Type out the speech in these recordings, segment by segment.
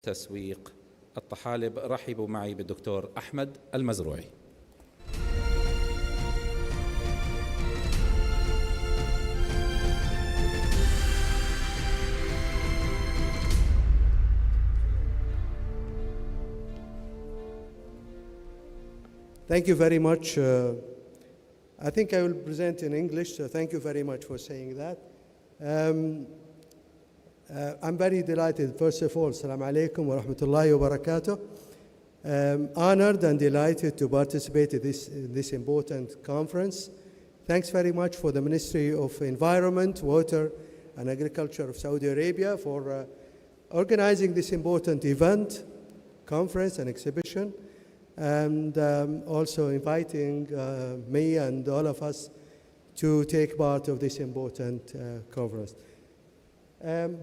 تسويق الطحالب. رحبوا معي بالدكتور أحمد المزروعي. Thank you very much. I think I will present in English, so thank you very much for saying that. I'm very delighted, first of all, Assalamu alaikum wa rahmatullahi wa barakatuh. Honored and delighted to participate in this important conference. Thanks very much for the Ministry of Environment, Water and Agriculture of Saudi Arabia for organizing this important event, conference and exhibition, and also inviting me and all of us to take part of this important conference.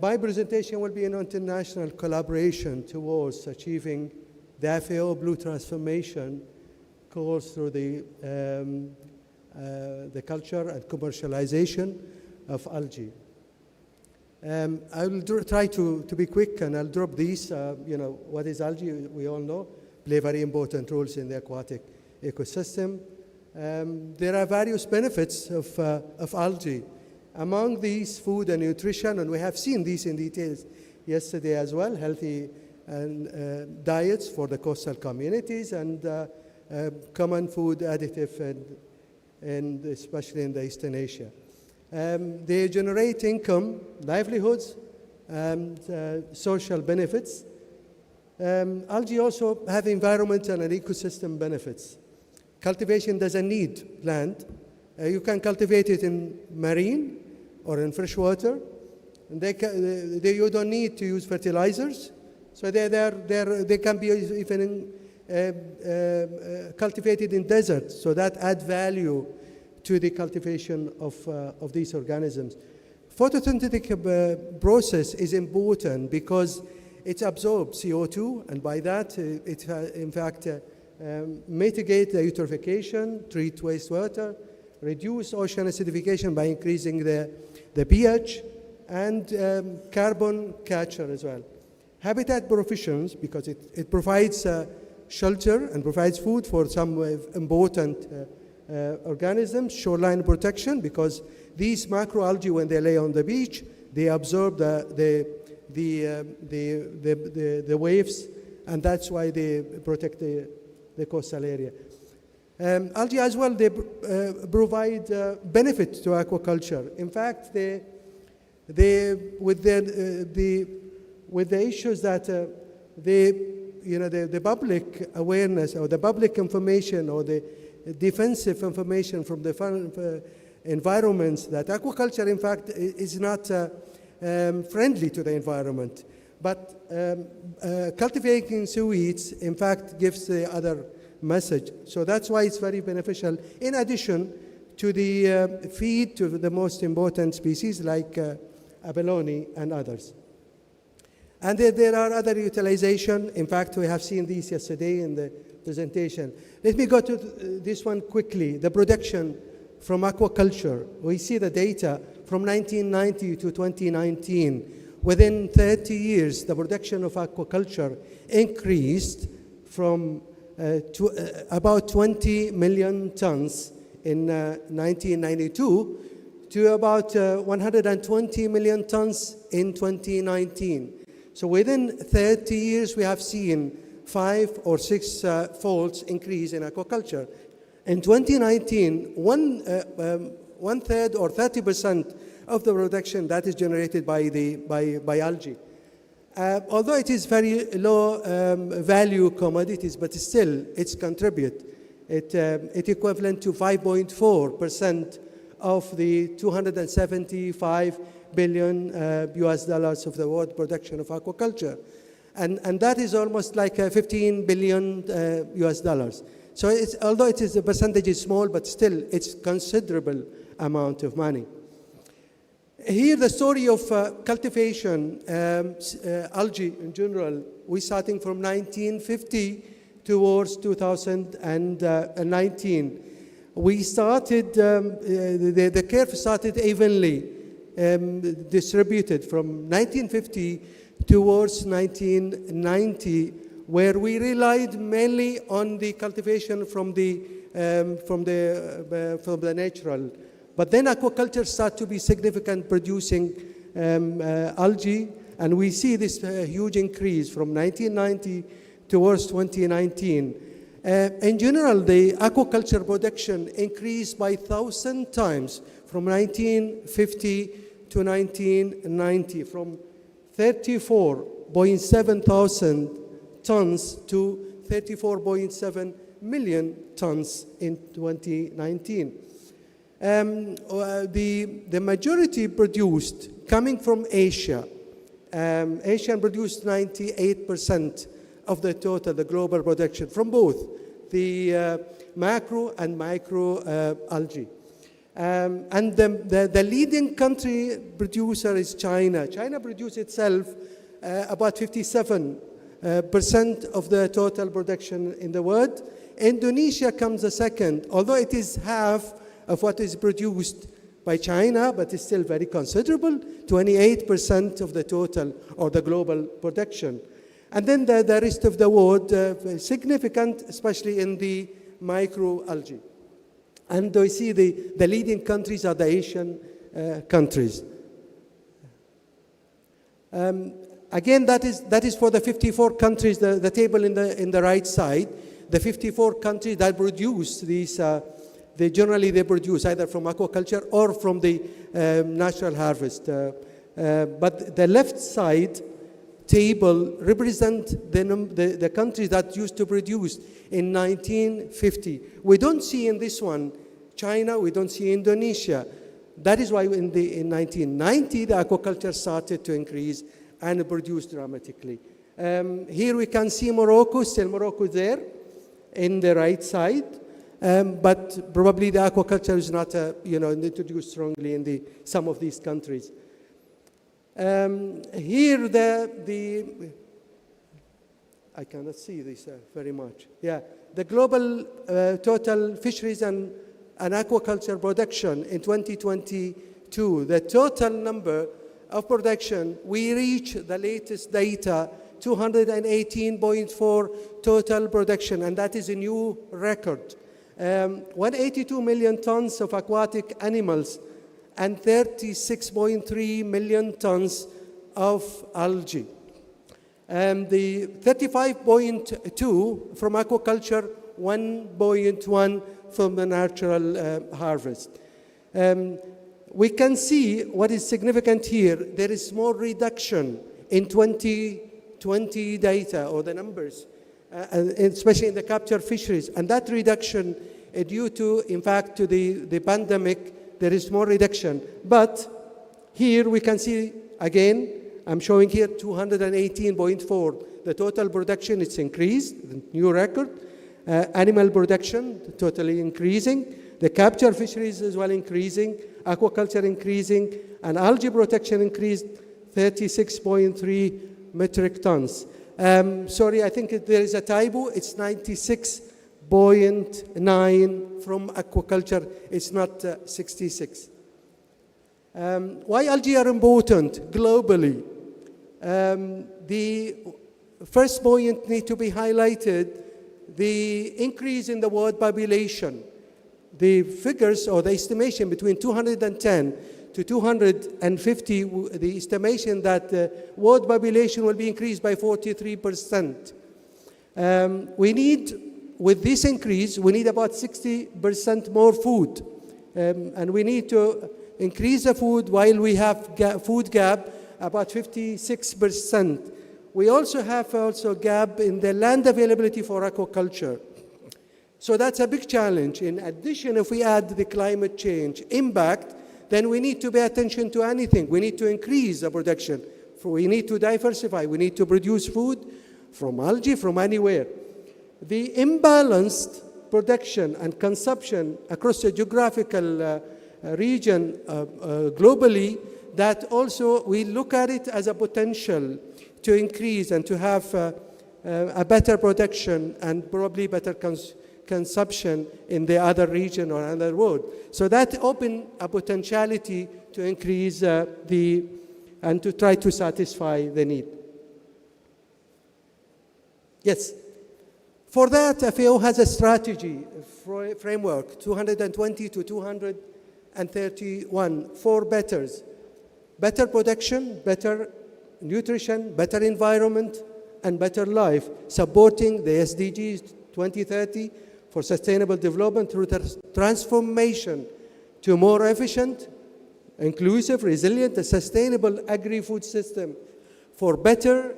My presentation will be an international collaboration towards achieving the FAO Blue Transformation course through the culture and commercialization of algae. I will try to be quick, and I'll drop these. What is algae? We all know, play very important roles in the aquatic ecosystem. There are various benefits of algae. Among these, food and nutrition, and we have seen these in details yesterday as well, healthy diets for the coastal communities and common food additive, and especially in the Eastern Asia. They generate income, livelihoods, and social benefits. Algae also have environmental and ecosystem benefits. Cultivation doesn't need land. You can cultivate it in marine or in fresh water. And you don't need to use fertilizers. So they can be even cultivated in desert. So that adds value to the cultivation of these organisms. Photosynthetic process is important because it absorbs CO2, and by that it in fact mitigate the eutrophication, treat wastewater, reduce ocean acidification by increasing the pH, and carbon capture as well. Habitat provisions, because it provides shelter and provides food for some important organisms. Shoreline protection, because these macroalgae, when they lay on the beach, they absorb the waves, and that's why they protect the coastal area. Algae as well, they provide benefit to aquaculture. In fact, with the issues that the public awareness or the public information or the defensive information from the environments, that aquaculture, in fact, is not friendly to the environment. But cultivating seaweeds, in fact, gives the other message. So that's why it's very beneficial, in addition to the feed to the most important species like abalone and others. And there are other utilization. In fact, we have seen these yesterday in the presentation. Let me go to this one quickly. The production from aquaculture. We see the data from 1990 to 2019. Within 30 years, the production of aquaculture increased from about 20 million tons in 1992 to about 120 million tons in 2019. So within 30 years, we have seen 5 or 6 folds increase in aquaculture. In 2019, one third or 30% of the production that is generated by algae. Although it is very low value commodities, but still it's contribute. It equivalent to 5.4% of the 275 billion US dollars of the world production of aquaculture. And that is almost like 15 billion US dollars. So although the percentage is small, but still it's considerable amount of money. Here, the story of cultivation, algae in general, we're starting from 1950 towards 2019. We started, the curve started evenly distributed from 1950 towards 1990, where we relied mainly on the cultivation from the natural. But then aquaculture started to be significant, producing algae, and we see this huge increase from 1990 towards 2019. In general, the aquaculture production increased by 1,000 times from 1950 to 1990, from 34.7 thousand tons to 34.7 million tons in 2019. The majority produced coming from Asia. Asia produced 98% of the total, the global production, from both the macro and micro algae. And the leading country producer is China. China produces itself about 57% of the total production in the world. Indonesia comes a second, although it is half of what is produced by China, but it's still very considerable, 28% of the total or the global production. And then the rest of the world, significant, especially in the microalgae. And we see the leading countries are the Asian countries. Again, that is for the 54 countries, the table in the right side. The 54 countries that produce these, generally they produce either from aquaculture or from the natural harvest. But the left side table represents the countries that used to produce in 1950. We don't see in this one China, we don't see Indonesia. That is why in 1990 the aquaculture started to increase and produce dramatically. Here we can see Morocco, still Morocco there in the right side, but probably the aquaculture is not introduced strongly in some of these countries. Here I cannot see this very much. Yeah, the global total fisheries and aquaculture production in 2022, the total number of production, we reach the latest data, 218.4 total production, and that is a new record. 182 million tons of aquatic animals and 36.3 million tons of algae. The 35.2 from aquaculture, 1.1 from the natural harvest. We can see what is significant here. There is more reduction in 2020 data or the numbers, especially in the capture fisheries. And that reduction is due to, in fact, to the pandemic. There is more reduction. But here we can see, again, I'm showing here 218.4. The total production is increased, the new record. Animal production totally increasing. The capture fisheries as well increasing. Aquaculture increasing. And algae protection increased 36.3 metric tons. Sorry, I think there is a typo. It's 96.9 from aquaculture. It's not 66. Why algae are important globally? The first point need to be highlighted, the increase in the world population. The figures or the estimation between 210 to 250, the estimation that world population will be increased by 43%. We need, with this increase, we need about 60% more food. And we need to increase the food while we have food gap about 56%. We also have gap in the land availability for aquaculture. So that's a big challenge. In addition, if we add the climate change impact, then we need to pay attention to anything. We need to increase the production. We need to diversify. We need to produce food from algae, from anywhere. The imbalanced production and consumption across the geographical region globally, that also we look at it as a potential to increase and to have a better production and probably better consumption in the other region or other world. So that opens a potentiality to increase and to try to satisfy the need. Yes. For that, FAO has a strategy framework, 220 to 231, four betters. Better production, better nutrition, better environment, and better life, supporting the SDGs 2030 for sustainable development through transformation to a more efficient, inclusive, resilient, and sustainable agri-food system for better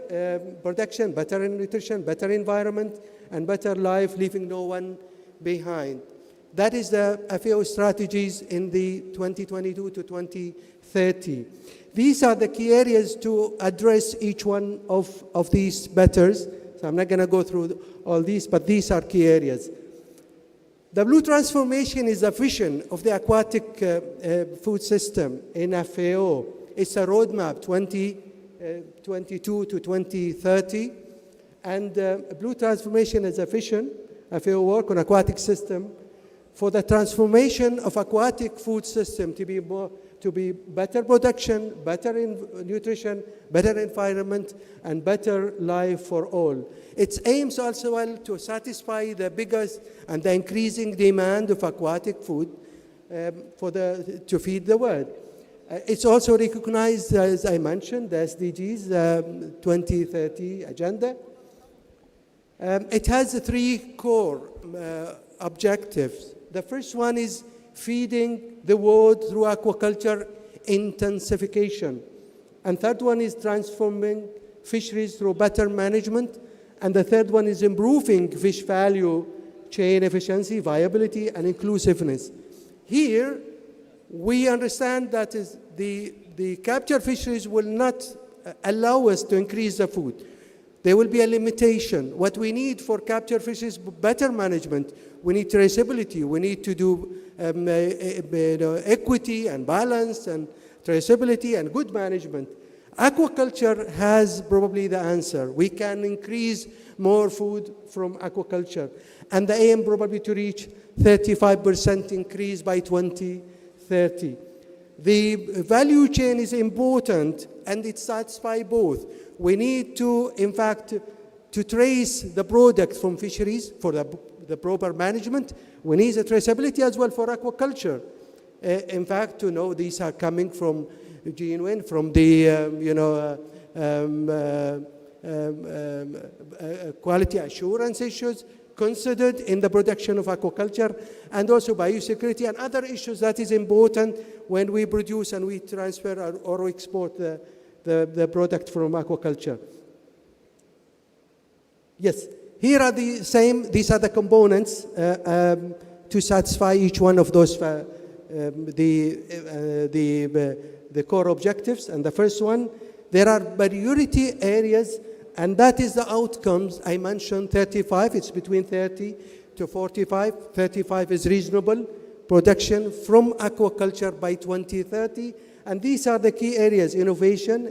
production, better nutrition, better environment, and better life, leaving no one behind. That is the FAO strategies in the 2022 to 2030. These are the key areas to address each one of these betters. So I'm not going to go through all these, but these are key areas. The blue transformation is a vision of the aquatic food system in FAO. It's a roadmap, 2022 to 2030. And blue transformation is a vision, FAO work on aquatic system, for the transformation of aquatic food system to be better production, better nutrition, better environment, and better life for all. It aims also well to satisfy the biggest and the increasing demand of aquatic food to feed the world. It's also recognized, as I mentioned, the SDGs 2030 agenda. It has three core objectives. The first one is feeding the world through aquaculture intensification. And third one is transforming fisheries through better management. And the third one is improving fish value chain efficiency, viability, and inclusiveness. Here, we understand that the capture fisheries will not allow us to increase the food. There will be a limitation. What we need for capture fish is better management. We need traceability. We need to do equity and balance and traceability and good management. Aquaculture has probably the answer. We can increase more food from aquaculture. And the aim probably to reach 35% increase by 2030. The value chain is important and it satisfies both. We need to, in fact, to trace the product from fisheries for the proper management. We need the traceability as well for aquaculture. In fact, to know these are coming from genuine, from the quality assurance issues considered in the production of aquaculture, and also biosecurity and other issues that is important when we produce and we transfer or export the product from aquaculture. Yes, here are the same, these are the components to satisfy each one of those, the core objectives. And the first one, there are priority areas, and that is the outcomes. I mentioned 35, it's between 30 to 45. 35 is reasonable production from aquaculture by 2030. And these are the key areas: innovation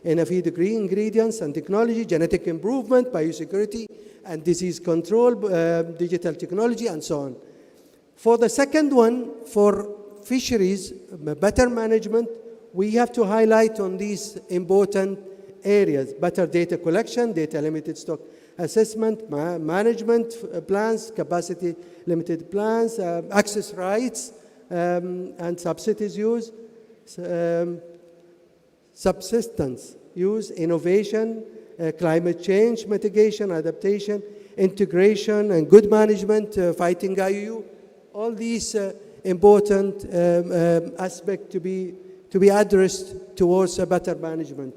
in feed ingredients and technology, genetic improvement, biosecurity and disease control, digital technology, and so on. For the second one, for fisheries, better management, we have to highlight on these important areas: better data collection, data limited stock assessment, management plans, capacity limited plans, access rights, and subsidies use, subsistence use, innovation, climate change mitigation, adaptation, integration, and good management, fighting IUU. All these important aspects to be addressed towards a better management.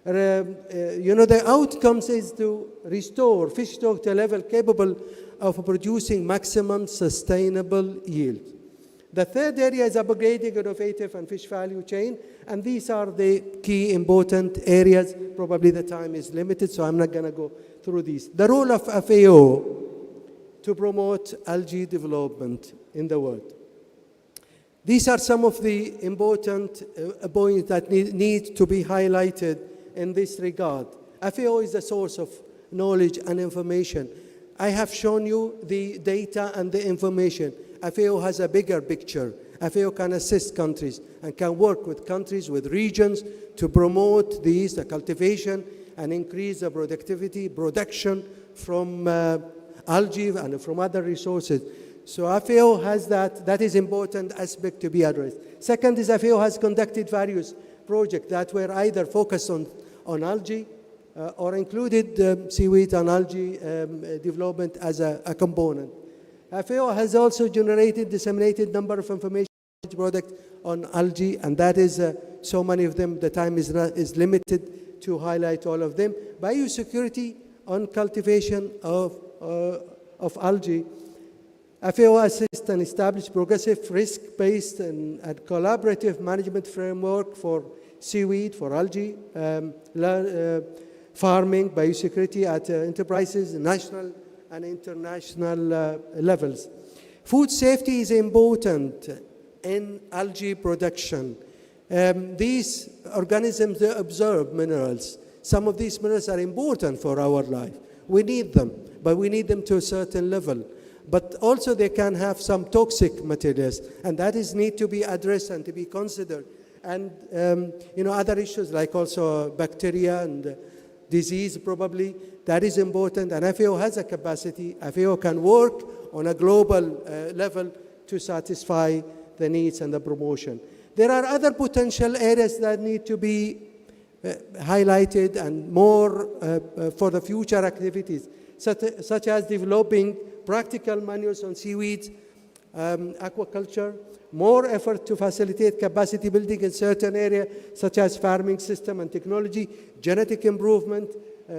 The outcomes is to restore fish stock to a level capable of producing maximum sustainable yield. The third area is upgrading innovative and fish value chain, and these are the key important areas. Probably the time is limited, so I'm not going to go through these. The role of FAO to promote algae development in the world. These are some of the important points that need to be highlighted in this regard. FAO is the source of knowledge and information. I have shown you the data and the information. FAO has a bigger picture. FAO can assist countries and can work with countries, with regions, to promote the cultivation and increase the productivity, production from algae and from other resources. So FAO has that is important aspect to be addressed. Second is FAO has conducted various projects that were either focused on algae or included seaweed and algae development as a component. FAO has also disseminated number of information products on algae, and that is so many of them, the time is limited to highlight all of them. Biosecurity on cultivation of algae. FAO assists and established progressive risk-based and collaborative management framework for seaweed, for algae, farming, biosecurity at enterprises, national and international levels. Food safety is important in algae production. These organisms, they absorb minerals. Some of these minerals are important for our life. We need them, but we need them to a certain level. But also they can have some toxic materials, and that is need to be addressed and to be considered. And other issues like also bacteria and disease probably, that is important, and FAO has a capacity. FAO can work on a global level to satisfy the needs and the promotion. There are other potential areas that need to be highlighted and more for the future activities, such as developing practical manuals on seaweed, aquaculture, more effort to facilitate capacity building in certain areas, such as farming system and technology, genetic improvement,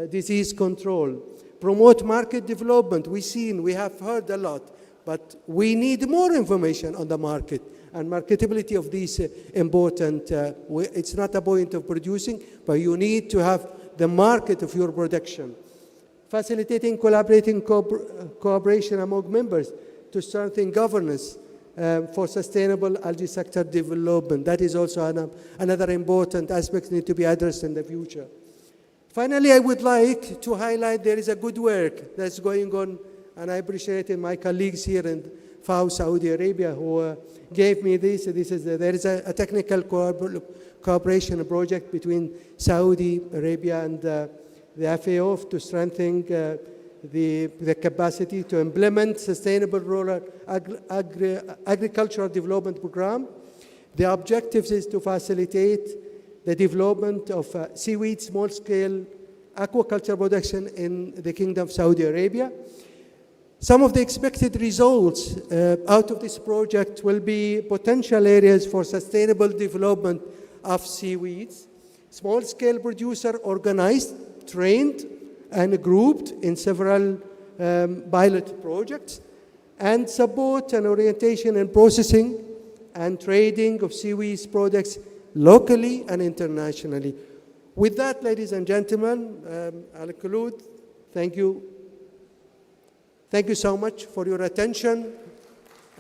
disease control. Promote market development. We have heard a lot, but we need more information on the market and marketability of these important. It's not a point of producing, but you need to have the market of your production. Facilitating collaborating cooperation among members to strengthen governance for sustainable algae sector development. That is also another important aspect need to be addressed in the future. Finally, I would like to highlight there is a good work that's going on, and I appreciate my colleagues here in FAO Saudi Arabia who gave me this. There is a technical cooperation project between Saudi Arabia and the FAO to strengthen the capacity to implement sustainable rural agricultural development program. The objective is to facilitate the development of seaweed small-scale aquaculture production in the Kingdom of Saudi Arabia. Some of the expected results out of this project will be potential areas for sustainable development of seaweeds, small-scale producer organized, trained, and grouped in several pilot projects, and support and orientation in processing and trading of seaweed products locally and internationally. With that, ladies and gentlemen, I'll conclude. Thank you. Thank you so much for your attention,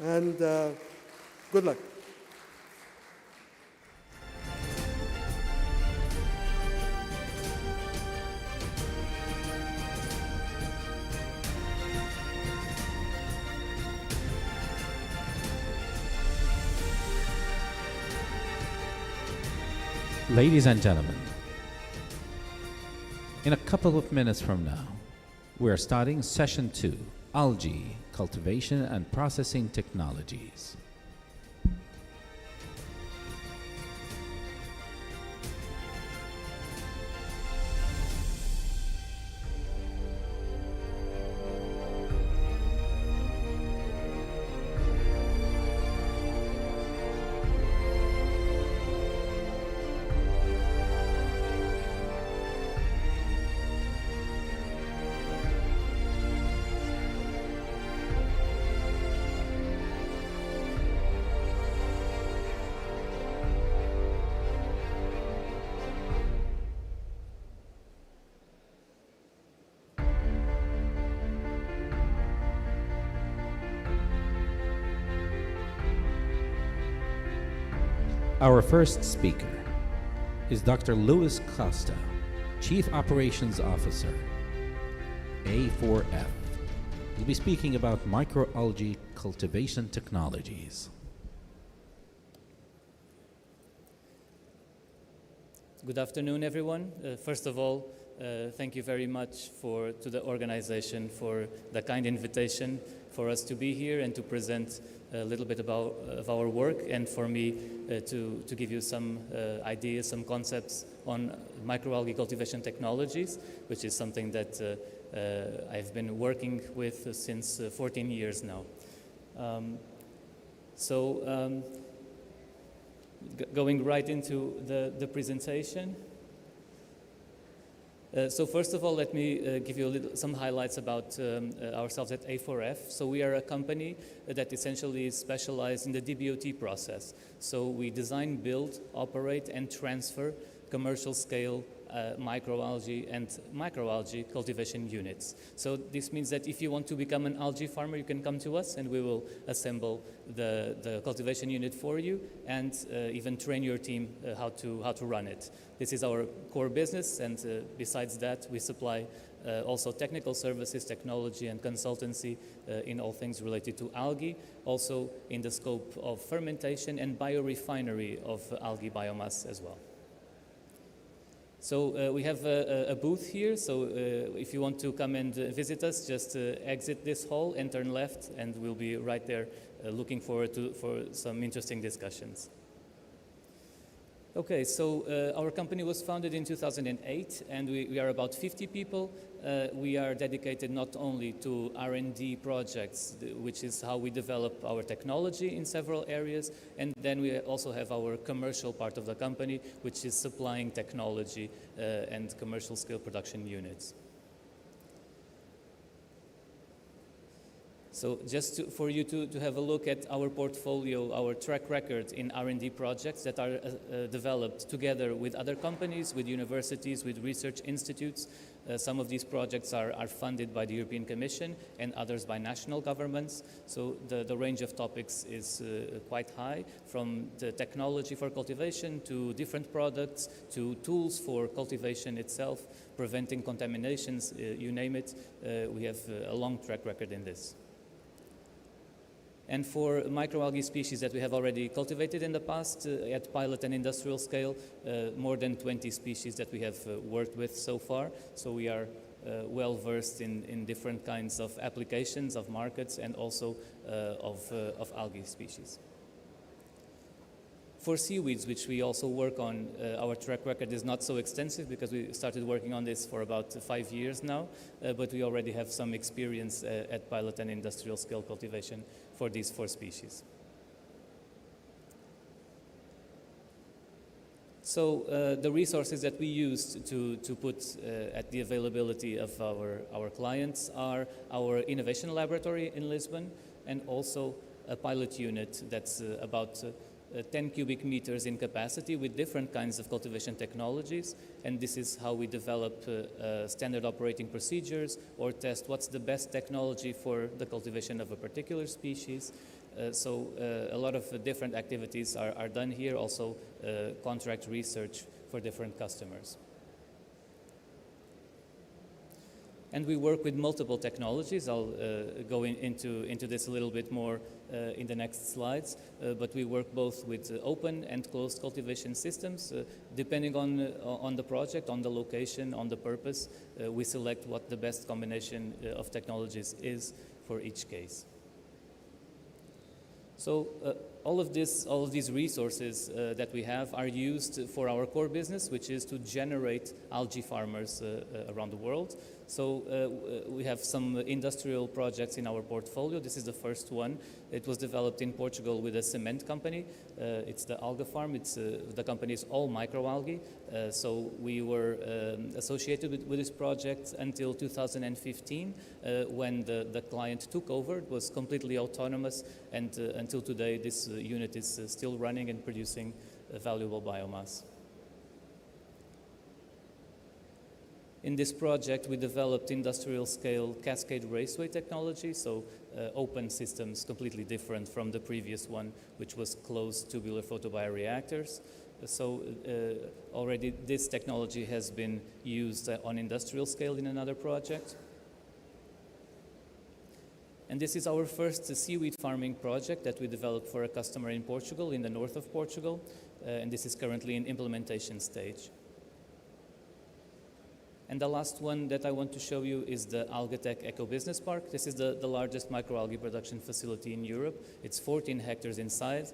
and good luck. Ladies and gentlemen, in a couple of minutes from now, we're starting session 2, Algae Cultivation and Processing Technologies. Our first speaker is Dr. Louis Costa, Chief Operations Officer, A4F. He'll be speaking about microalgae cultivation technologies. Good afternoon, everyone. First of all, thank you very much to the organization for the kind invitation for us to be here and to present a little bit of our work, and for me to give you some ideas, some concepts on microalgae cultivation technologies, which is something that I've been working with since 14 years now. Going right into the presentation. So first of all, let me give you some highlights about ourselves at A4F. So we are a company that essentially is specialized in the DBOT process. So we design, build, operate, and transfer commercial scale microalgae and macroalgae cultivation units. So this means that if you want to become an algae farmer, you can come to us and we will assemble the cultivation unit for you and even train your team how to run it. This is our core business, and besides that, we supply also technical services, technology and consultancy in all things related to algae, also in the scope of fermentation and biorefinery of algae biomass as well. So we have a booth here, so if you want to come and visit us, just exit this hall and turn left, and we'll be right there looking forward for some interesting discussions. Okay, so our company was founded in 2008, and we are about 50 people. We are dedicated not only to R&D projects, which is how we develop our technology in several areas, and then we also have our commercial part of the company, which is supplying technology and commercial scale production units. So just for you to have a look at our portfolio, our track record in R&D projects that are developed together with other companies, with universities, with research institutes. Some of these projects are funded by the European Commission and others by national governments. So the range of topics is quite high, from the technology for cultivation to different products to tools for cultivation itself, preventing contaminations, you name it. We have a long track record in this. And for microalgae species that we have already cultivated in the past at pilot and industrial scale, more than 20 species that we have worked with so far. So we are well versed in different kinds of applications, of markets, and also of algae species. For seaweeds, which we also work on, our track record is not so extensive because we started working on this for about 5 years now, but we already have some experience at pilot and industrial scale cultivation for these 4 species. So the resources that we used to put at the availability of our clients are our innovation laboratory in Lisbon, and also a pilot unit that's about 10 cubic meters in capacity with different kinds of cultivation technologies, and this is how we develop standard operating procedures or test what's the best technology for the cultivation of a particular species. So a lot of different activities are done here, also contract research for different customers. And we work with multiple technologies. I'll go into this a little bit more in the next slides, but we work both with open and closed cultivation systems. Depending on the project, on the location, on the purpose, we select what the best combination of technologies is for each case. So all of these resources that we have are used for our core business, which is to generate algae farmers around the world. So we have some industrial projects in our portfolio. This is the first one. It was developed in Portugal with a cement company. It's the Alga Farm. The company is all microalgae. So we were associated with this project until 2015, when the client took over. It was completely autonomous, and until today this unit is still running and producing valuable biomass. In this project, we developed industrial scale cascade raceway technology, so open systems completely different from the previous one, which was closed tubular photobioreactors. So already this technology has been used on industrial scale in another project. And this is our first seaweed farming project that we developed for a customer in Portugal, in the north of Portugal, and this is currently in implementation stage. And the last one that I want to show you is the Algatech Eco Business Park. This is the largest microalgae production facility in Europe. It's 14 hectares in size.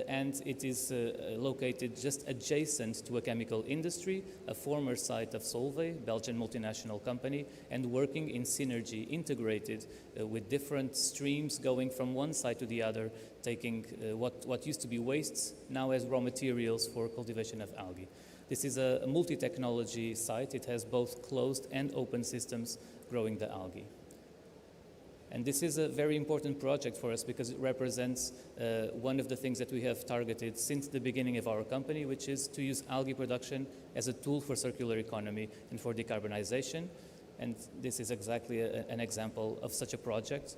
And it is located just adjacent to a chemical industry, a former site of Solvay, Belgian multinational company, and working in synergy, integrated with different streams going from one side to the other, taking what used to be wastes now as raw materials for cultivation of algae. This is a multi-technology site. It has both closed and open systems growing the algae. And this is a very important project for us because it represents one of the things that we have targeted since the beginning of our company, which is to use algae production as a tool for circular economy and for decarbonization. And this is exactly an example of such a project.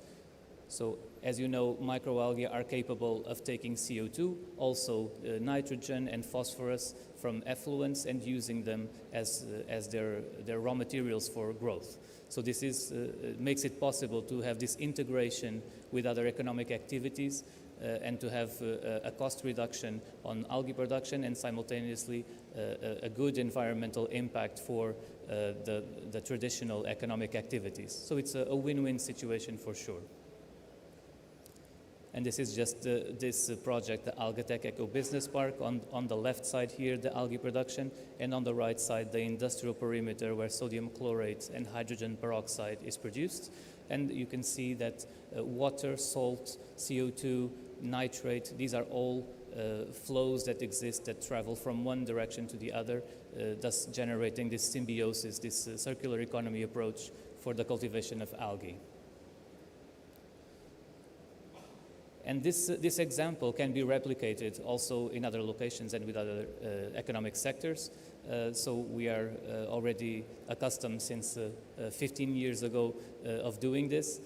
So, as you know, microalgae are capable of taking CO2, also nitrogen and phosphorus from effluents and using them as their raw materials for growth. So this makes it possible to have this integration with other economic activities and to have a cost reduction on algae production and simultaneously a good environmental impact for the traditional economic activities. So it's a win-win situation for sure. And this is just this project, the Algatech Eco Business Park. On the left side here, the algae production, and on the right side, the industrial perimeter where sodium chlorate and hydrogen peroxide is produced. And you can see that water, salt, CO2, nitrate, these are all flows that exist that travel from one direction to the other, thus generating this symbiosis, this circular economy approach for the cultivation of algae. And this example can be replicated also in other locations and with other economic sectors. So we are already accustomed since 15 years ago of doing this.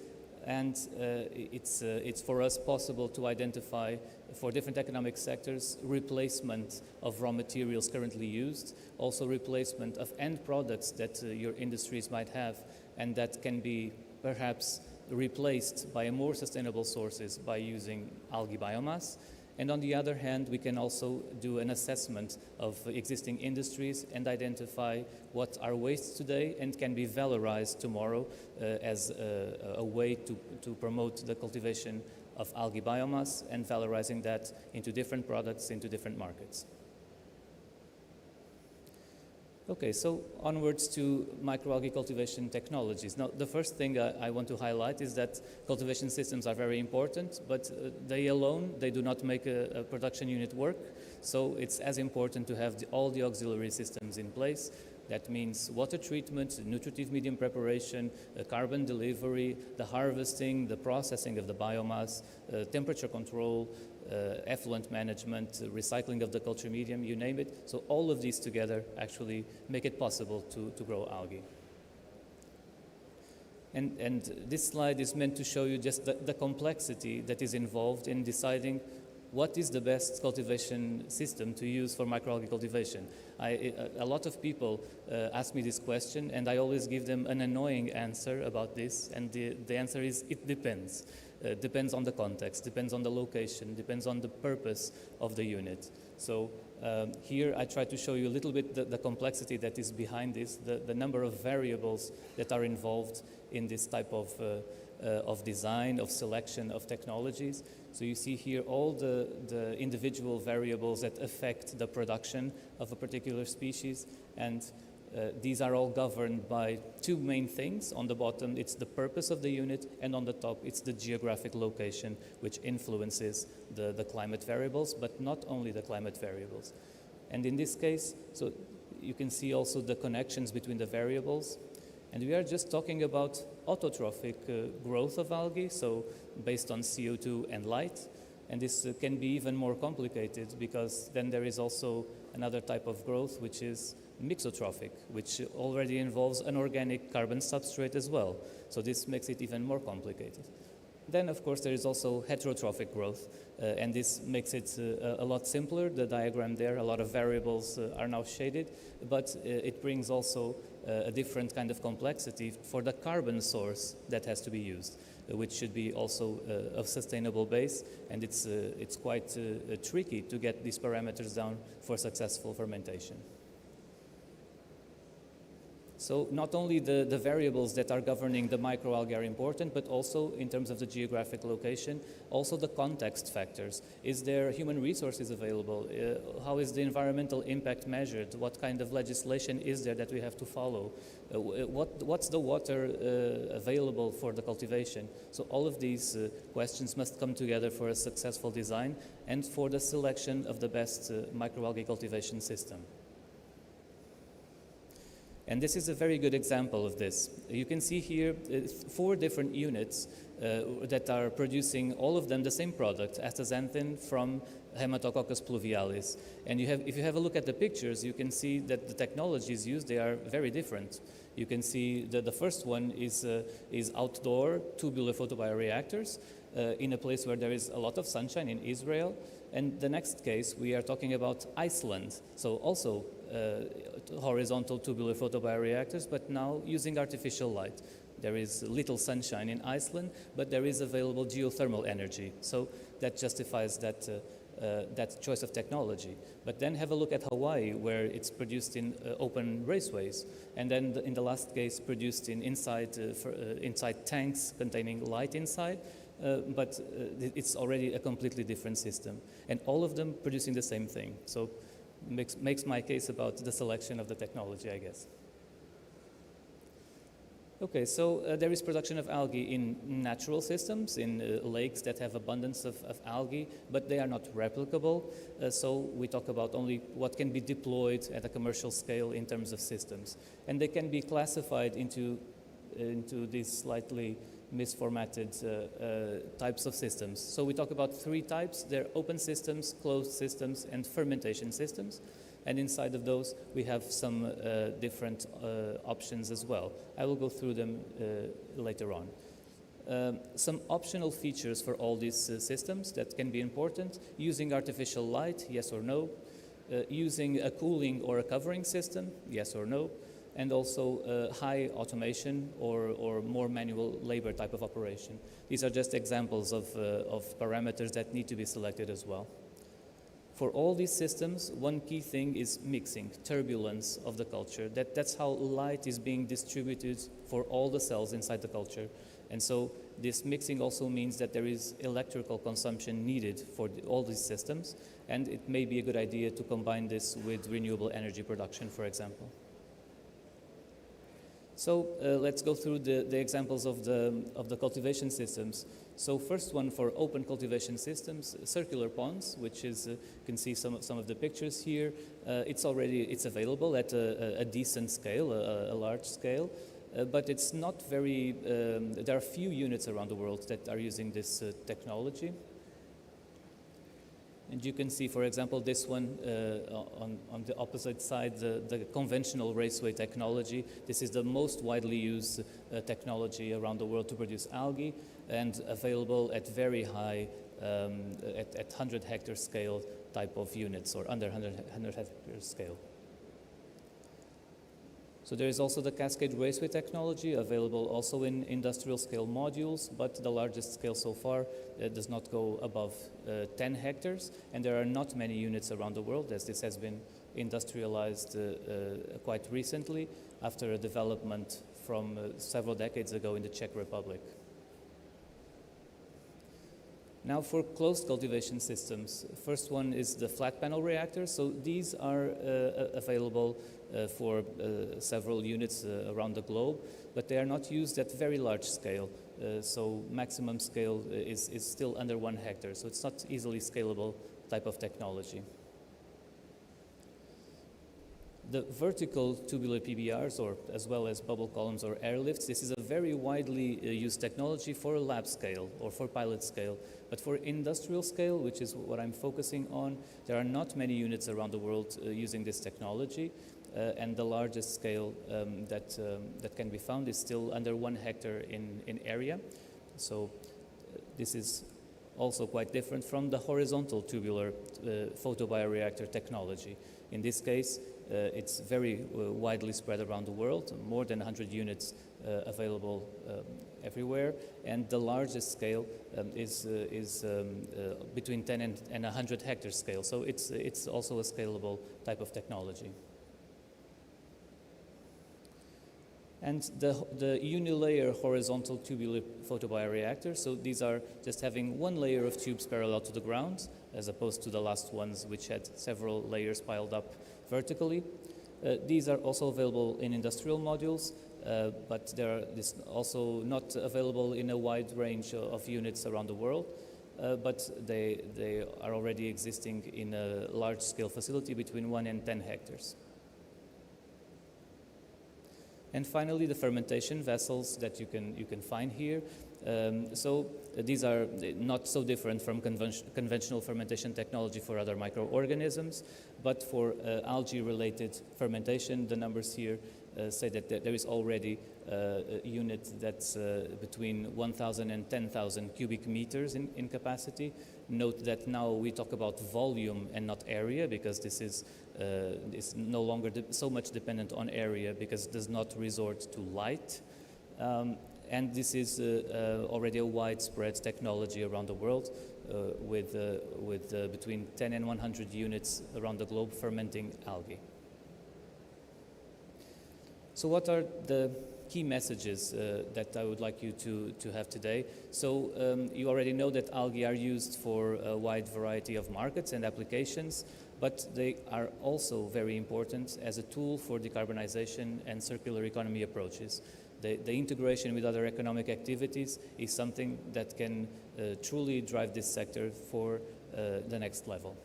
And it's for us possible to identify for different economic sectors replacement of raw materials currently used, also replacement of end products that your industries might have and that can be perhaps replaced by more sustainable sources by using algae biomass. And on the other hand, we can also do an assessment of existing industries and identify what are wastes today and can be valorized tomorrow as a way to promote the cultivation of algae biomass and valorizing that into different products, into different markets. Okay, so onwards to microalgae cultivation technologies. Now, the first thing I want to highlight is that cultivation systems are very important, but they alone, they do not make a production unit work. So it's as important to have all the auxiliary systems in place. That means water treatment, nutritive medium preparation, carbon delivery, the harvesting, the processing of the biomass, temperature control, effluent management, recycling of the culture medium, you name it. So all of these together actually make it possible to grow algae. And this slide is meant to show you just the complexity that is involved in deciding what is the best cultivation system to use for microalgae cultivation. A lot of people ask me this question, and I always give them an annoying answer about this, and the answer is it depends. Depends on the context, depends on the location, depends on the purpose of the unit. So here I try to show you a little bit the complexity that is behind this, the number of variables that are involved in this type of design, of selection of technologies. So you see here all the individual variables that affect the production of a particular species, and these are all governed by two main things. On the bottom, it's the purpose of the unit, and on the top, it's the geographic location, which influences the climate variables, but not only the climate variables. And in this case, so you can see also the connections between the variables. And we are just talking about autotrophic growth of algae, so based on CO2 and light. And this can be even more complicated because then there is also another type of growth, which is mixotrophic, which already involves an organic carbon substrate as well. So this makes it even more complicated. Then, of course, there is also heterotrophic growth, and this makes it a lot simpler. The diagram there, a lot of variables are now shaded, but it brings also a different kind of complexity for the carbon source that has to be used, which should be also of sustainable base, and it's quite tricky to get these parameters down for successful fermentation. So not only the variables that are governing the microalgae are important, but also in terms of the geographic location, also the context factors. Is there human resources available? How is the environmental impact measured? What kind of legislation is there that we have to follow? What's the water available for the cultivation? So all of these questions must come together for a successful design and for the selection of the best microalgae cultivation system. And this is a very good example of this. You can see here 4 different units that are producing, all of them, the same product, astaxanthin from Haematococcus pluvialis. And if you have a look at the pictures, you can see that the technologies used, they are very different. You can see that the first one is outdoor tubular photobioreactors in a place where there is a lot of sunshine in Israel. And the next case, we are talking about Iceland. So also horizontal tubular photobioreactors, but now using artificial light. There is little sunshine in Iceland, but there is available geothermal energy. So that justifies that choice of technology. But then have a look at Hawaii, where it's produced in open raceways. And then in the last case, produced in inside tanks containing light inside. But it's already a completely different system. And all of them producing the same thing. So makes my case about the selection of the technology, I guess. Okay, so there is production of algae in natural systems, in lakes that have abundance of algae, but they are not replicable. So we talk about only what can be deployed at a commercial scale in terms of systems. And they can be classified into these slightly misformatted types of systems. So we talk about 3 types. They're open systems, closed systems, and fermentation systems. And inside of those, we have some different options as well. I will go through them later on. Some optional features for all these systems that can be important: using artificial light, yes or no; using a cooling or a covering system, yes or no; and also high automation or more manual labor type of operation. These are just examples of parameters that need to be selected as well. For all these systems, one key thing is mixing, turbulence of the culture. That's how light is being distributed for all the cells inside the culture. And so this mixing also means that there is electrical consumption needed for all these systems, and it may be a good idea to combine this with renewable energy production, for example. So let's go through the examples of the cultivation systems. So first one, for open cultivation systems, circular ponds, which is you can see some of the pictures here. It's available at a decent scale, a large scale, but it's not very. There are few units around the world that are using this technology. And you can see, for example, this one on the opposite side, the conventional raceway technology. This is the most widely used technology around the world to produce algae, and available at very high, at 100 hectare scale type of units, or under 100 hectare scale. So there is also the cascade raceway technology, available also in industrial scale modules, but the largest scale so far does not go above 10 hectares, and there are not many units around the world, as this has been industrialized quite recently after a development from several decades ago in the Czech Republic. Now for closed cultivation systems, first one is the flat panel reactor. So these are available for several units around the globe, but they are not used at very large scale. So maximum scale is still under 1 hectare, so it's not easily scalable type of technology. The vertical tubular PBRs, or as well as bubble columns or airlifts, this is a very widely used technology for lab scale or for pilot scale. But for industrial scale, which is what I'm focusing on, there are not many units around the world using this technology. And the largest scale that can be found is still under 1 hectare in area. So this is also quite different from the horizontal tubular photobioreactor technology. In this case, it's very widely spread around the world, more than 100 units available everywhere, and the largest scale is between 10 and 100 hectare scale. So it's also a scalable type of technology. And the unilayer horizontal tubular photobioreactor, so these are just having one layer of tubes parallel to the ground, as opposed to the last ones which had several layers piled up vertically. These are also available in industrial modules, but they're also not available in a wide range of units around the world, but they are already existing in a large-scale facility between 1 and 10 hectares. And finally, the fermentation vessels that you can find here. So these are not so different from conventional fermentation technology for other microorganisms, but for algae-related fermentation, the numbers here say that there is already a unit that's between 1,000 and 10,000 cubic meters in capacity. Note that now we talk about volume and not area, because this is no longer so much dependent on area, because it does not resort to light. And this is already a widespread technology around the world with between 10 and 100 units around the globe fermenting algae. So what are the key messages that I would like you to have today? So you already know that algae are used for a wide variety of markets and applications, but they are also very important as a tool for decarbonization and circular economy approaches. The integration with other economic activities is something that can truly drive this sector for the next level.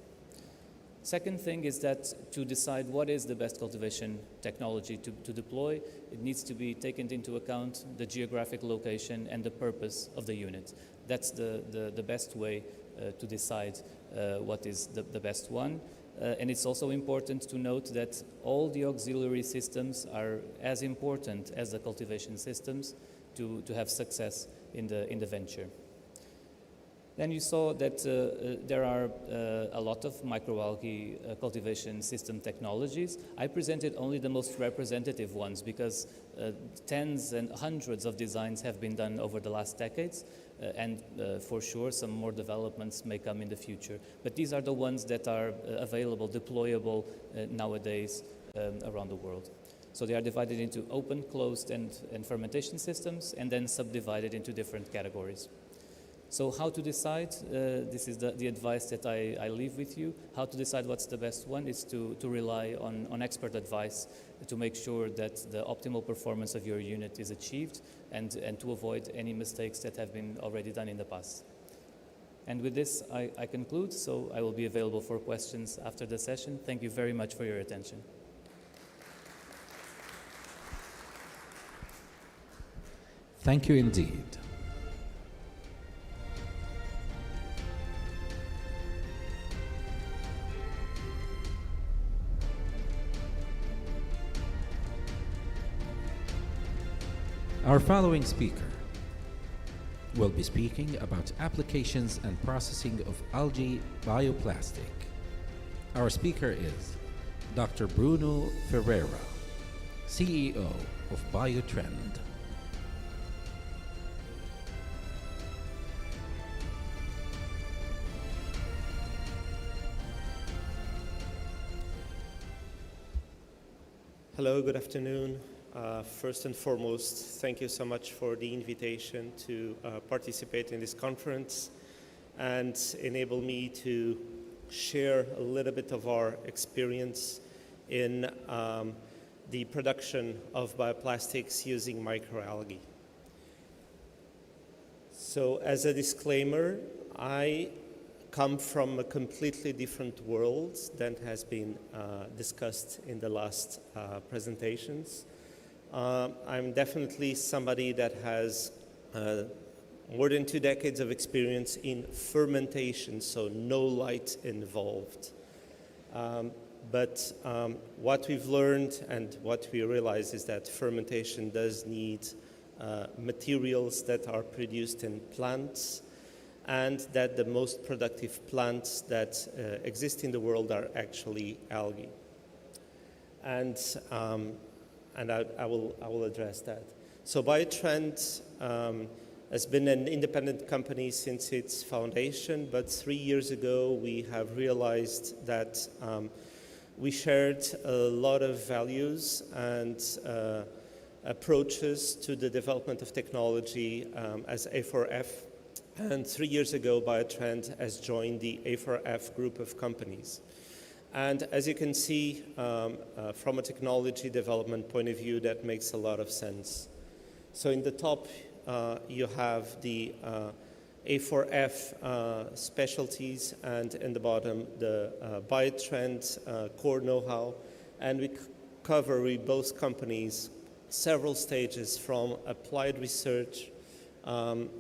Second thing is that to decide what is the best cultivation technology to deploy, it needs to be taken into account the geographic location and the purpose of the unit. That's the best way to decide what is the best one. And it's also important to note that all the auxiliary systems are as important as the cultivation systems to have success in the venture. Then you saw that there are a lot of microalgae cultivation system technologies. I presented only the most representative ones because tens and hundreds of designs have been done over the last decades, and for sure some more developments may come in the future. But these are the ones that are available, deployable nowadays around the world. So they are divided into open, closed, and fermentation systems, and then subdivided into different categories. So how to decide, this is the advice that I leave with you. How to decide what's the best one is to rely on expert advice to make sure that the optimal performance of your unit is achieved and to avoid any mistakes that have been already done in the past. And with this, I conclude, so I will be available for questions after the session. Thank you very much for your attention. Thank you indeed. Our following speaker will be speaking about applications and processing of algae bioplastic. Our speaker is Dr. Bruno Ferreira, CEO of Biotrend. Hello, good afternoon. First and foremost, thank you so much for the invitation to participate in this conference and enable me to share a little bit of our experience in the production of bioplastics using microalgae. So as a disclaimer, I come from a completely different world than has been discussed in the last presentations. I'm definitely somebody that has more than 2 decades of experience in fermentation, so no light involved. But what we've learned and what we realize is that fermentation does need materials that are produced in plants, and that the most productive plants that exist in the world are actually algae. And I will address that. So Biotrend has been an independent company since its foundation, but 3 years ago we have realized that we shared a lot of values and approaches to the development of technology as A4F. And 3 years ago, Biotrend has joined the A4F group of companies. And as you can see, from a technology development point of view, that makes a lot of sense. So in the top, you have the A4F specialties, and in the bottom, the Biotrend core know-how. And we cover with both companies several stages from applied research,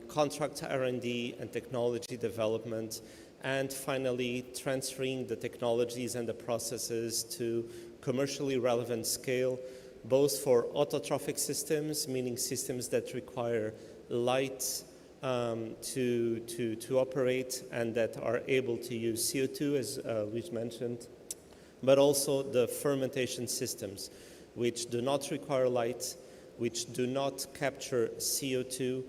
contract R&D and technology development, and finally transferring the technologies and the processes to commercially relevant scale, both for autotrophic systems, meaning systems that require light to operate and that are able to use CO2, as Luis mentioned, but also the fermentation systems, which do not require light, which do not capture CO2,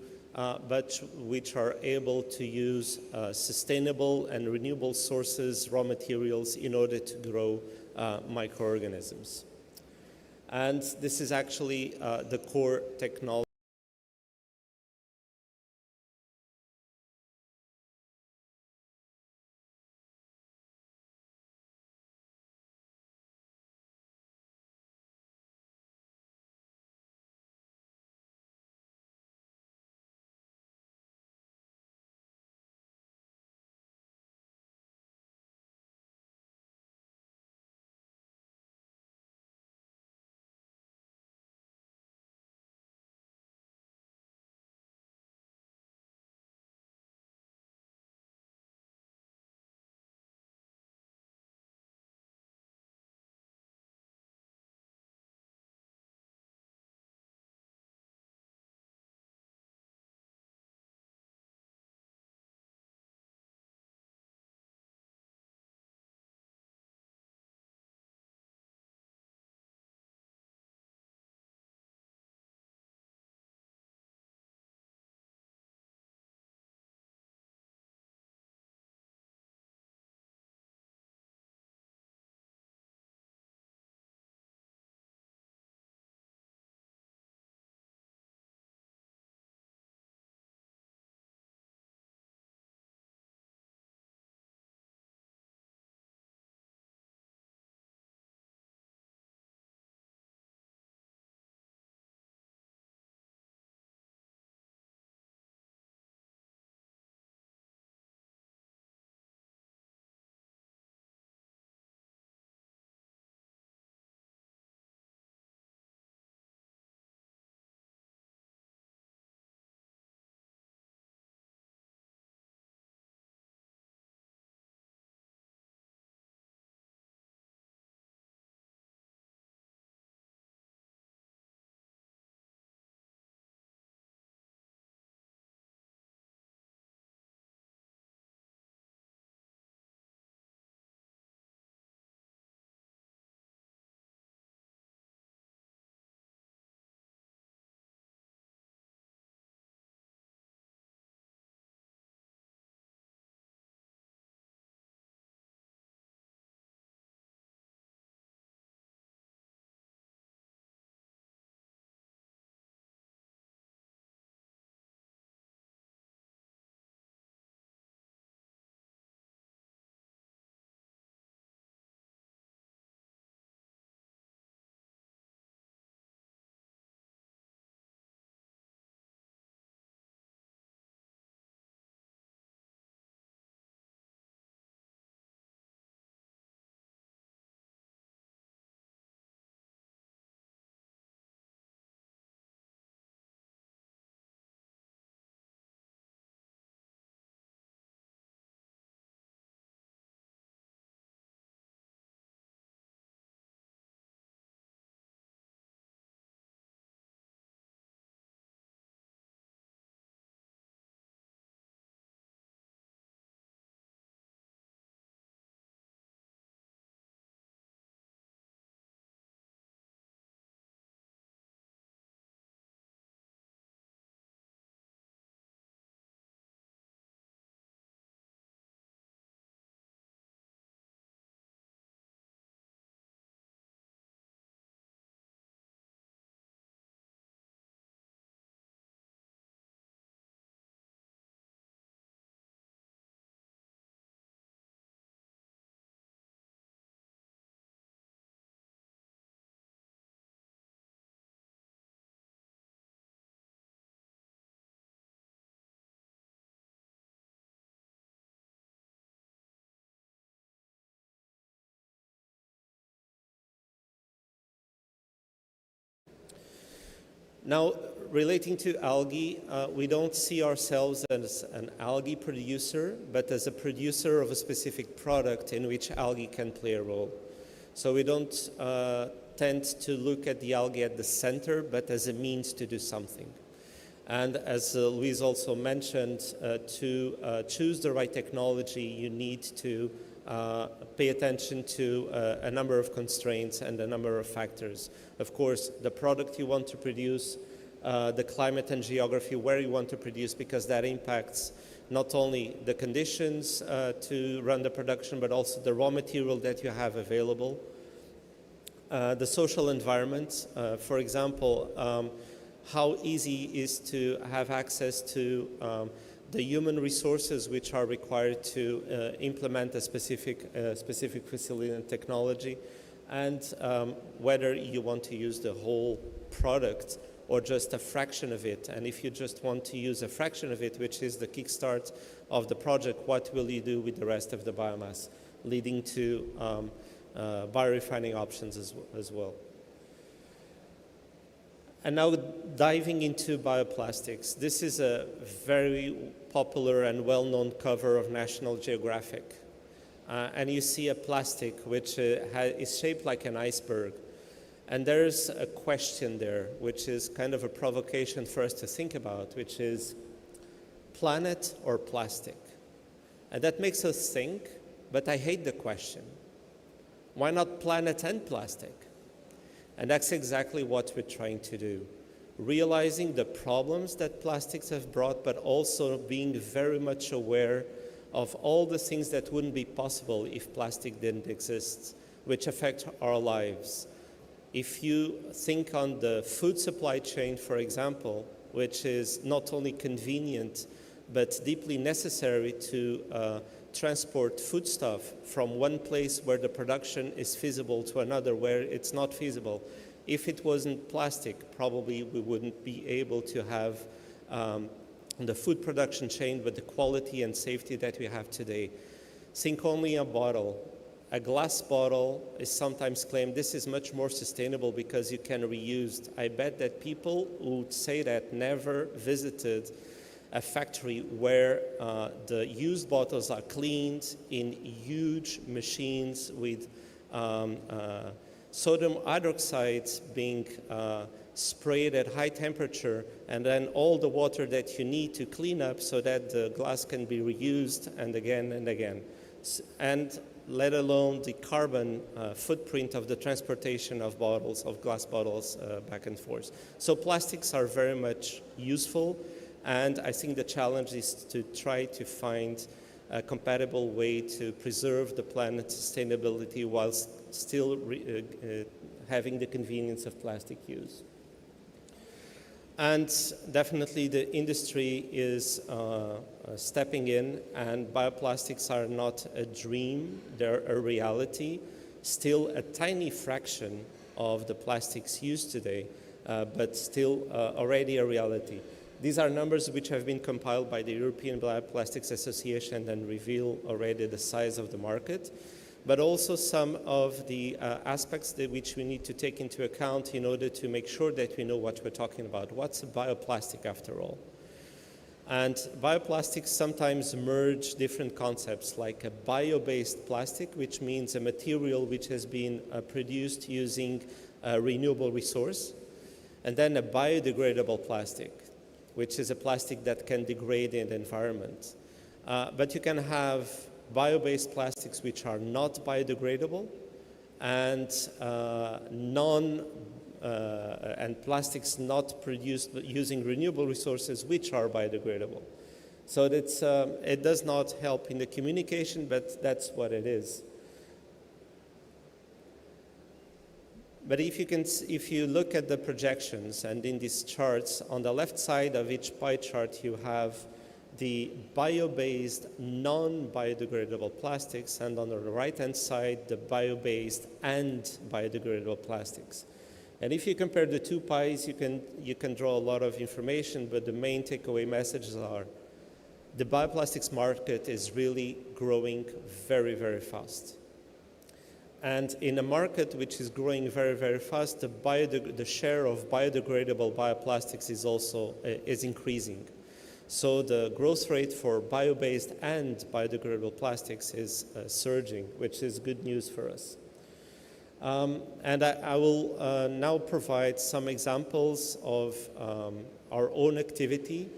but which are able to use sustainable and renewable sources, raw materials, in order to grow microorganisms. And this is actually the core technology. Now, relating to algae, we don't see ourselves as an algae producer, but as a producer of a specific product in which algae can play a role. So we don't tend to look at the algae at the center, but as a means to do something. And as Louise also mentioned, to choose the right technology, you need to pay attention to a number of constraints and a number of factors. Of course, the product you want to produce, the climate and geography where you want to produce, because that impacts not only the conditions to run the production, but also the raw material that you have available. The social environment, for example, how easy is to have access to the human resources which are required to implement a specific facility and technology, and whether you want to use the whole product or just a fraction of it. And if you just want to use a fraction of it, which is the kickstart of the project, what will you do with the rest of the biomass, leading to biorefining options as well. And now diving into bioplastics. This is a very popular and well-known cover of National Geographic. And you see a plastic which is shaped like an iceberg. And there's a question there, which is kind of a provocation for us to think about, which is planet or plastic? And that makes us think, but I hate the question. Why not planet and plastic? And that's exactly what we're trying to do. Realizing the problems that plastics have brought, but also being very much aware of all the things that wouldn't be possible if plastic didn't exist, which affect our lives. If you think on the food supply chain, for example, which is not only convenient, but deeply necessary to transport foodstuff from one place where the production is feasible to another where it's not feasible. If it wasn't plastic, probably we wouldn't be able to have the food production chain with the quality and safety that we have today. Think only a bottle. A glass bottle is sometimes claimed this is much more sustainable because you can reuse. I bet that people who say that never visited a factory where the used bottles are cleaned in huge machines with sodium hydroxide being sprayed at high temperature, and then all the water that you need to clean up so that the glass can be reused and again and again. And let alone the carbon footprint of the transportation of bottles, of glass bottles back and forth. So plastics are very much useful. And I think the challenge is to try to find a compatible way to preserve the planet's sustainability while still having the convenience of plastic use. And definitely the industry is stepping in, and bioplastics are not a dream, they're a reality. Still a tiny fraction of the plastics used today, but still already a reality. These are numbers which have been compiled by the European Bioplastics Association and reveal already the size of the market, but also some of the aspects which we need to take into account in order to make sure that we know what we're talking about. What's a bioplastic after all? And bioplastics sometimes merge different concepts, like a bio-based plastic, which means a material which has been produced using a renewable resource, and then a biodegradable plastic, which is a plastic that can degrade in the environment. But you can have bio-based plastics which are not biodegradable, and and plastics not produced using renewable resources which are biodegradable. So that's, it does not help in the communication, but that's what it is. But if you look at the projections and in these charts, on the left side of each pie chart you have the bio-based non-biodegradable plastics, and on the right-hand side the bio-based and biodegradable plastics. And if you compare the two pies, you can draw a lot of information, but the main takeaway messages are the bioplastics market is really growing very, very fast. And in a market which is growing very, very fast, the share of biodegradable bioplastics is also is increasing. So the growth rate for bio-based and biodegradable plastics is surging, which is good news for us. And I will now provide some examples of our own activity,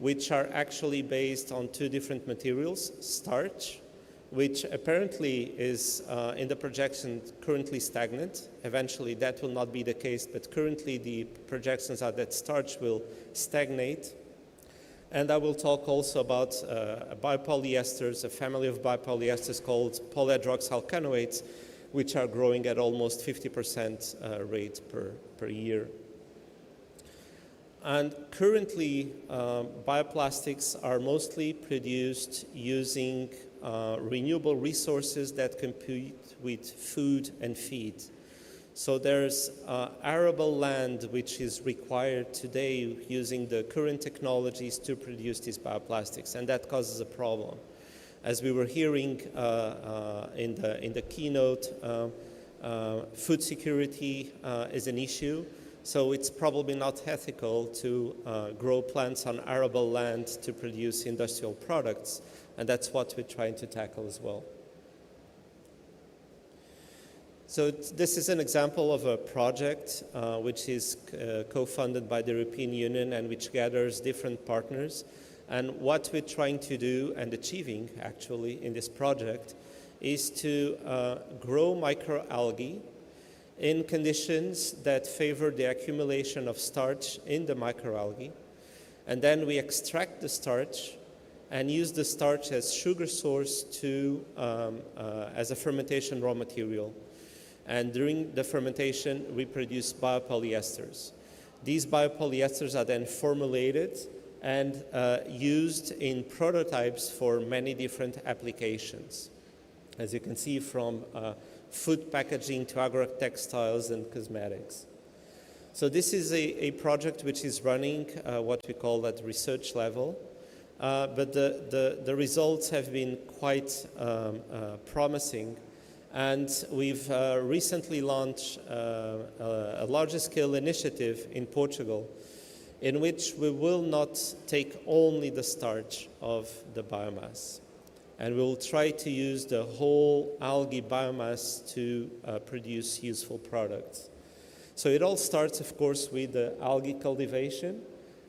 which are actually based on two different materials: starch, which apparently is in the projection currently stagnant. Eventually that will not be the case, but currently the projections are that starch will stagnate. And I will talk also about biopolyesters, a family of biopolyesters called polyhydroxyalkanoates, which are growing at almost 50% rate per year. And currently, bioplastics are mostly produced using renewable resources that compete with food and feed. So there's arable land which is required today using the current technologies to produce these bioplastics, and that causes a problem. As we were hearing in the keynote, food security is an issue, so it's probably not ethical to grow plants on arable land to produce industrial products, and that's what we're trying to tackle as well. So this is an example of a project which is co-funded by the European Union and which gathers different partners. And what we're trying to do and achieving actually in this project is to grow microalgae in conditions that favor the accumulation of starch in the microalgae. And then we extract the starch and use the starch as sugar source to as a fermentation raw material. And during the fermentation, we produce biopolyesters. These biopolyesters are then formulated and used in prototypes for many different applications. As you can see, from food packaging to agro-textiles and cosmetics. So this is a project which is running what we call at research level, but the results have been quite promising. And we've recently launched a larger scale initiative in Portugal in which we will not take only the starch of the biomass. And we'll try to use the whole algae biomass to produce useful products. So it all starts, of course, with the algae cultivation.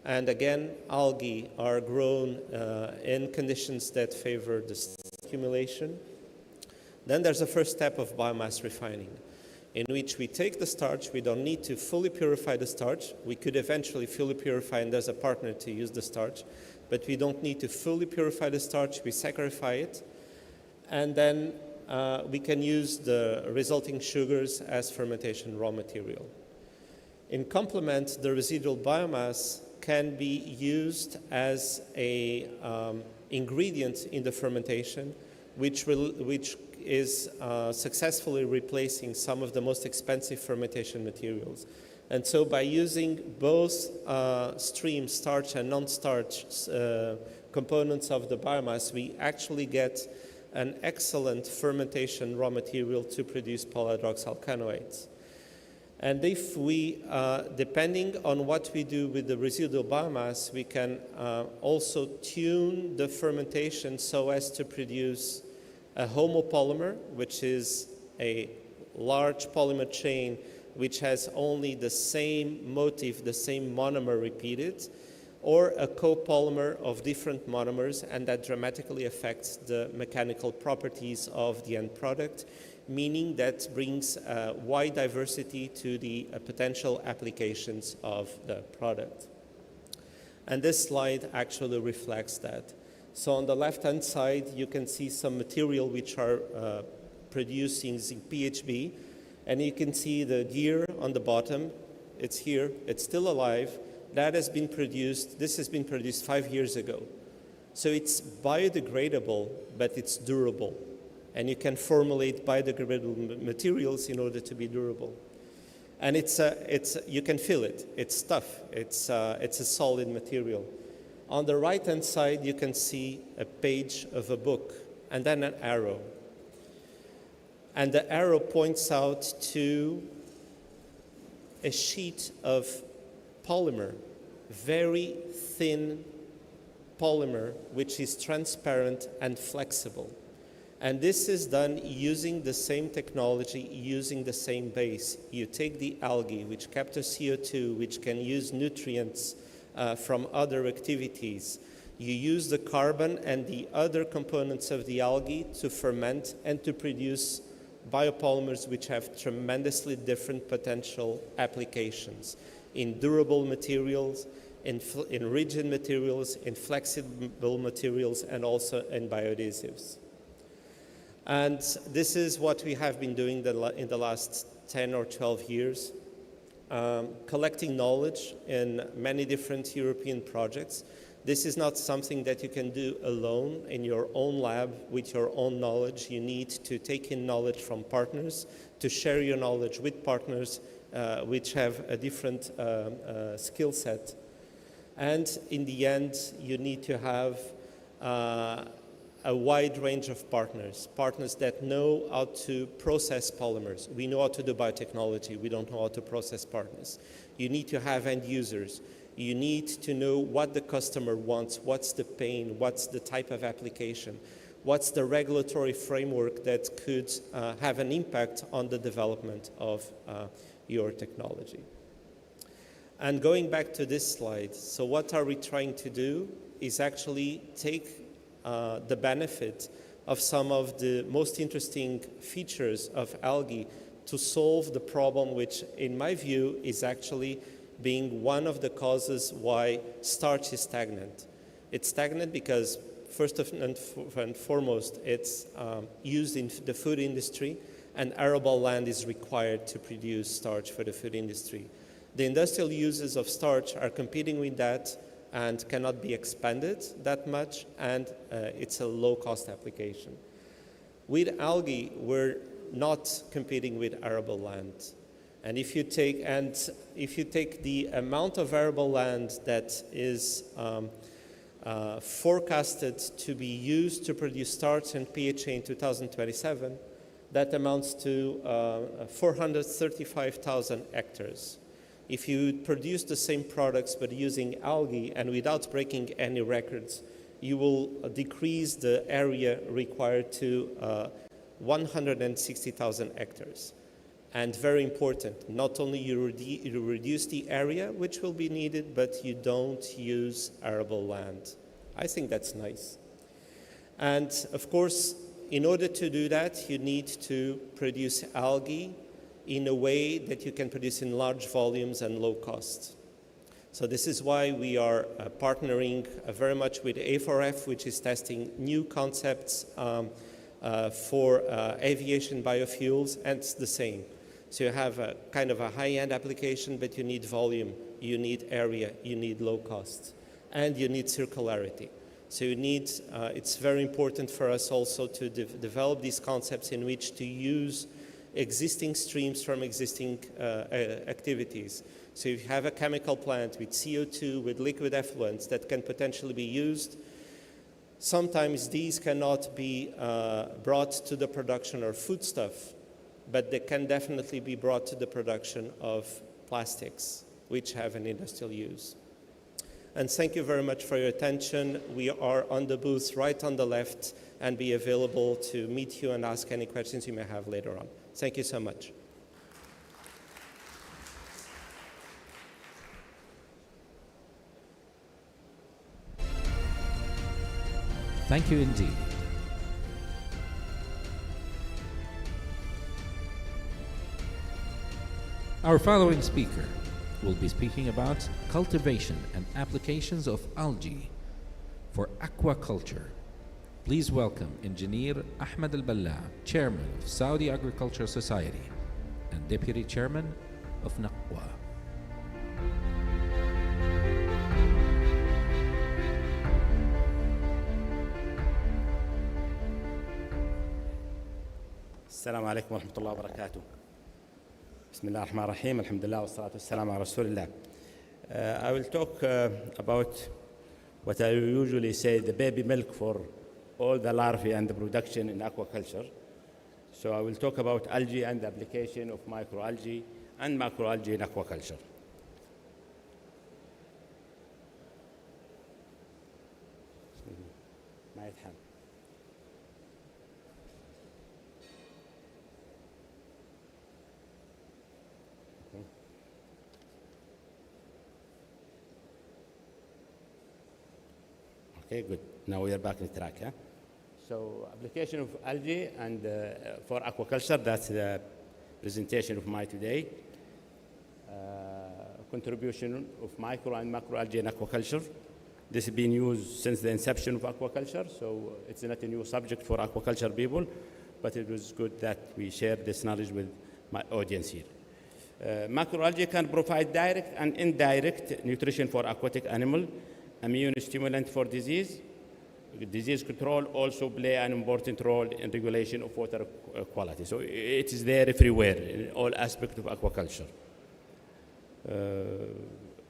And again, algae are grown in conditions that favor the accumulation. Then there's a first step of biomass refining, in which we take the starch. We don't need to fully purify the starch. We could eventually fully purify, and there's a partner to use the starch, but we don't need to fully purify the starch. We saccharify it, and then we can use the resulting sugars as fermentation raw material. In complement, the residual biomass can be used as a ingredient in the fermentation, which is successfully replacing some of the most expensive fermentation materials. And so by using both stream starch and non-starch components of the biomass, we actually get an excellent fermentation raw material to produce polyhydroxyalkanoates. And if we, depending on what we do with the residual biomass, we can also tune the fermentation so as to produce a homopolymer, which is a large polymer chain which has only the same motif, the same monomer repeated, or a copolymer of different monomers, and that dramatically affects the mechanical properties of the end product, meaning that brings wide diversity to the potential applications of the product. And this slide actually reflects that. So on the left-hand side, you can see some material which are producing zinc PHB, and you can see the gear on the bottom. It's here, it's still alive. That has been produced, this has been produced 5 years ago. So it's biodegradable, but it's durable. And you can formulate biodegradable materials in order to be durable. And you can feel it, it's tough, it's a solid material. On the right-hand side, you can see a page of a book and then an arrow. And the arrow points out to a sheet of polymer, very thin polymer, which is transparent and flexible. And this is done using the same technology, using the same base. You take the algae, which captures CO2, which can use nutrients from other activities. You use the carbon and the other components of the algae to ferment and to produce biopolymers which have tremendously different potential applications in durable materials, in rigid materials, in flexible materials, and also in bioadhesives. And this is what we have been doing in the last 10 or 12 years, collecting knowledge in many different European projects. This is not something that you can do alone in your own lab with your own knowledge. You need to take in knowledge from partners, to share your knowledge with partners which have a different skill set. And in the end, you need to have a wide range of partners that know how to process polymers. We know how to do biotechnology. We don't know how to process partners. You need to have end users. You need to know what the customer wants, what's the pain, what's the type of application, what's the regulatory framework that could have an impact on the development of your technology. And going back to this slide, so what are we trying to do is actually take the benefit of some of the most interesting features of algae to solve the problem, which in my view is actually being one of the causes why starch is stagnant. It's stagnant because first and foremost, it's used in the food industry, and arable land is required to produce starch for the food industry. The industrial uses of starch are competing with that and cannot be expanded that much, and it's a low-cost application. With algae, we're not competing with arable land. And if you take the amount of arable land that is forecasted to be used to produce starch and PHA in 2027, that amounts to 435,000 hectares. If you produce the same products but using algae and without breaking any records, you will decrease the area required to 160,000 hectares. And very important, not only you reduce the area which will be needed, but you don't use arable land. I think that's nice. And of course, in order to do that, you need to produce algae in a way that you can produce in large volumes and low cost. So this is why we are partnering very much with A4F, which is testing new concepts for aviation biofuels, and it's the same. So you have a kind of a high-end application, but you need volume, you need area, you need low cost, and you need circularity. So you need, it's very important for us also to develop these concepts in which to use existing streams from existing activities. So if you have a chemical plant with CO2, with liquid effluents that can potentially be used, sometimes these cannot be brought to the production of foodstuff, but they can definitely be brought to the production of plastics, which have an industrial use. And thank you very much for your attention. We are on the booth right on the left and be available to meet you and ask any questions you may have later on. Thank you so much. Thank you indeed. Our following speaker will be speaking about cultivation and applications of algae for aquaculture. Please welcome Engineer Ahmed Al-Balla, Chairman of Saudi Agriculture Society and Deputy Chairman of NAQWA. السلام عليكم ورحمة الله وبركاته. بسم الله الرحمن الرحيم. الحمد لله والصلاة والسلام على رسول الله. I will talk about what I usually say the baby milk for all the larvae and the production in aquaculture. So I will talk about algae and the application of microalgae and macroalgae in aquaculture. ما يتحمل. Okay, good. Now we are back in track. Huh? So application of algae and for aquaculture, that's the presentation of mine today. Contribution of micro and macroalgae in aquaculture. This has been used since the inception of aquaculture, so it's not a new subject for aquaculture people, but it was good that we share this knowledge with my audience here. Macroalgae can provide direct and indirect nutrition for aquatic animal, immune stimulant for disease. Disease control also play an important role in regulation of water quality. So it is there everywhere in all aspects of aquaculture.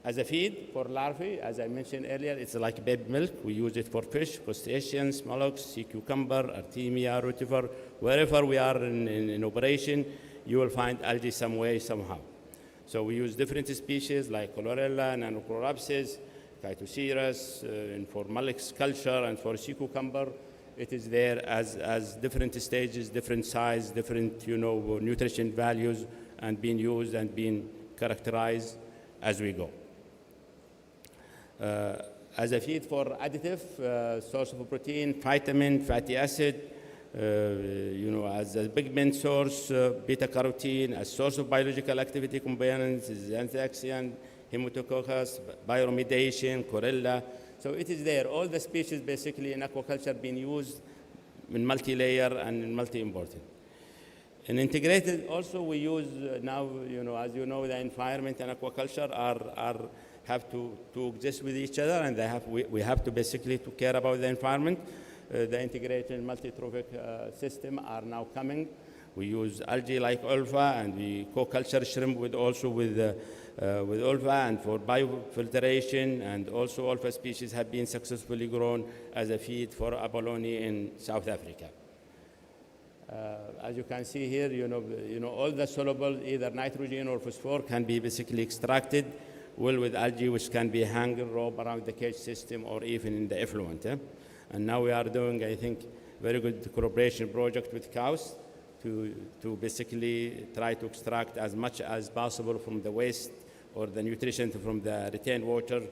As a feed for larvae, as I mentioned earlier, it's like baby milk. We use it for fish, crustaceans, mollusks, sea cucumber, artemia, rotifer. Wherever we are in operation, you will find algae some way, somehow. So we use different species like chlorella, nanochlorapsis, Chytocerus, and for mollusk culture and for sea cucumber. It is there as different stages, different size, different nutrition values, and being used and being characterized as we go. As a feed for additive, source of protein, vitamin, fatty acid, as a pigment source, beta carotene, as source of biological activity components, xanthoxylin, Haematococcus, bioremediation, chlorella. So it is there. All the species basically in aquaculture being used in multi-layer and in multi-important. In integrated also we use now, as you know, the environment and aquaculture have to exist with each other, and we have to basically to care about the environment. The integrated multi-trophic system are now coming. We use algae like ulva, and we co-culture shrimp with ulva, and for biofiltration, and also ulva species have been successfully grown as a feed for abalone in South Africa. As you can see here, all the soluble, either nitrogen or phosphor, can be basically extracted well with algae, which can be hanging rope around the cage system or even in the effluent. And now we are doing, I think, very good cooperation project with cows to basically try to extract as much as possible from the waste or the nutrition from the retained water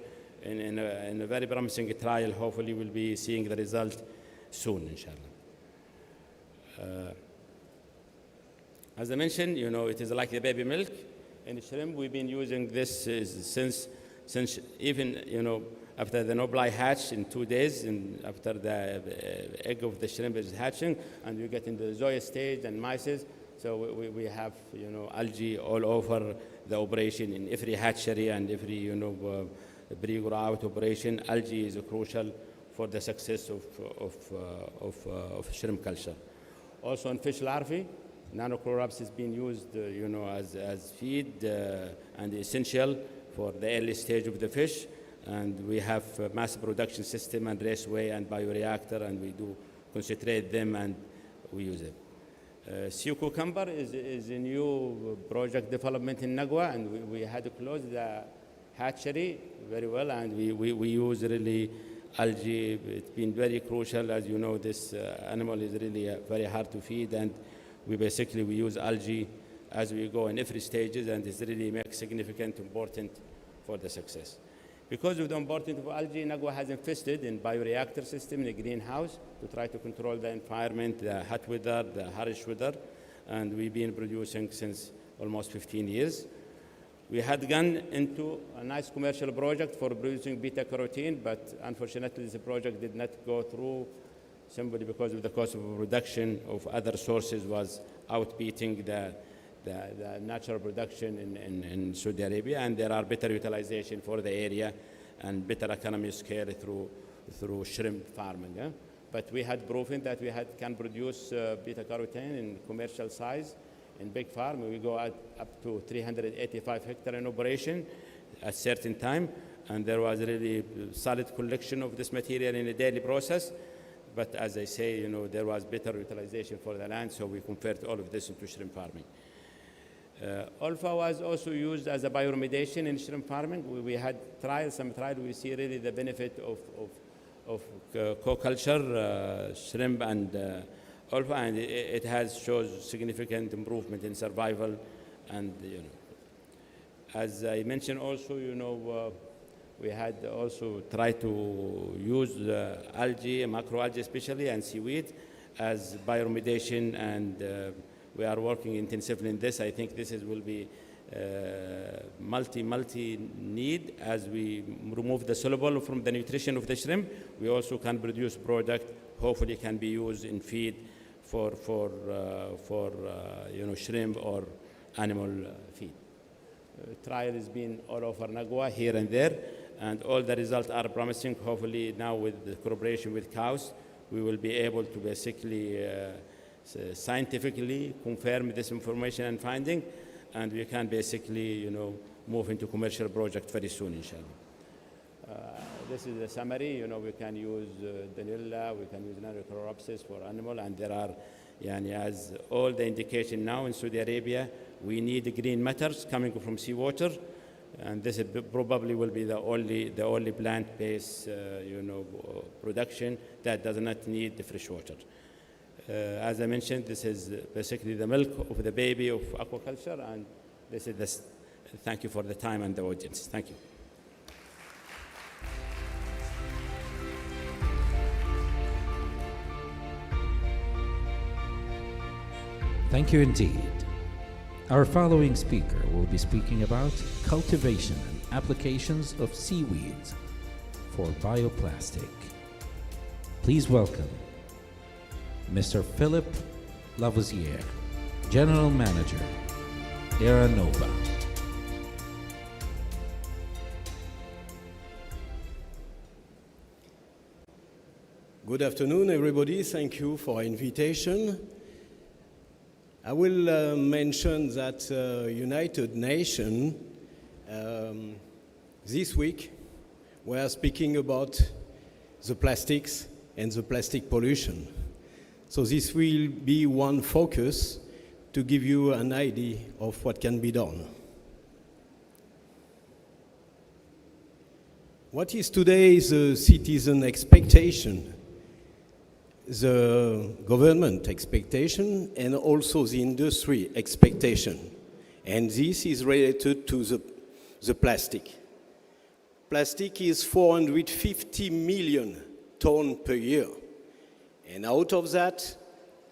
in a very promising trial. Hopefully we'll be seeing the result soon, inshallah. As I mentioned, it is like the baby milk. In shrimp, we've been using this since even, after the nobli hatch in 2 days, and after the egg of the shrimp is hatching, and you get in the zoea stage and myces. So we have, algae all over the operation in every hatchery and every, pre-grow-out operation. Algae is crucial for the success of shrimp culture. Also in fish larvae, nanochlorapsis is being used, as feed and essential for the early stage of the fish. And we have a mass production system and raceway and bioreactor, and we do concentrate them and we use it. Sea cucumber is a new project development in Nagwa, and we had to close the hatchery very well, and we use really algae. It's been very crucial. As you know, this animal is really very hard to feed, and we use algae as we go in every stages, and it really makes significant important for the success. Because of the importance of algae, Nagwa has invested in bioreactor system in a greenhouse to try to control the environment, the hot weather, the harsh weather, and we've been producing since almost 15 years. We had gone into a nice commercial project for producing beta carotene, but unfortunately this project did not go through simply because of the cost of production of other sources was outbeating the natural production in Saudi Arabia, and there are better utilization for the area and better economy of scale through shrimp farming. But we had proven that we can produce beta carotene in commercial size in big farm. We go up to 385 hectare in operation at certain time, and there was really solid collection of this material in a daily process. But as I say, there was better utilization for the land, so we convert all of this into shrimp farming. Alpha was also used as a bioremediation in shrimp farming. We had some trials. We see really the benefit of co-culture, shrimp and alpha, and it shows significant improvement in survival. And as I mentioned also, we had also tried to use algae, macroalgae especially, and seaweed as bioremediation, and we are working intensively in this. I think this will be multi-need. As we remove the soluble from the nutrition of the shrimp, we also can produce product, hopefully can be used in feed for shrimp or animal feed. Trial has been all over Nagua, here and there, and all the results are promising. Hopefully now with the collaboration with cows, we will be able to basically scientifically confirm this information and finding, and we can basically, move into commercial project very soon, inshallah. This is a summary. We can use Danilla, we can use Nanochloropsis for animal, and there are, as all the indication now in Saudi Arabia, we need green matters coming from seawater, and this probably will be the only plant-based, production that does not need the fresh water. As I mentioned, this is basically the milk of the baby of aquaculture, and this is this. Thank you for the time and the audience. Thank you. Thank you indeed. Our following speaker will be speaking about cultivation and applications of seaweeds for bioplastic. Please welcome Mr. Philip Lavoisier, General Manager, Aeronova. Good afternoon, everybody. Thank you for invitation. I will mention that United Nations this week we are speaking about the plastics and the plastic pollution. So this will be one focus to give you an idea of what can be done. What is today the citizen expectation, the government expectation, and also the industry expectation? And this is related to the plastic. Plastic is 450 million tons per year. And out of that,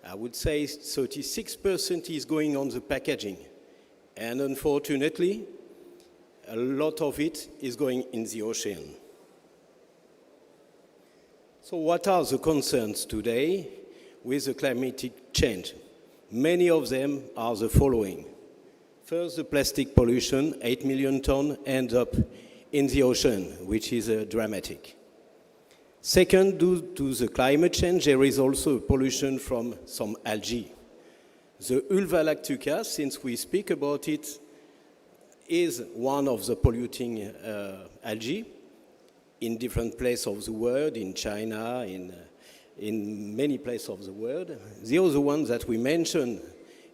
I would say 36% is going on the packaging. And unfortunately, a lot of it is going in the ocean. So what are the concerns today with the climatic change? Many of them are the following. First, the plastic pollution, 8 million tons, ends up in the ocean, which is dramatic. Second, due to the climate change, there is also pollution from some algae. The Ulva lactuca, since we speak about it, is one of the polluting algae in different places of the world, in China, in many places of the world. The other one that we mentioned,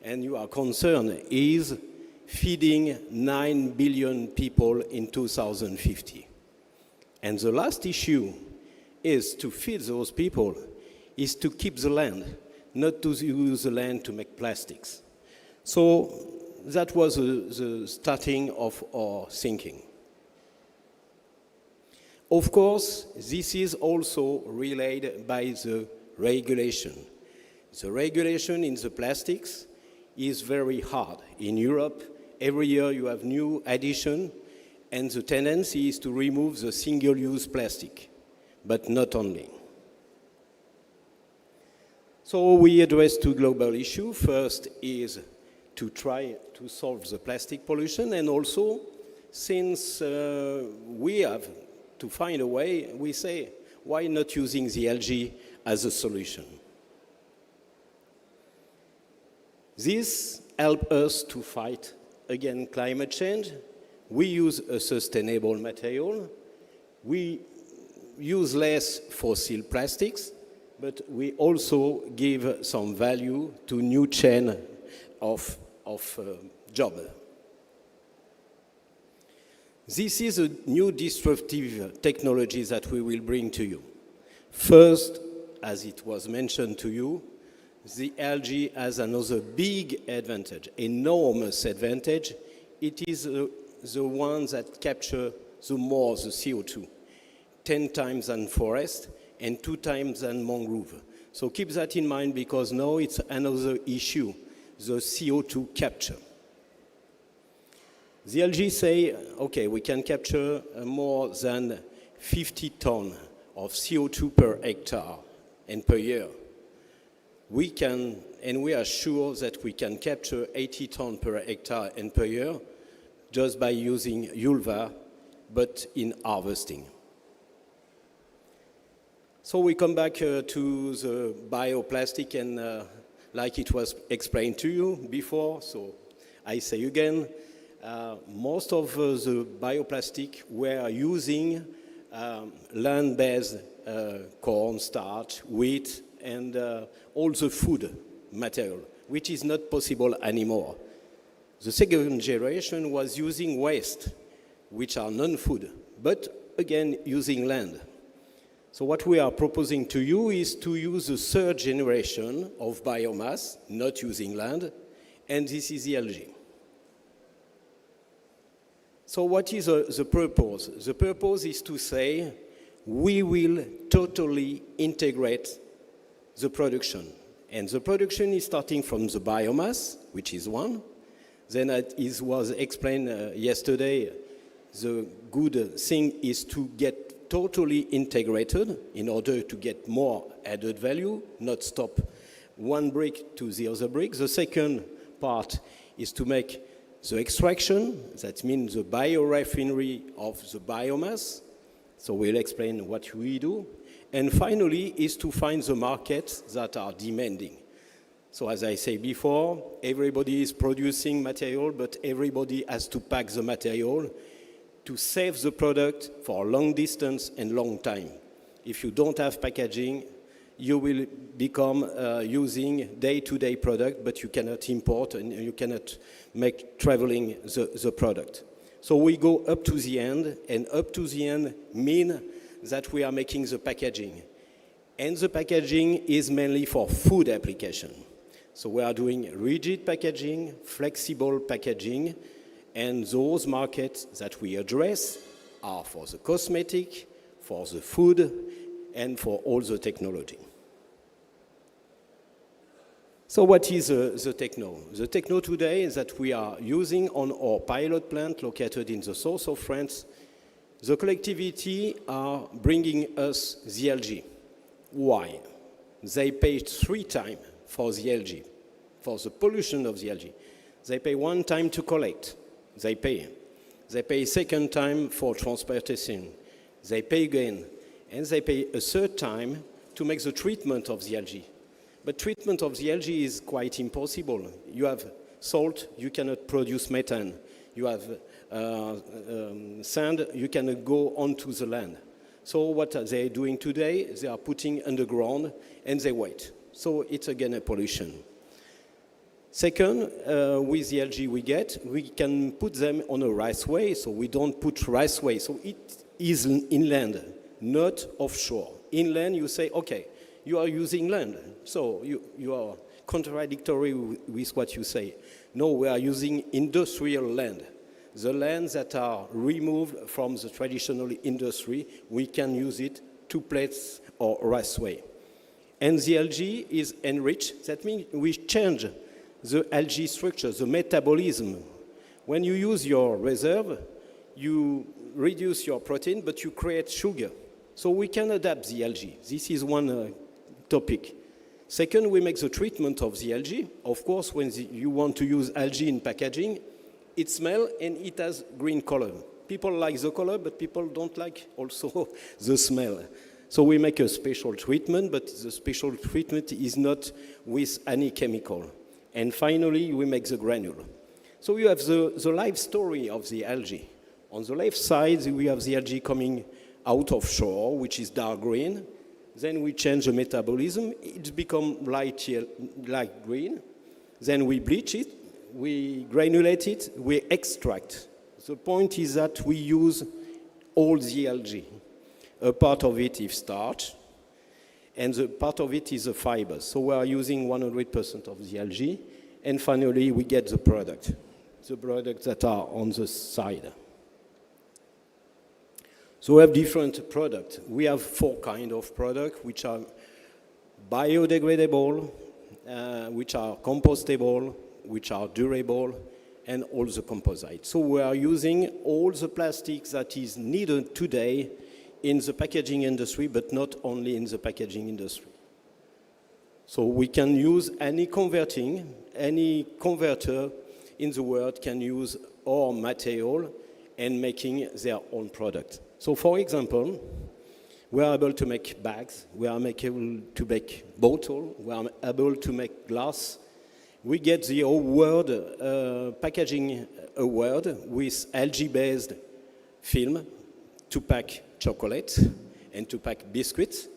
and you are concerned, is feeding 9 billion people in 2050. And the last issue is to feed those people, is to keep the land, not to use the land to make plastics. So that was the starting of our thinking. Of course, this is also relayed by the regulation. The regulation in the plastics is very hard. In Europe, every year you have new addition, and the tendency is to remove the single-use plastic, but not only. So we address two global issues. First is to try to solve the plastic pollution, and also, since we have to find a way, we say, why not using the algae as a solution? This helps us to fight against climate change. We use a sustainable material. We use less fossil plastics, but we also give some value to new chain of job. This is a new disruptive technology that we will bring to you. First, as it was mentioned to you, the algae has another big advantage, enormous advantage. It is the one that capture the more the CO2, 10 times than forest and 2 times than mangrove. So keep that in mind because now it's another issue, the CO2 capture. The algae say, okay, we can capture more than 50 tons of CO2 per hectare and per year. We can, and we are sure that we can capture 80 tons per hectare and per year just by using ULVA, but in harvesting. So we come back to the bioplastic, and like it was explained to you before, so I say again, most of the bioplastic were using land-based corn, starch, wheat, and all the food material, which is not possible anymore. The second generation was using waste, which are non-food, but again using land. So what we are proposing to you is to use the third generation of biomass, not using land, and this is the algae. So what is the purpose? The purpose is to say we will totally integrate the production. And the production is starting from the biomass, which is one. Then as was explained yesterday, the good thing is to get totally integrated in order to get more added value, not stop one brick to the other brick. The second part is to make the extraction, that means the biorefinery of the biomass. So we'll explain what we do. And finally is to find the markets that are demanding. So as I say before, everybody is producing material, but everybody has to pack the material to save the product for long distance and long time. If you don't have packaging, you will become using day-to-day product, but you cannot import and you cannot make traveling the product. So we go up to the end, and up to the end mean that we are making the packaging. And the packaging is mainly for food application. So we are doing rigid packaging, flexible packaging, and those markets that we address are for the cosmetic, for the food, and for all the technology. So what is the techno? The techno today is that we are using on our pilot plant located in the south of France. The collectivity are bringing us the algae. Why? They pay 3 times for the algae, for the pollution of the algae. They pay 1 time to collect. They pay. They pay 2nd time for transportation. They pay again. And they pay a 3rd time to make the treatment of the algae. But treatment of the algae is quite impossible. You have salt, you cannot produce methane. You have sand, you cannot go onto the land. So what are they doing today? They are putting underground and they wait. So it's again a pollution. Second, with the algae we get, we can put them on a raceway, so we don't put raceway. So it is inland, not offshore. Inland, you say, okay, you are using land, so you are contradictory with what you say. No, we are using industrial land. The lands that are removed from the traditional industry, we can use it to place or raceway. And the algae is enriched. That means we change the algae structure, the metabolism. When you use your reserve, you reduce your protein, but you create sugar. So we can adapt the algae. This is one topic. Second, we make the treatment of the algae. Of course, when you want to use algae in packaging, it smells and it has green color. People like the color, but people don't like also the smell. So we make a special treatment, but the special treatment is not with any chemical. And finally, we make the granule. So you have the life story of the algae. On the left side, we have the algae coming out of shore, which is dark green. Then we change the metabolism. It's become light green. Then we bleach it, we granulate it, we extract. The point is that we use all the algae. A part of it is starch, and the part of it is the fiber. So we are using 100% of the algae, and finally we get the products that are on the side. So we have different products. We have 4 kinds of products, which are biodegradable, which are compostable, which are durable, and all the composites. So we are using all the plastics that is needed today in the packaging industry, but not only in the packaging industry. So we can use any converter in the world can use our material and making their own product. So for example, we are able to make bags, we are able to make bottles, we are able to make glass. We get the award, packaging award with algae-based film to pack chocolate and to pack biscuits,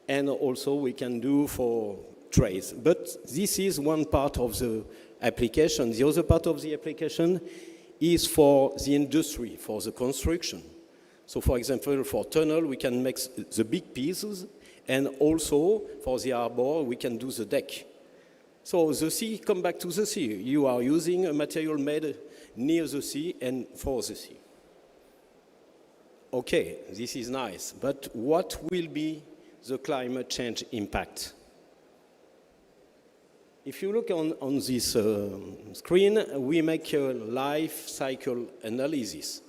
and also we can do for trays. But this is one part of the application. The other part of the application is for the industry, for the construction. So for example, for tunnel, we can make the big pieces, and also for the harbor, we can do the deck. So the sea, come back to the sea. You are using a material made near the sea and for the sea. Okay, this is nice, but what will be the climate change impact? If you look on this screen, we make a life cycle analysis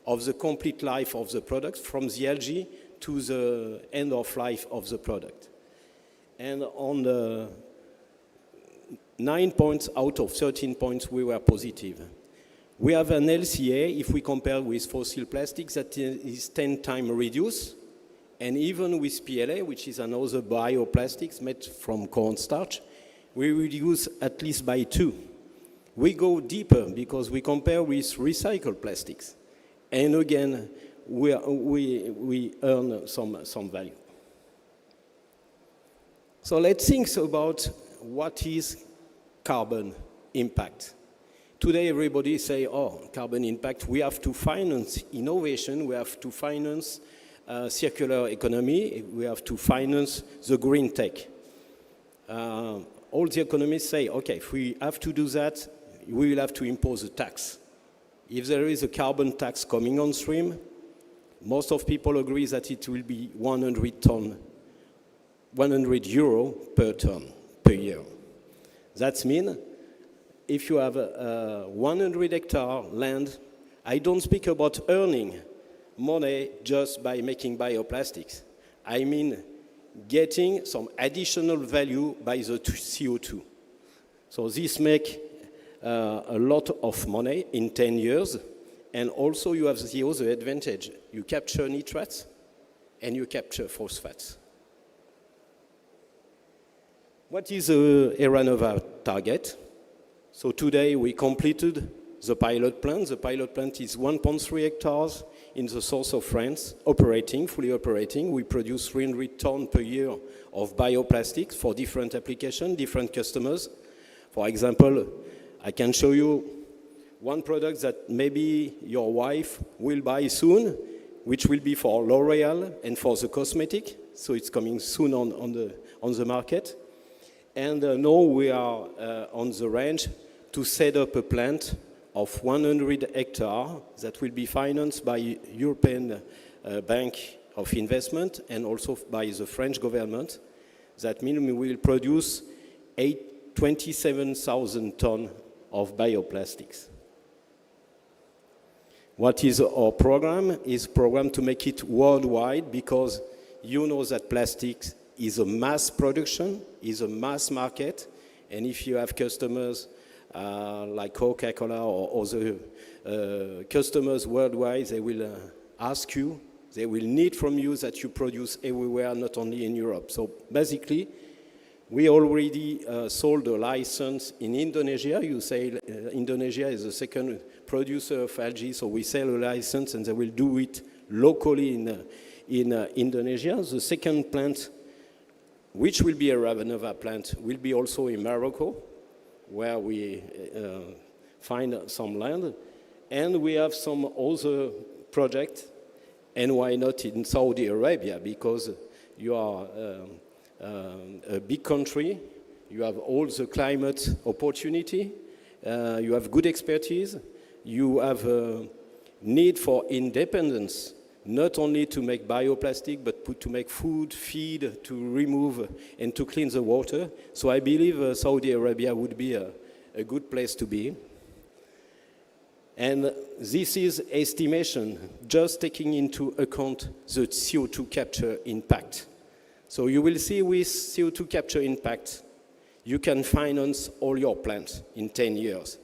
of the complete life of the product from the algae to the end of life of the product. And on the 9 points out of 13 points, we were positive. We have an LCA, if we compare with fossil plastics, that is 10 times reduced. And even with PLA, which is another bioplastics made from cornstarch, we reduce at least by 2. We go deeper because we compare with recycled plastics. And again, we earn some value. So let's think about what is carbon impact. Today, everybody say, oh, carbon impact, we have to finance innovation, we have to finance circular economy, we have to finance the green tech. All the economists say, okay, if we have to do that, we will have to impose a tax. If there is a carbon tax coming on stream, most of people agree that it will be 100 euro per ton per year. That means if you have 100 hectare land, I don't speak about earning money just by making bioplastics. I mean getting some additional value by the CO2. So this makes a lot of money in 10 years, and also you have the other advantage. You capture nitrates and you capture phosphates. What is the Eranova target? So today we completed the pilot plant. The pilot plant is 1.3 hectares in the south of France, fully operating. We produce 300 tons per year of bioplastics for different applications, different customers. For example, I can show you one product that maybe your wife will buy soon, which will be for L'Oreal and for the cosmetic. So it's coming soon on the market. And now we are on the range to set up a plant of 100 hectares that will be financed by European Bank of Investment and also by the French government. That means we will produce 27,000 tons of bioplastics. What is our program? Is a program to make it worldwide, because you know that plastics is a mass production, is a mass market, and if you have customers like Coca-Cola or other customers worldwide, they will ask you, they will need from you that you produce everywhere, not only in Europe. So basically, we already sold a license in Indonesia. You say Indonesia is the second producer of algae, so we sell a license and they will do it locally in Indonesia. The second plant which will be a Ravenova plant, will be also in Morocco, where we find some land. And we have some other projects, and why not in Saudi Arabia, because you are a big country, you have all the climate opportunity, you have good expertise, you have a need for independence, not only to make bioplastic, but to make food, feed, to remove and to clean the water. So I believe Saudi Arabia would be a good place to be. And this is estimation, just taking into account the CO2 capture impact. So you will see with CO2 capture impact, you can finance all your plants in 10 years.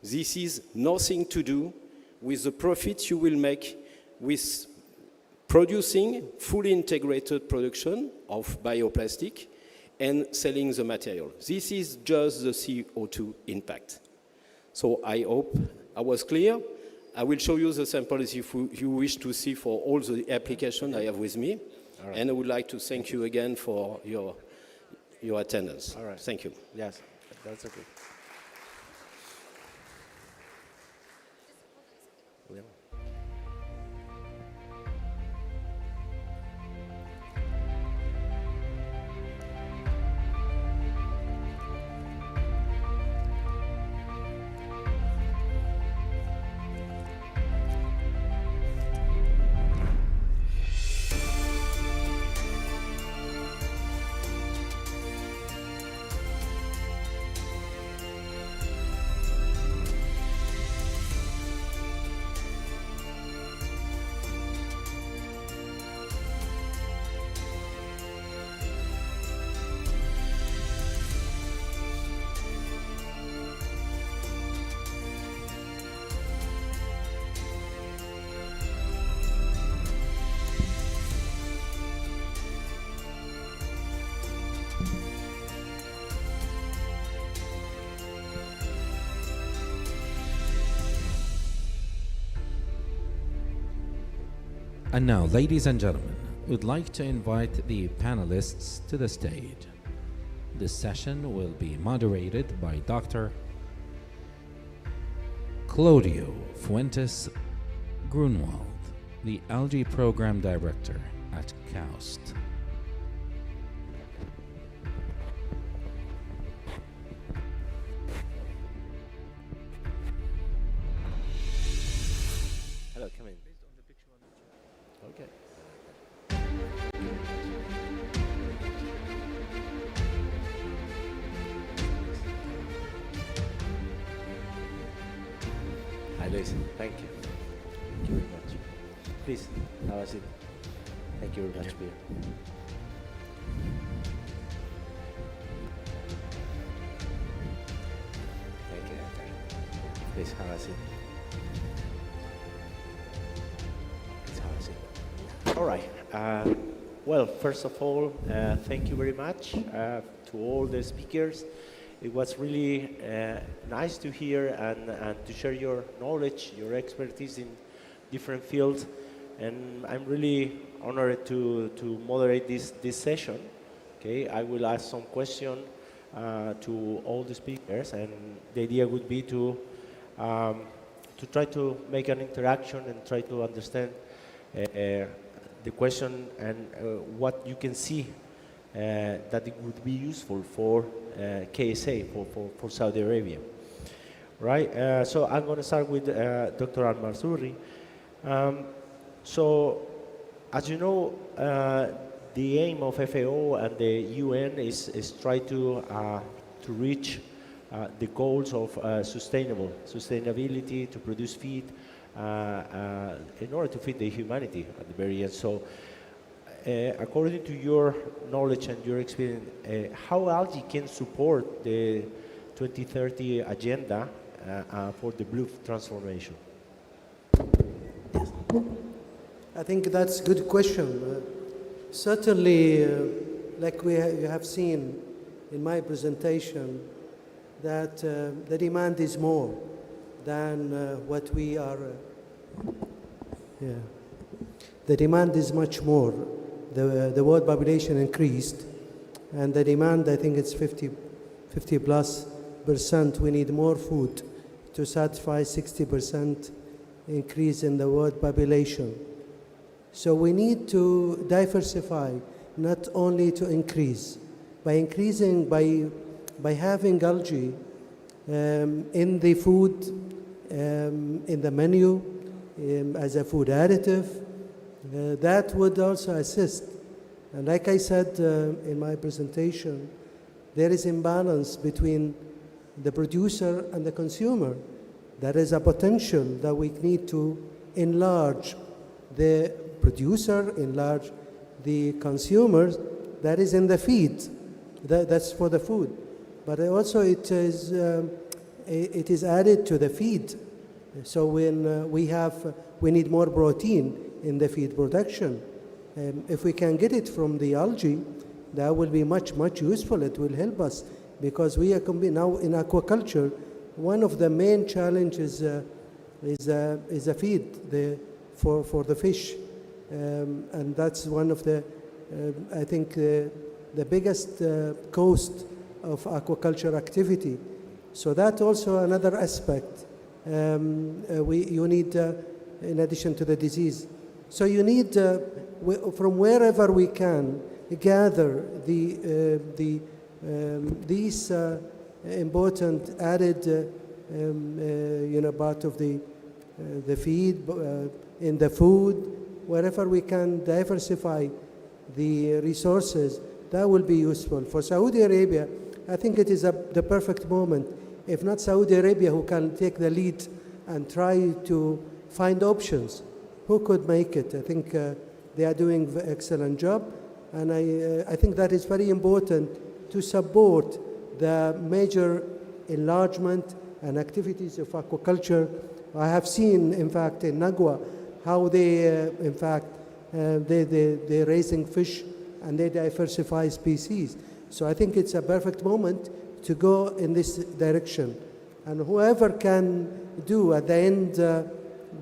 This is nothing to do with the profit you will make with producing fully integrated production of bioplastic and selling the material. This is just the CO2 impact. So I hope I was clear. I will show you the samples if you wish to see for all the application I have with me. Right. And I would like to thank you again for your attendance. All right. Thank you. Yes, that's okay. William. And now, ladies and gentlemen, we'd like to invite the panelists to the stage. This session will be moderated by Dr. Claudio Fuentes Grunwald, the Algae Program Director at KAUST. Hello, come in. Okay. Hi, Luis. Thank you. Thank you very much. Please, have a seat. Thank you very much, Pierre. Thank you, Doctor. Please, have a seat. Please, have a seat. All right. Well, first of all, thank you very much to all the speakers. It was really nice to hear and to share your knowledge, your expertise in different fields. And I'm really honored to moderate this session. Okay, I will ask some questions to all the speakers, and the idea would be to try to make an interaction and try to understand the question and what you can see that it would be useful for KSA, for Saudi Arabia. Right, so I'm going to start with Dr. Al-Marzuri. So, as you know, the aim of FAO and the UN is try to reach the goals of sustainability, to produce feed, in order to feed the humanity at the very end. So, according to your knowledge and your experience, how algae can support the 2030 agenda for the blue transformation? I think that's a good question. Certainly, like you have seen in my presentation, that the demand is more than what we are. The demand is much more. The world population increased, and the demand, I think it's 50 plus percent. We need more food to satisfy 60% increase in the world population. So we need to diversify, not only to increase. By increasing, by having algae in the food, in the menu, as a food additive, that would also assist. And like I said in my presentation, there is imbalance between the producer and the consumer. There is a potential that we need to enlarge the producer, enlarge the consumers. That is in the feed. That's for the food. But also it is added to the feed. So when we need more protein in the feed production. If we can get it from the algae, that will be much useful. It will help us because we are now in aquaculture. One of the main challenges is a feed for the fish, and that's one of the I think the biggest cost of aquaculture activity. So that also another aspect. You need, in addition to the disease, so you need from wherever we can gather these important added part of the feed in the food. Wherever we can diversify the resources, that will be useful. For Saudi Arabia, I think it is the perfect moment. If not Saudi Arabia, who can take the lead and try to find options, who could make it? I think they are doing an excellent job, and I think that is very important to support the major enlargement and activities of aquaculture. I have seen, in fact, in Nagwa, how they're raising fish and they diversify species. So I think it's a perfect moment to go in this direction. And whoever can do at the end,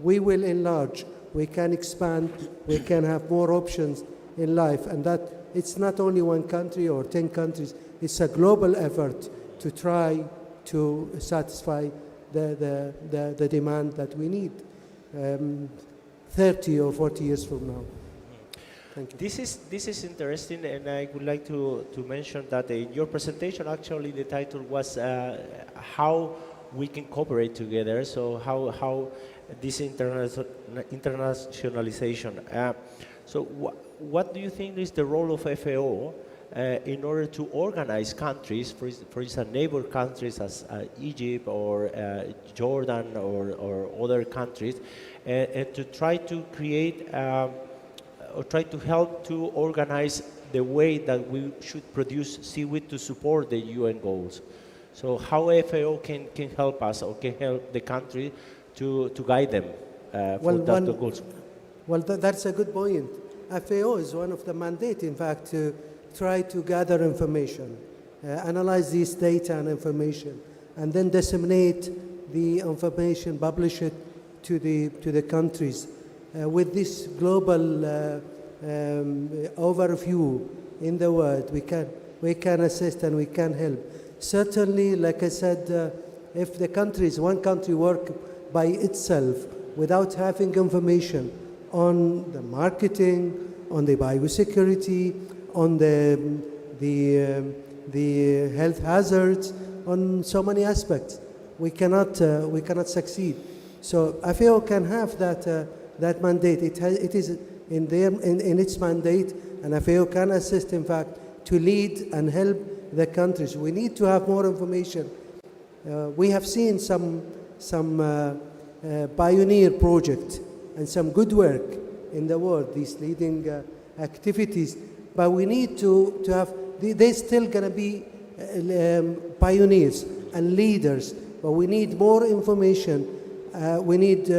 we will enlarge, we can expand, we can have more options in life. And that it's not only one country or 10 countries, it's a global effort to try to satisfy the demand that we need 30 or 40 years from now. Thank you. This is interesting, and I would like to mention that in your presentation, actually, the title was how we can cooperate together. So how this internationalization. So what do you think is the role of FAO in order to organize countries, for instance, neighbor countries as Egypt or Jordan or other countries, and to try to create or try to help to organize the way that we should produce seaweed to support the UN goals. So how FAO can help us or can help the country to guide them for the goals? Well, that's a good point. FAO is one of the mandate, in fact, to try to gather information, analyze these data and information, and then disseminate the information, publish it to the countries. With this global overview in the world, we can assist and we can help. Certainly, like I said, if the countries, one country work by itself without having information on the marketing, on the biosecurity, on the health hazards, on so many aspects, we cannot succeed. So FAO can have that mandate. It is in its mandate, and FAO can assist, in fact, to lead and help the countries. We need to have more information. We have seen some pioneer projects and some good work in the world, these leading activities, but we need to have, they're still going to be pioneers and leaders, but we need more information. We need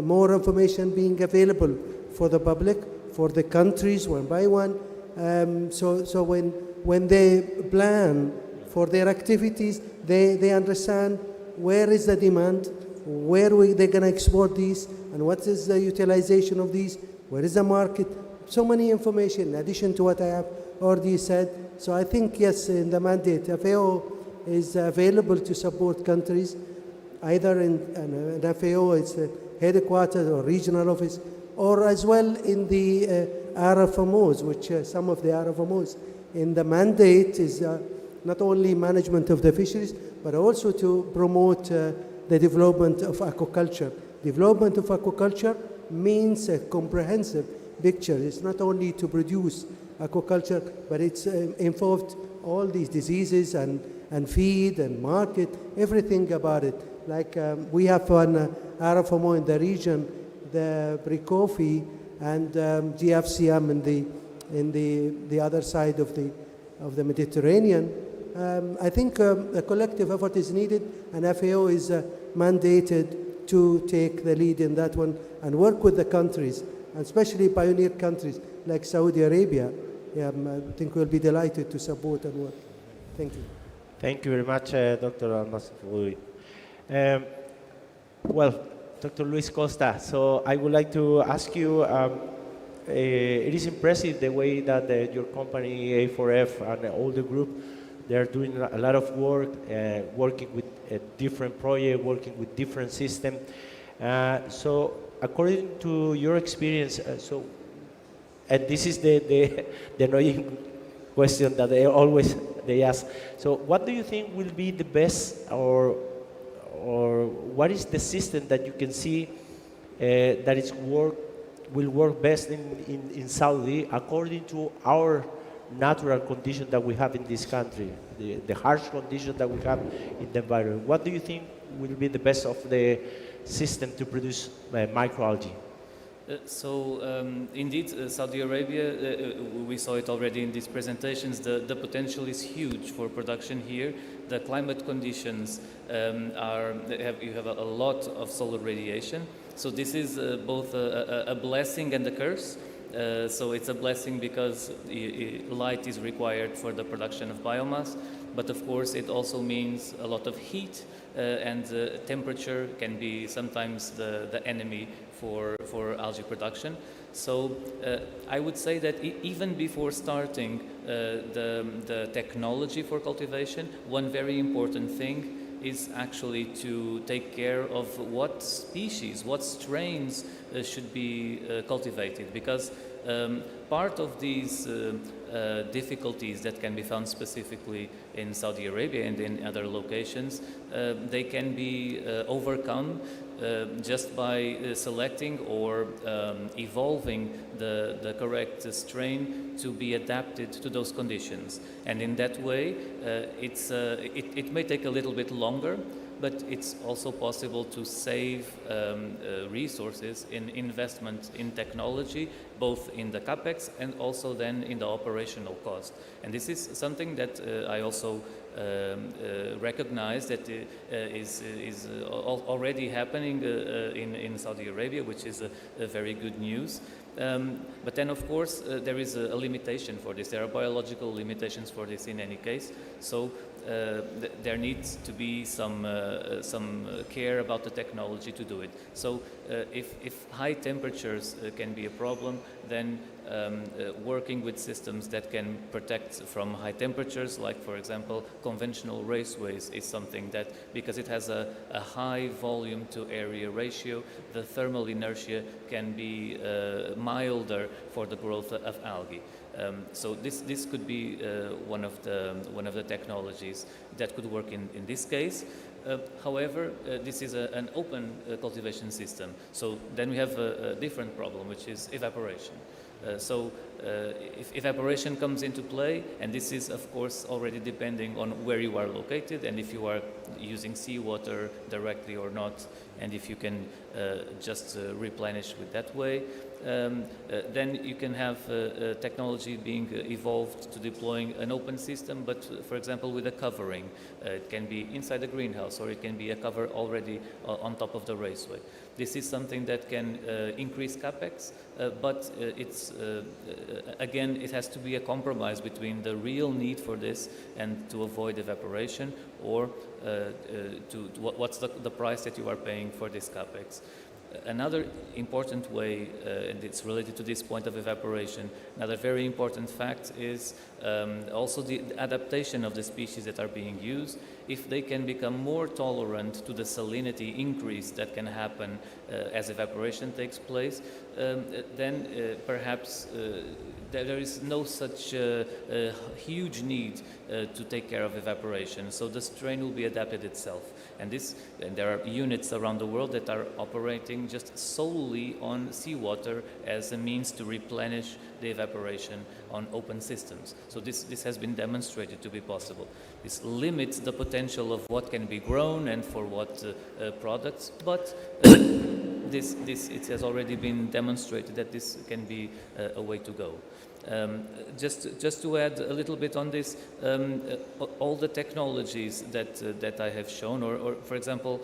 more information being available for the public, for the countries, one by one. So when they plan for their activities, they understand where is the demand, where they're going to export these, and what is the utilization of these, where is the market. So many information, in addition to what I have already said. So I think, yes, in the mandate, FAO is available to support countries, either in an FAO, it's a headquarters or regional office, or as well in the RFMOs, which some of the RFMOs in the mandate is not only management of the fisheries, but also to promote the development of aquaculture. Development of aquaculture means a comprehensive picture. It's not only to produce aquaculture, but it's involved all these diseases and feed and market, everything about it. Like we have one RFMO in the region, the Bricofi and GFCM in the other side of the Mediterranean. I think a collective effort is needed, and FAO is mandated to take the lead in that one and work with the countries, especially pioneer countries like Saudi Arabia. I think we'll be delighted to support and work. Thank you. Thank you very much, Dr. Al-Masfoui. Well, Dr. Luis Costa, so I would like to ask you, it is impressive the way that your company, A4F, and all the group, they're doing a lot of work, working with a different project, working with different systems. So according to your experience, and this is the annoying question that they ask. So what do you think will be the best, or what is the system that you can see that will work best in Saudi according to our natural condition that we have in this country, the harsh condition that we have in the environment? What do you think will be the best of the system to produce microalgae? Indeed, Saudi Arabia, we saw it already in these presentations, the potential is huge for production here. The climate conditions you have a lot of solar radiation. So this is both a blessing and a curse. So it's a blessing because light is required for the production of biomass, but of course it also means a lot of heat, and temperature can be sometimes the enemy for algae production. So I would say that even before starting the technology for cultivation, one very important thing is actually to take care of what species, what strains should be cultivated, because part of these difficulties that can be found specifically in Saudi Arabia and in other locations, they can be overcome just by selecting or evolving the correct strain to be adapted to those conditions. And in that way, it may take a little bit longer, but it's also possible to save resources in investment in technology, both in the capex and also then in the operational cost. And this is something that I also recognize that is already happening in Saudi Arabia, which is a very good news. But then, of course, there is a limitation for this. There are biological limitations for this in any case. So there needs to be some care about the technology to do it. So if high temperatures can be a problem, then working with systems that can protect from high temperatures, like for example conventional raceways, is something that, because it has a high volume to area ratio, the thermal inertia can be milder for the growth of algae. So this could be one of the technologies that could work in this case. However, this is an open cultivation system. So then we have a different problem, which is evaporation. If evaporation comes into play, and this is of course already depending on where you are located and if you are using seawater directly or not, and if you can just replenish with that way, then you can have technology being evolved to deploying an open system, but for example with a covering. It can be inside the greenhouse, or it can be a cover already on top of the raceway. This is something that can increase capex, but again, it has to be a compromise between the real need for this and to avoid evaporation, or what's the price that you are paying for this capex. Another important way, and it's related to this point of evaporation, another very important fact is Also the adaptation of the species that are being used, if they can become more tolerant to the salinity increase that can happen as evaporation takes place, then perhaps there is no such huge need to take care of evaporation. So the strain will be adapted itself. And there are units around the world that are operating just solely on seawater as a means to replenish the evaporation on open systems. So this has been demonstrated to be possible. This limits the potential of what can be grown and for what products, but it has already been demonstrated that this can be a way to go. Just to add a little bit on this, all the technologies that I have shown, or for example,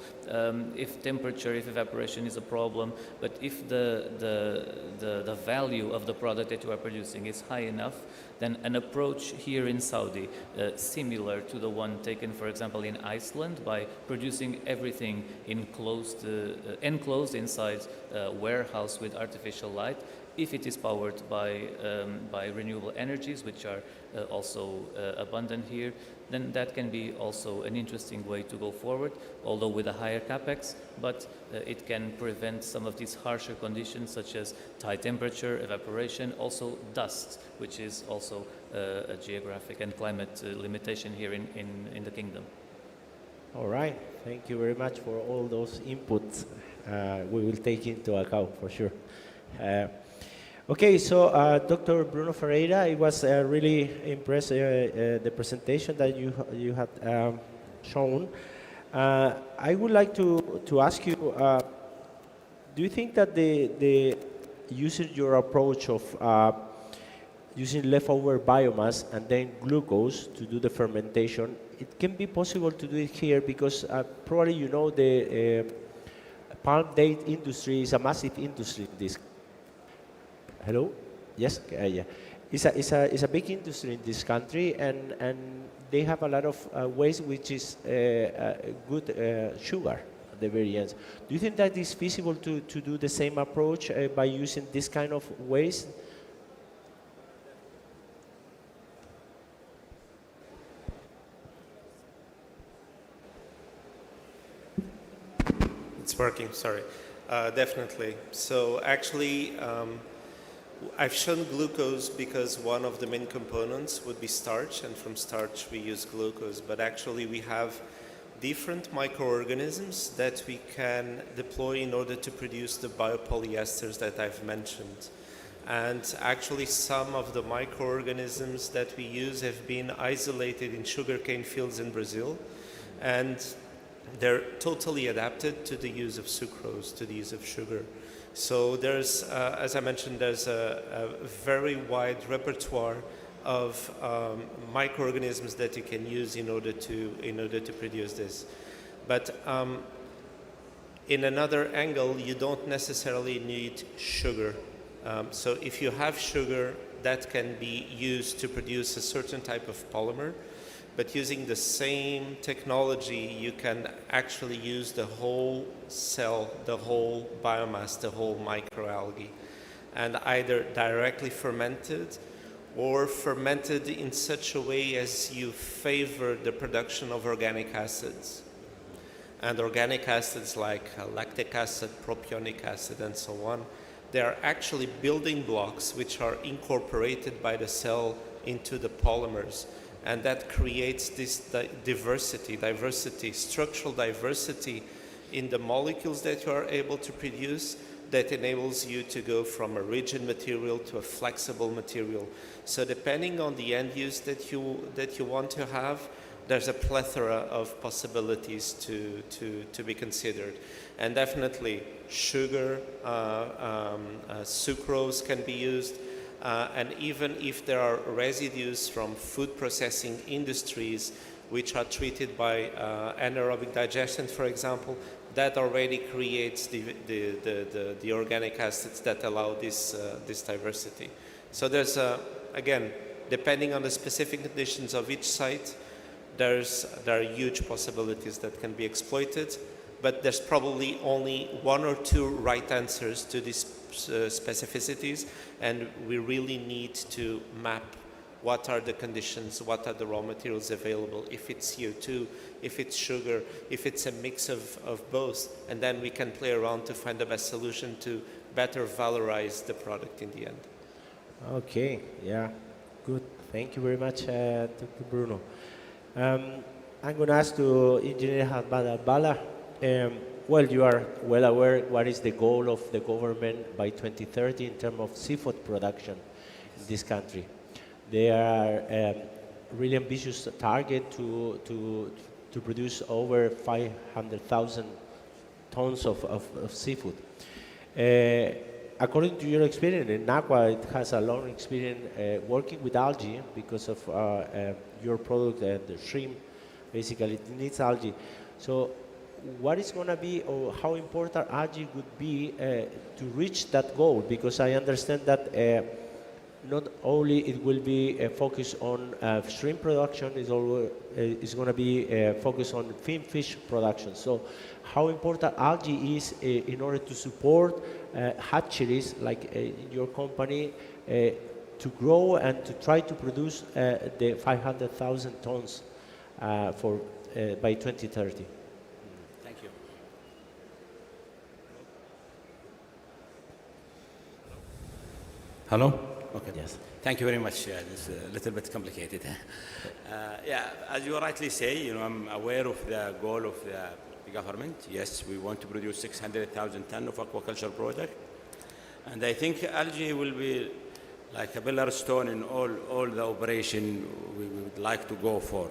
if temperature, if evaporation is a problem, but if the value of the product that you are producing is high enough, then an approach here in Saudi, similar to the one taken, for example, in Iceland, by producing everything enclosed inside a warehouse with artificial light, if it is powered by renewable energies, which are also abundant here, then that can be also an interesting way to go forward, although with a higher capex, but it can prevent some of these harsher conditions such as high temperature, evaporation, also dust, which is also a geographic and climate limitation here in the kingdom. All right, thank you very much for all those inputs. We will take into account for sure. Okay, so Dr. Bruno Ferreira, it was really impressive, the presentation that you had shown. I would like to ask you, do you think that the using your approach of using leftover biomass and then glucose to do the fermentation, it can be possible to do it here because probably you know the palm date industry is a massive industry in this. Hello? Yes? Yeah. It's a big industry in this country, and they have a lot of waste, which is good sugar at the very end. Do you think that it's feasible to do the same approach by using this kind of waste? It's working, sorry. Definitely. So actually, I've shown glucose because one of the main components would be starch, and from starch we use glucose. But actually we have different microorganisms that we can deploy in order to produce the biopolyesters that I've mentioned. And actually some of the microorganisms that we use have been isolated in sugarcane fields in Brazil, and they're totally adapted to the use of sucrose, to the use of sugar. So there's, as I mentioned, there's a very wide repertoire of microorganisms that you can use in order to produce this. But in another angle, you don't necessarily need sugar. So if you have sugar, that can be used to produce a certain type of polymer. But using the same technology, you can actually use the whole cell, the whole biomass, the whole microalgae, and either directly fermented or fermented in such a way as you favor the production of organic acids. And organic acids like lactic acid, propionic acid, and so on, they are actually building blocks which are incorporated by the cell into the polymers. And that creates this diversity, structural diversity in the molecules that you are able to produce that enables you to go from a rigid material to a flexible material. So depending on the end use that you want to have, there's a plethora of possibilities to be considered. And definitely sugar, sucrose can be used. And even if there are residues from food processing industries which are treated by anaerobic digestion, for example, that already creates the organic acids that allow this diversity. So there's, again, depending on the specific conditions of each site, there are huge possibilities that can be exploited, but there's probably only one or two right answers to these specificities, and we really need to map what are the conditions, what are the raw materials available, if it's CO2, if it's sugar, if it's a mix of both, and then we can play around to find the best solution to better valorize the product in the end. Okay, yeah, good. Thank you very much, Dr. Bruno. I'm going to ask to Engineer Hamad Albala. Well, you are well aware what is the goal of the government by 2030 in terms of seafood production in this country. They are really ambitious target to produce over 500,000 tons of seafood. According to your experience, in NACWA, it has a long experience working with algae because of your product, the shrimp. Basically, it needs algae. So, what is going to be, or how important algae would be to reach that goal? Because I understand that not only it will be focused on shrimp production, it's going to be focused on fin fish production. So, how important algae is in order to support hatcheries like your company to grow and to try to produce the 500,000 tons by 2030. Thank you. Hello? Okay. Yes. Thank you very much. It's a little bit complicated. Yeah, as you rightly say, I'm aware of the goal of the government. Yes, we want to produce 600,000 tons of aquaculture product. And I think algae will be like a pillar stone in all the operation we would like to go for.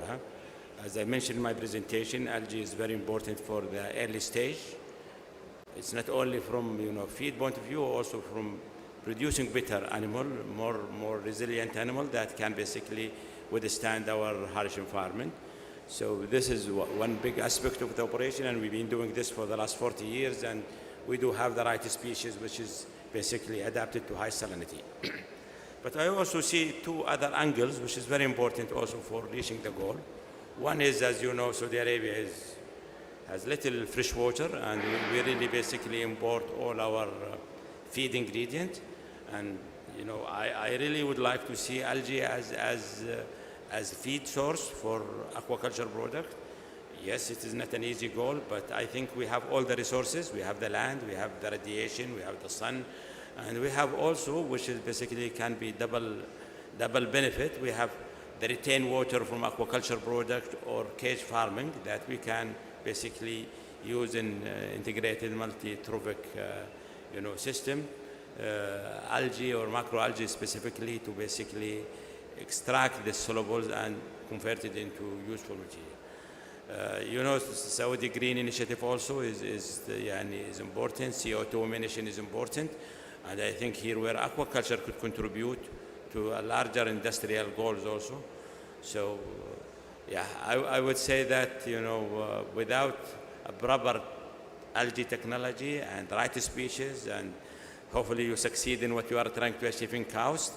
As I mentioned in my presentation, algae is very important for the early stage. It's not only from feed point of view, also from producing better animal, more resilient animal that can basically withstand our harsh environment. So this is one big aspect of the operation, and we've been doing this for the last 40 years, and we do have the right species which is basically adapted to high salinity. But I also see two other angles which is very important also for reaching the goal. One is, as you know, Saudi Arabia has little fresh water, and we really basically import all our feed ingredient. And I really would like to see algae as feed source for aquaculture product. Yes, it is not an easy goal, but I think we have all the resources. We have the land, we have the radiation, we have the sun, and we have also, which is basically can be double benefit. We have the retained water from aquaculture product or cage farming that we can basically use in integrated multi-trophic system. Algae or macroalgae specifically to basically extract the solubles and convert it into useful material. The Saudi Green Initiative also is important. CO2 emission is important, and I think here where aquaculture could contribute to a larger industrial goals also. So, I would say that without a proper algae technology and right species, and hopefully you succeed in what you are trying to achieve in cows,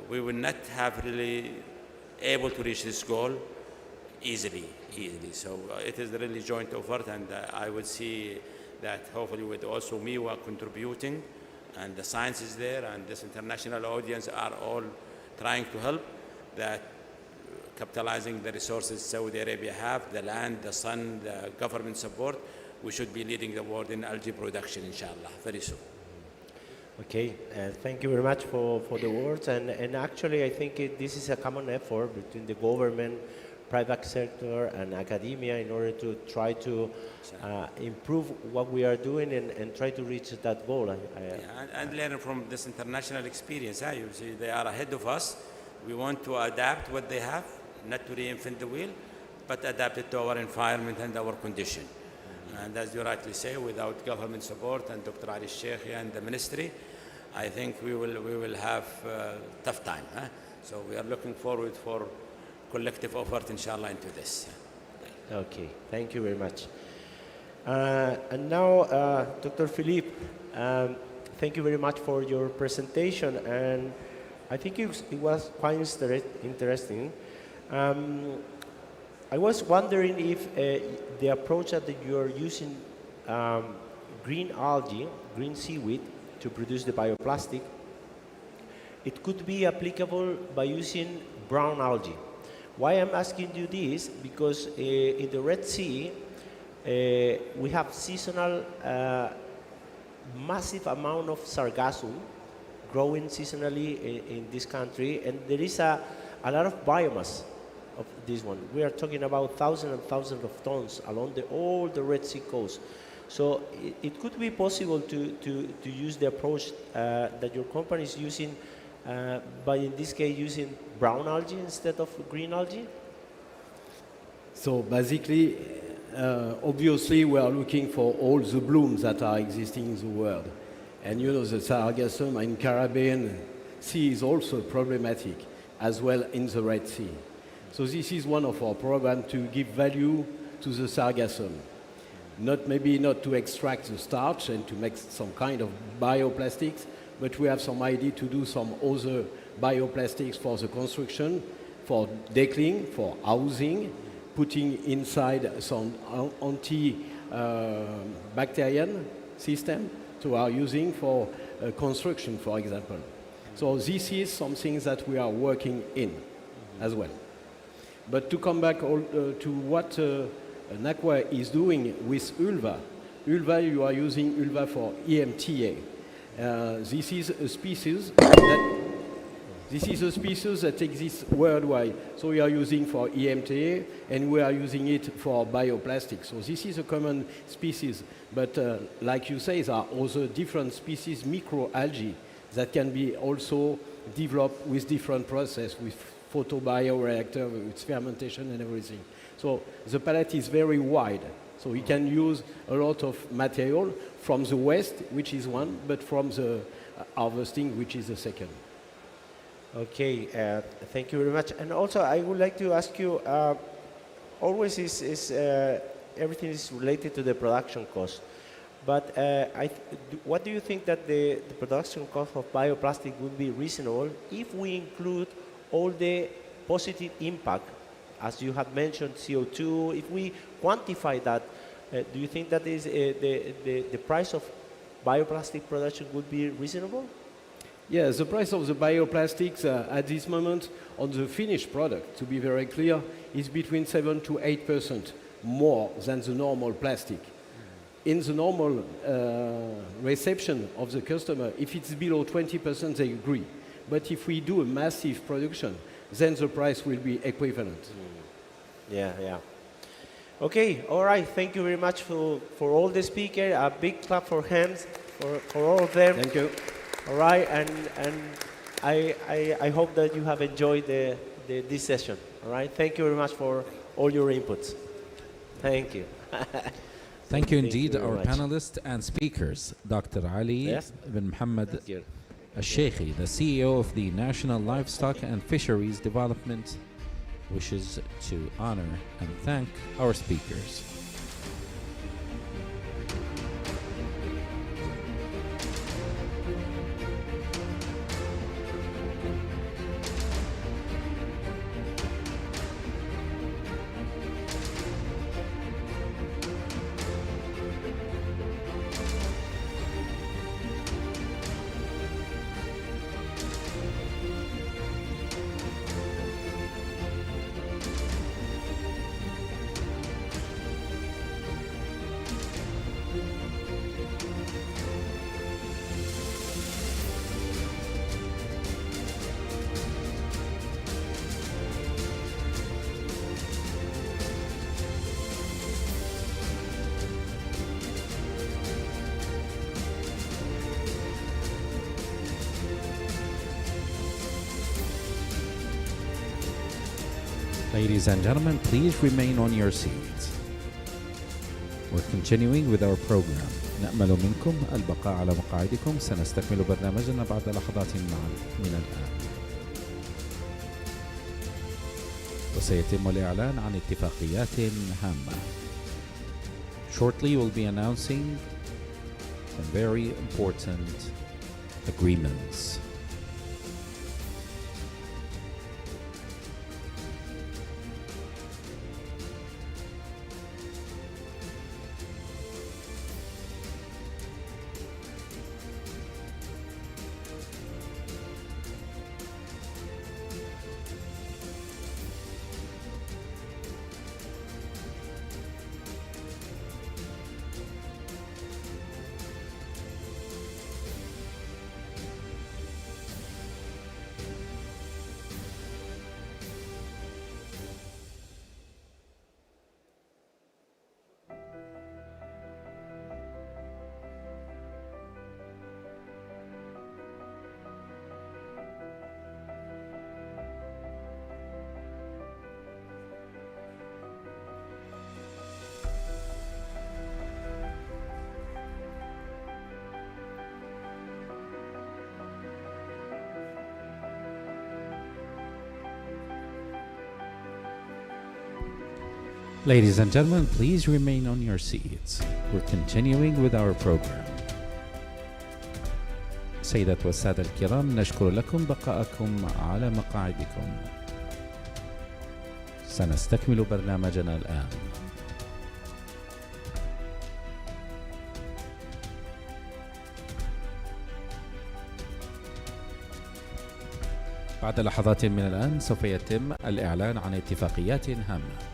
we will not have really able to reach this goal easily. So it is really joint effort, and I would see that hopefully with also MIWA contributing, and the science is there, and this international audience are all trying to help that capitalizing the resources Saudi Arabia have, the land, the sun, the government support. We should be leading the world in algae production, inshallah, very soon. Okay, thank you very much for the words. And actually, I think this is a common effort between the government, private sector, and academia in order to try to improve what we are doing and try to reach that goal. And learn from this international experience. You see, they are ahead of us. We want to adapt what they have, not to reinvent the wheel, but adapt it to our environment and our condition. And as you rightly say, without government support and Dr. Ali Sheikh and the ministry, I think we will have a tough time. So we are looking forward for collective effort, inshallah, into this. Okay, thank you very much. And now, Dr. Philippe, thank you very much for your presentation, and I think it was quite interesting. I was wondering if the approach that you are using green algae, green seaweed, to produce the bioplastic, it could be applicable by using brown algae. Why I'm asking you this? Because in the Red Sea, we have seasonal, massive amount of sargassum growing seasonally in this country, and there is a lot of biomass of this one. We are talking about thousands and thousands of tons along all the Red Sea coast. So it could be possible to use the approach that your company is using, but in this case using brown algae instead of green algae? So basically, obviously, we are looking for all the blooms that are existing in the world. And you know, the sargassum in Caribbean Sea is also problematic, as well in the Red Sea. So this is one of our programs to give value to the sargassum. Maybe not to extract the starch and to make some kind of bioplastics, but we have some idea to do some other bioplastics for the construction, for decking, for housing, putting inside some anti-bacterial system to our using for construction, for example. So this is something that we are working in as well. But to come back to what NACWA is doing with ULVA. ULVA, you are using ULVA for EMTA. This is a species that exists worldwide. So we are using for EMTA, and we are using it for bioplastics. So this is a common species. But like you say, there are also different species, microalgae, that can be also developed with different process, with photobioreactor, with fermentation and everything. So the palette is very wide. So we can use a lot of material from the waste, which is one, but from the harvesting, which is the second. Okay, thank you very much. And also, I would like to ask you, always everything is related to the production cost. But what do you think that the production cost of bioplastic would be reasonable if we include all the positive impact, as you have mentioned, CO2, if we quantify that, do you think that is the price of bioplastic production would be reasonable? Yeah, the price of the bioplastics at this moment on the finished product, to be very clear, is between 7 to 8% more than the normal plastic. In the normal reception of the customer, if it's below 20%, they agree. But if we do a massive production, then the price will be equivalent. Yeah. Okay, all right. Thank you very much for all the speakers. A big clap for hands for all of them. Thank you. All right, and I hope that you have enjoyed this session. All right, thank you very much for all your inputs. Thank you. Thank you indeed, very our much. panelists and speakers, Dr. Ali Yes. bin Mohammed Thank you. Al-Sheikhi, the CEO of the National Livestock and Fisheries Development, wishes to honor and thank our speakers. Ladies and gentlemen, please remain on your seats. We're continuing with our program. نأمل منكم البقاء على مقاعدكم. سنستكمل برنامجنا بعد لحظات من الآن. وسيتم الإعلان عن اتفاقيات هامة. Shortly we'll be announcing some very important agreements. Ladies and gentlemen, please remain on your seats. We're continuing with our program. سيدات والسادة الكرام، نشكر لكم بقاءكم على مقاعدكم. سنستكمل برنامجنا الآن. بعد لحظات من الآن سوف يتم الإعلان عن اتفاقيات هامة.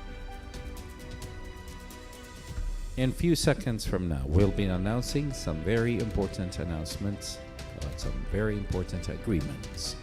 In few seconds from now, we'll be announcing some very important announcements, some very important agreements.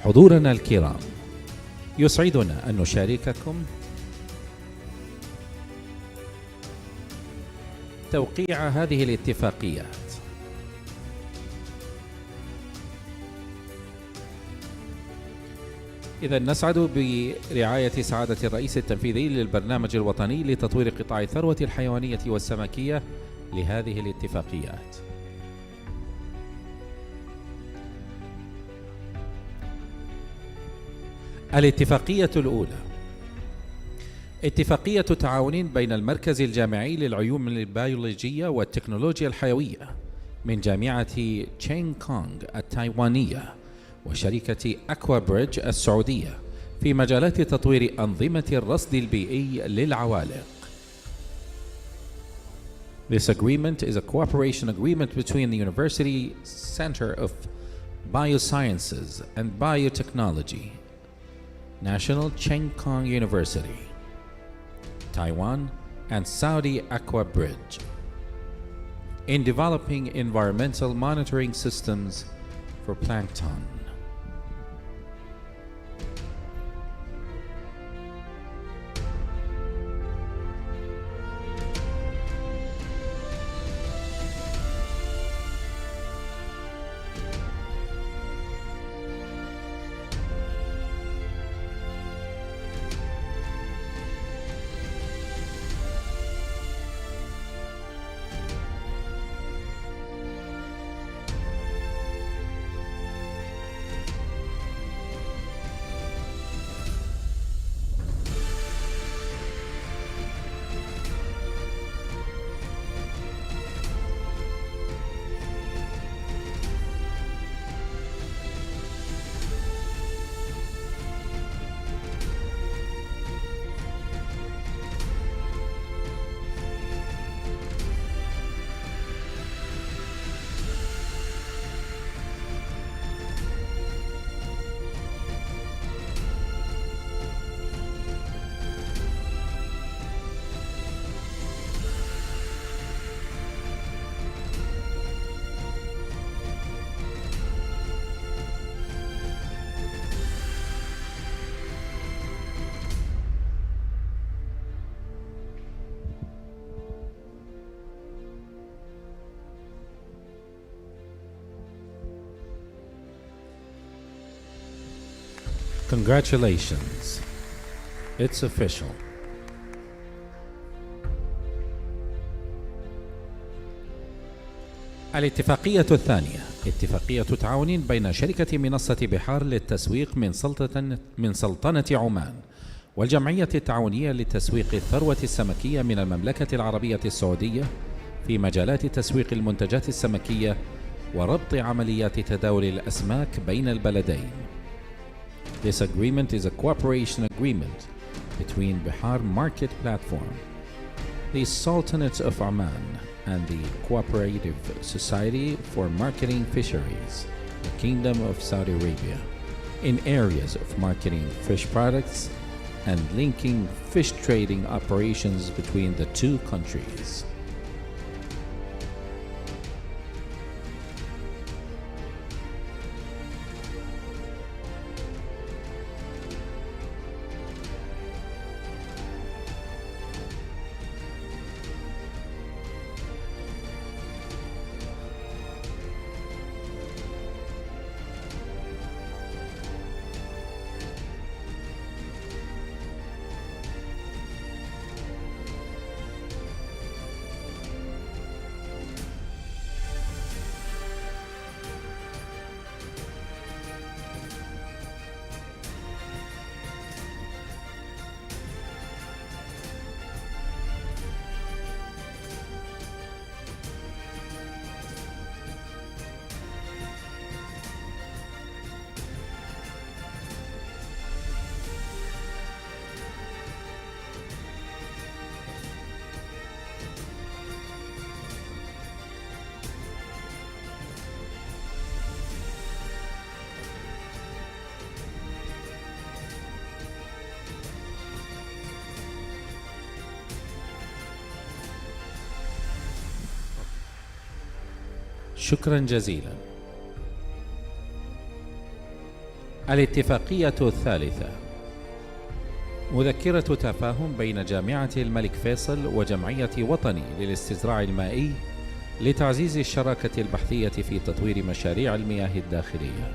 حضورنا الكرام، يسعدنا أن نشارككم توقيع هذه الاتفاقيات. إذا نسعد برعاية سعادة الرئيس التنفيذي للبرنامج الوطني لتطوير قطاع الثروة الحيوانية والسمكية لهذه الاتفاقيات. الاتفاقية الأولى اتفاقية تعاون بين المركز الجامعي للعلوم البيولوجية والتكنولوجيا الحيوية من جامعة تشينغ كونغ التايوانية وشركة أكوا بريدج السعودية في مجالات تطوير أنظمة الرصد البيئي للعوالق. This agreement is a cooperation agreement between the University Center of Biosciences and Biotechnology, National Cheng Kong University, Taiwan, and Saudi Aqua Bridge in developing environmental monitoring systems for plankton. Congratulations. It's official. الاتفاقية الثانية اتفاقية تعاون بين شركة منصة بحار للتسويق من سلطنة عمان والجمعية التعاونية لتسويق الثروة السمكية من المملكة العربية السعودية في مجالات تسويق المنتجات السمكية وربط عمليات تداول الأسماك بين البلدين. This agreement is a cooperation agreement between Bihar Market Platform, the Sultanate of Oman, and the Cooperative Society for Marketing Fisheries, the Kingdom of Saudi Arabia, in areas of marketing fish products and linking fish trading operations between the two countries. شكرا جزيلا. الاتفاقية الثالثة، مذكرة تفاهم بين جامعة الملك فيصل وجمعية وطني للاستزراع المائي لتعزيز الشراكة البحثية في تطوير مشاريع المياه الداخلية.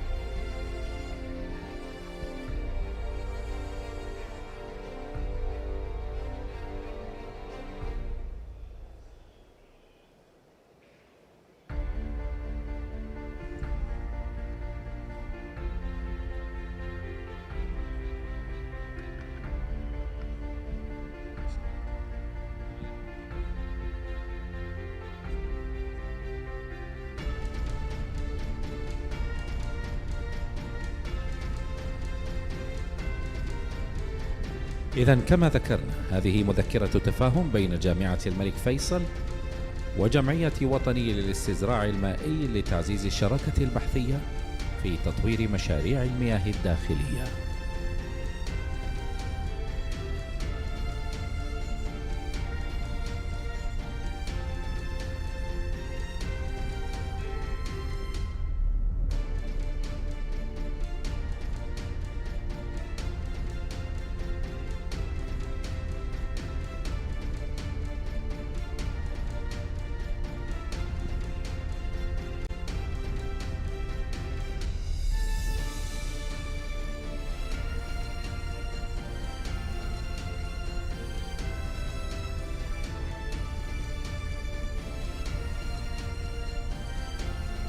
إذن كما ذكرنا، هذه مذكرة تفاهم بين جامعة الملك فيصل وجمعية وطني للاستزراع المائي لتعزيز الشراكة البحثية في تطوير مشاريع المياه الداخلية.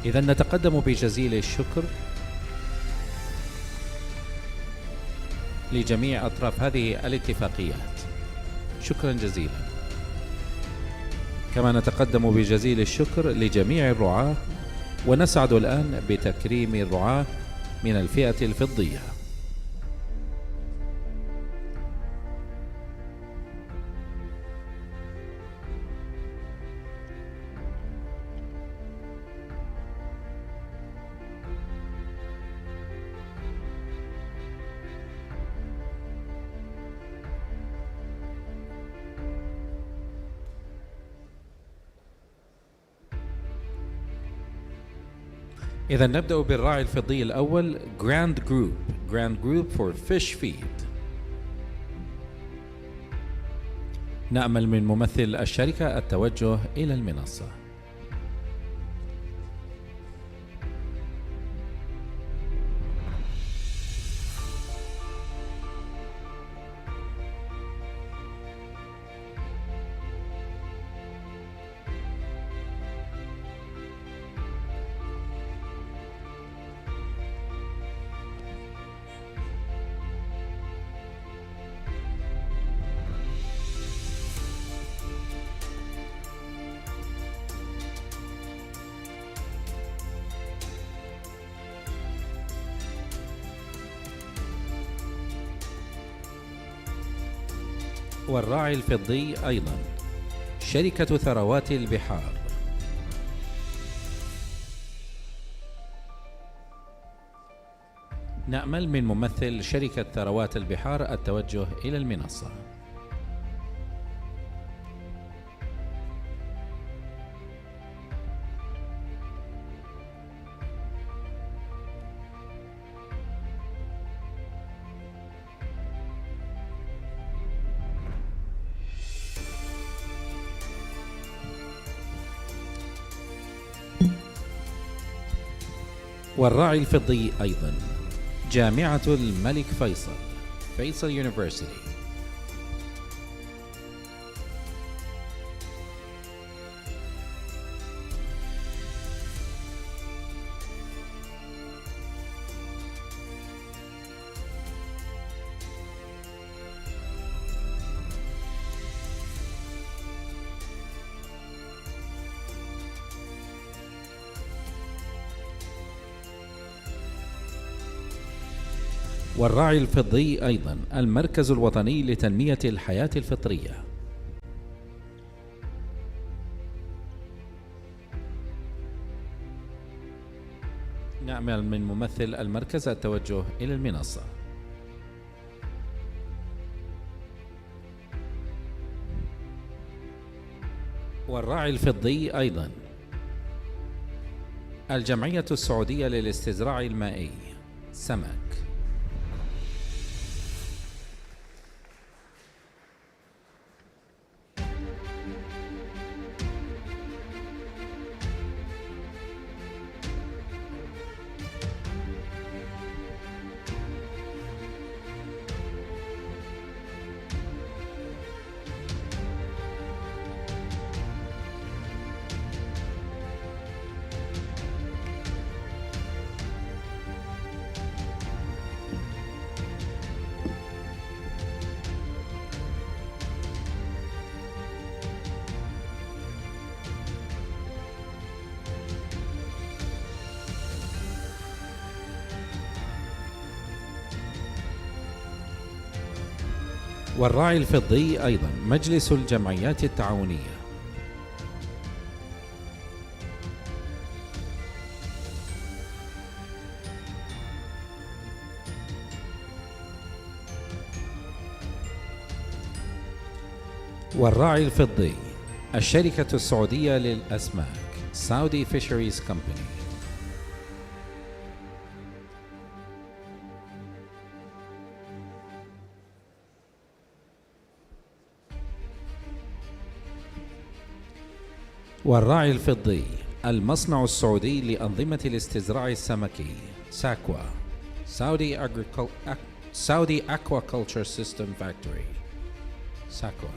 إذن نتقدم بجزيل الشكر لجميع أطراف هذه الاتفاقيات، شكرا جزيلا. كما نتقدم بجزيل الشكر لجميع الرعاة، ونسعد الآن بتكريم الرعاة من الفئة الفضية. إذا نبدأ بالراعي الفضي الأول، Grand Group for Fish Feed. نأمل من ممثل الشركة التوجه إلى المنصة. والراعي الفضي أيضا شركة ثروات البحار. نأمل من ممثل شركة ثروات البحار التوجه إلى المنصة. والراعي الفضي أيضا جامعة الملك فيصل يونيفرسيتي. والراعي الفضي أيضا المركز الوطني لتنمية الحياة الفطرية. نأمل من ممثل المركز التوجه إلى المنصة. والراعي الفضي أيضا الجمعية السعودية للاستزراع المائي سمك. والراعي الفضي أيضا مجلس الجمعيات التعاونية. والراعي الفضي الشركة السعودية للأسماك Saudi Fisheries Company. والراعي الفضي المصنع السعودي لأنظمة الاستزراع السمكي ساكوا Saudi Aquaculture System Factory ساكوا.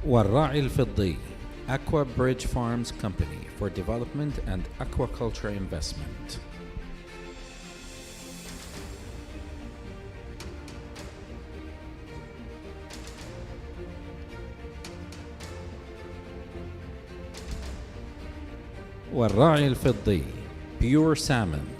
والراعي الفضي Aqua Bridge Farms Company for Development and Aquaculture Investment. والراعي الفضي Pure Salmon.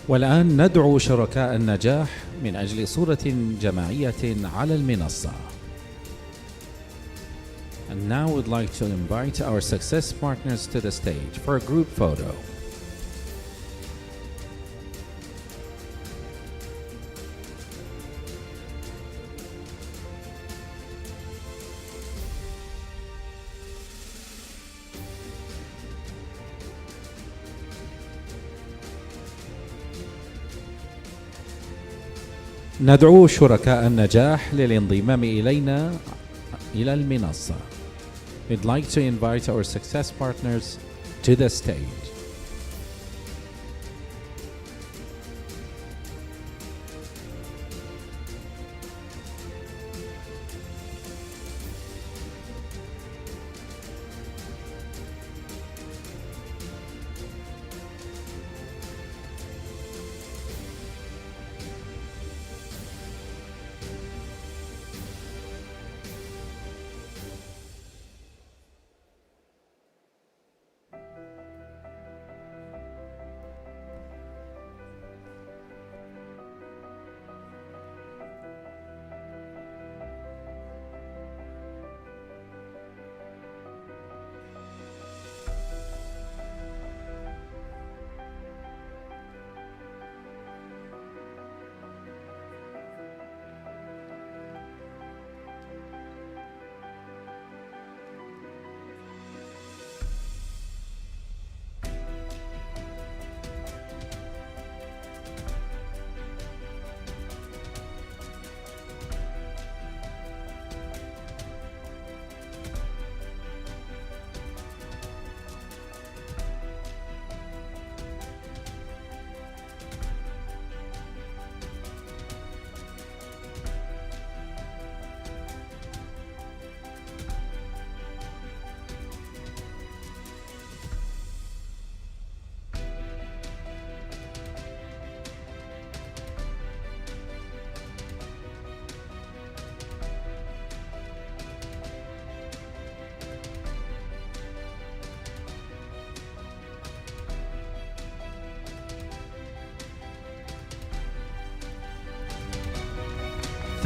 والآن ندعو شركاء النجاح من أجل صورة جماعية على المنصة. And now we'd like to invite our success partners to the stage for a group photo. ندعو شركاء النجاح للانضمام إلينا إلى المنصة. We'd like to invite our success partners to the stage.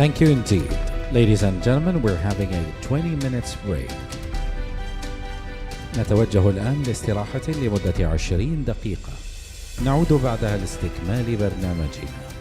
Thank you indeed. Ladies and gentlemen, we're having a 20 minutes break. نتوجه الآن لاستراحة لمدة 20 دقيقة. نعود بعدها لاستكمال برنامجنا.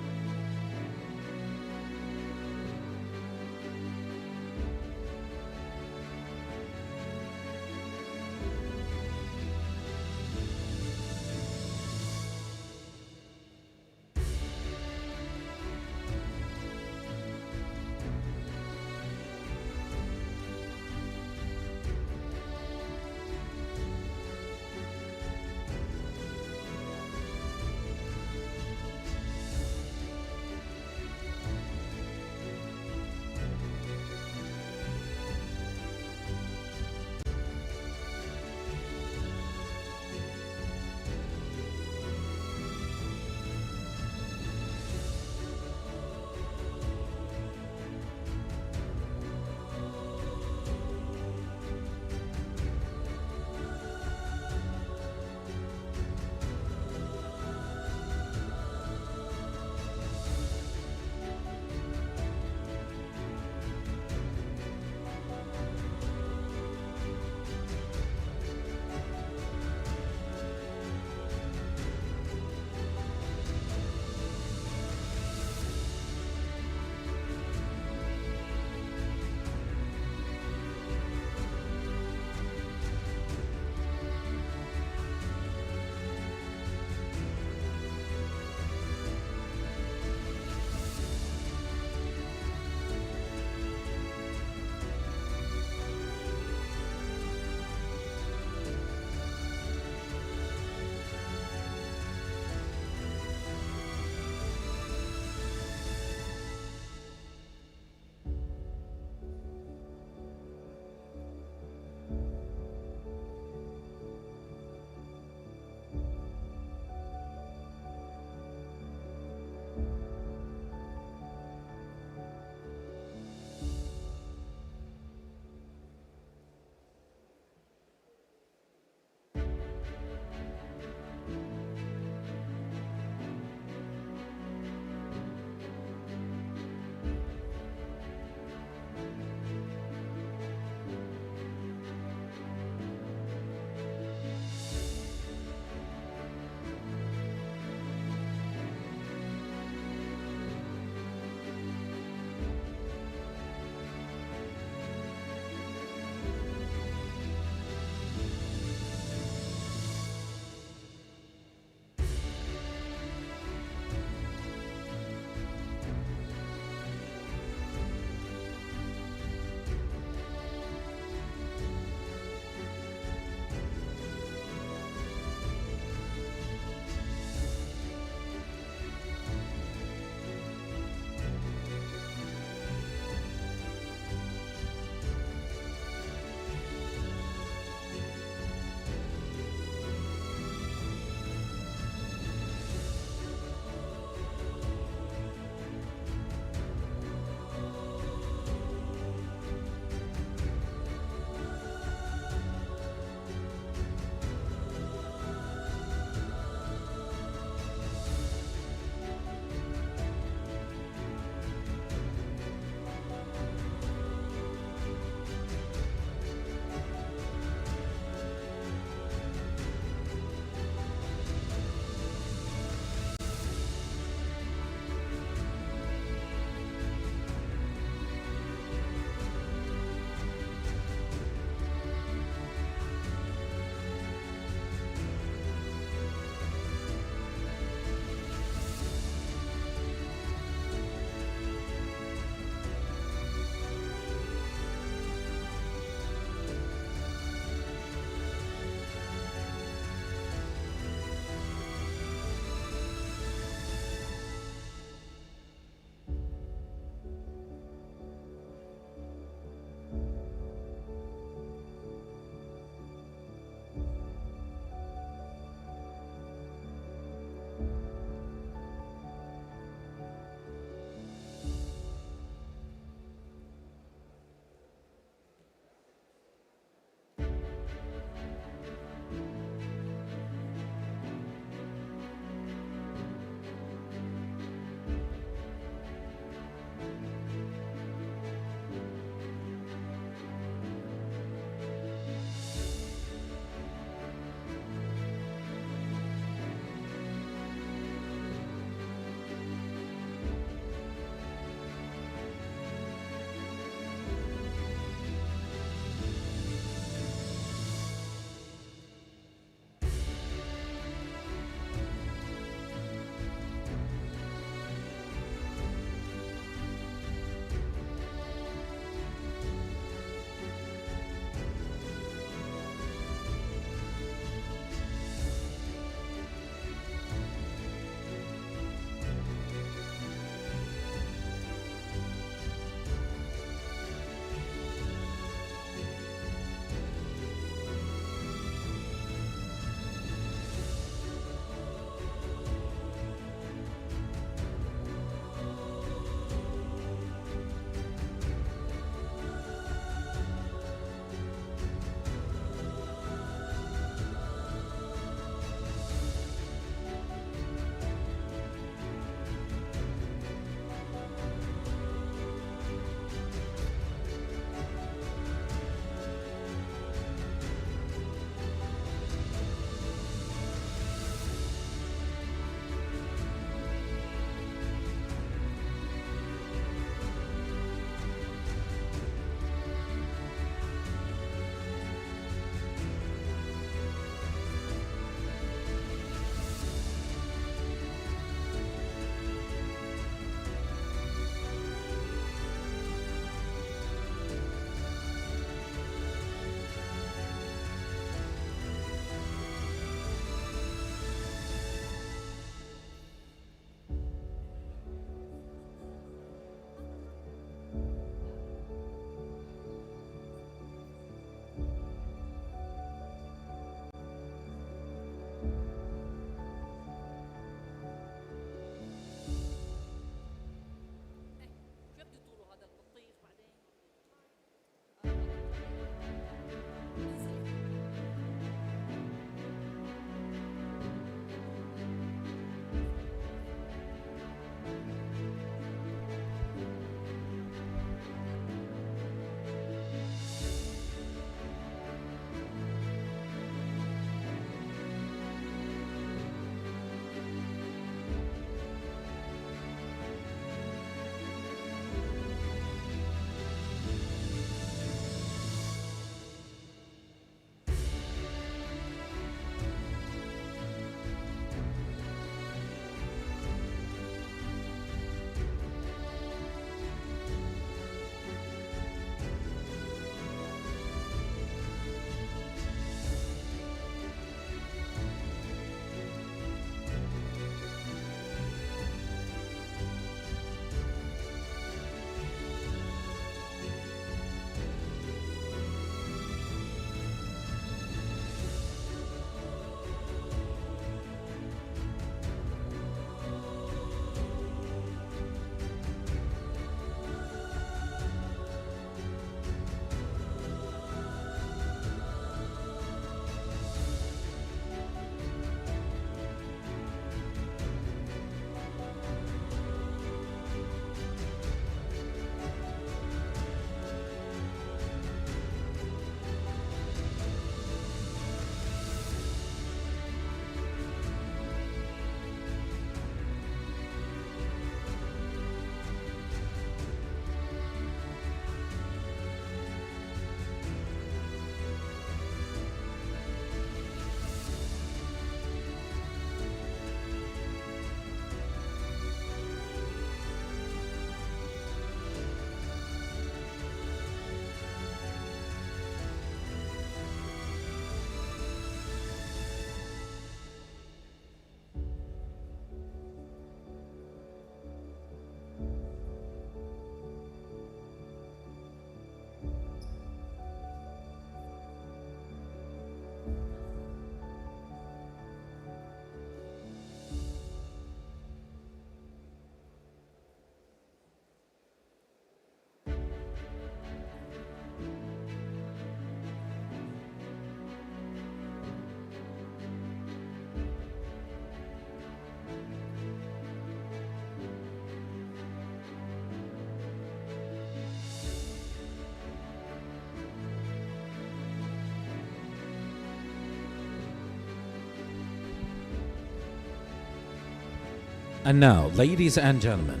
And now, ladies and gentlemen,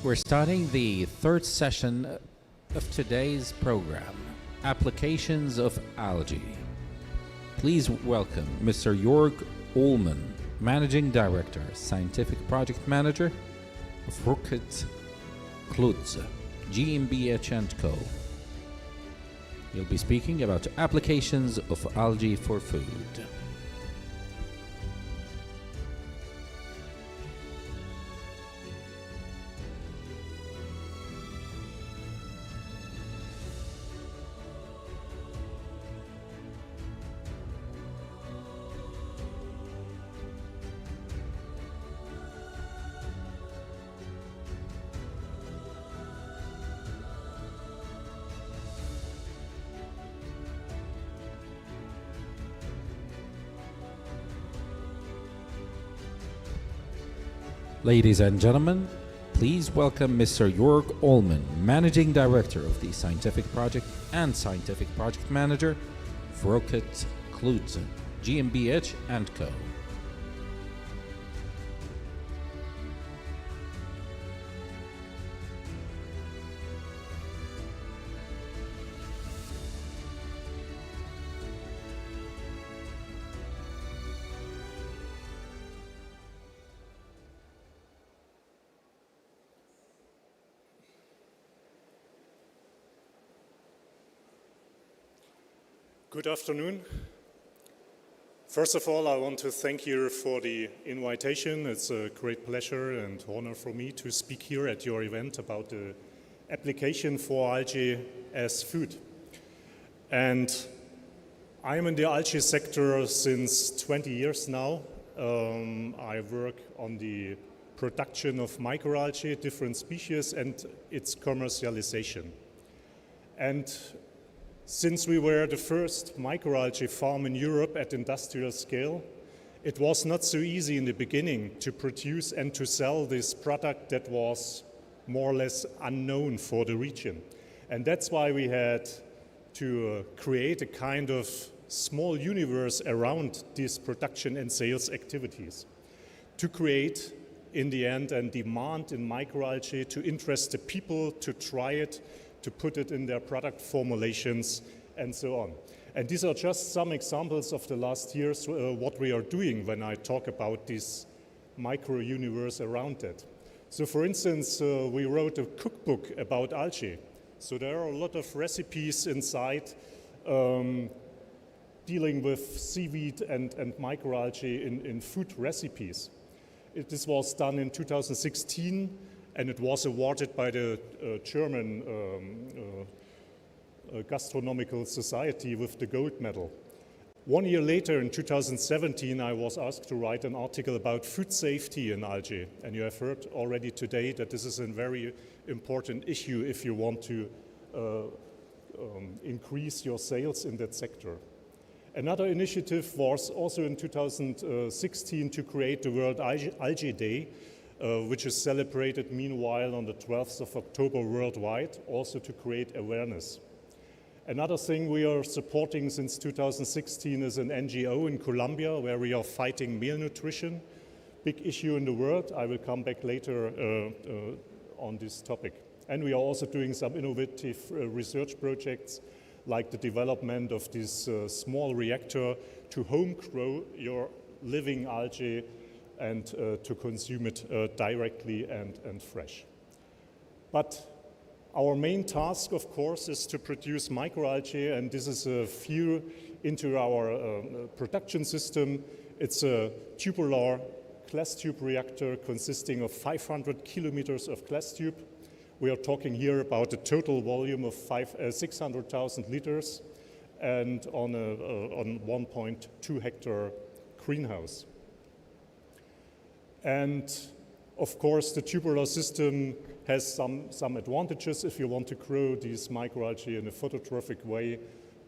we're starting the third session of today's program, Applications of Algae. Please welcome Mr. Jörg Ullmann, Managing Director, Scientific Project Manager of Rocket Klutz, GmbH & Co. He'll be speaking about applications of algae for food. Ladies and gentlemen, please welcome Mr. Jörg Ullmann, Managing Director of the Scientific Project and Scientific Project Manager for Rocket Klutz, GmbH & Co. Good afternoon. First of all, I want to thank you for the invitation. It's a great pleasure and honor for me to speak here at your event about the application for algae as food. And I'm in the algae sector since 20 years now. I work on the production of microalgae, different species, and its commercialization. And since we were the first microalgae farm in Europe at industrial scale, it was not so easy in the beginning to produce and to sell this product that was more or less unknown for the region. And that's why we had to create a kind of small universe around these production and sales activities to create, in the end, a demand in microalgae to interest the people to try it, to put it in their product formulations, and so on. And these are just some examples of the last years, what we are doing when I talk about this micro-universe around it. So for instance, we wrote a cookbook about algae. So there are a lot of recipes inside dealing with seaweed and microalgae in food recipes. This was done in 2016, and it was awarded by the German Gastronomical Society with the gold medal. 1 year later, in 2017, I was asked to write an article about food safety in algae. And you have heard already today that this is a very important issue if you want to increase your sales in that sector. Another initiative was also in 2016 to create the World Algae Day, which is celebrated meanwhile on the 12th of October worldwide, also to create awareness. Another thing we are supporting since 2016 is an NGO in Colombia where we are fighting malnutrition, big issue in the world. I will come back later on this topic. And we are also doing some innovative research projects like the development of this small reactor to home grow your living algae and to consume it directly and fresh. But our main task, of course, is to produce microalgae, and this is a view into our production system. It's a tubular glass tube reactor consisting of 500 kilometers of glass tube. We are talking here about a total volume of 600,000 liters and on 1.2 hectare greenhouse. And of course, the tubular system has some advantages if you want to grow these microalgae in a phototrophic way.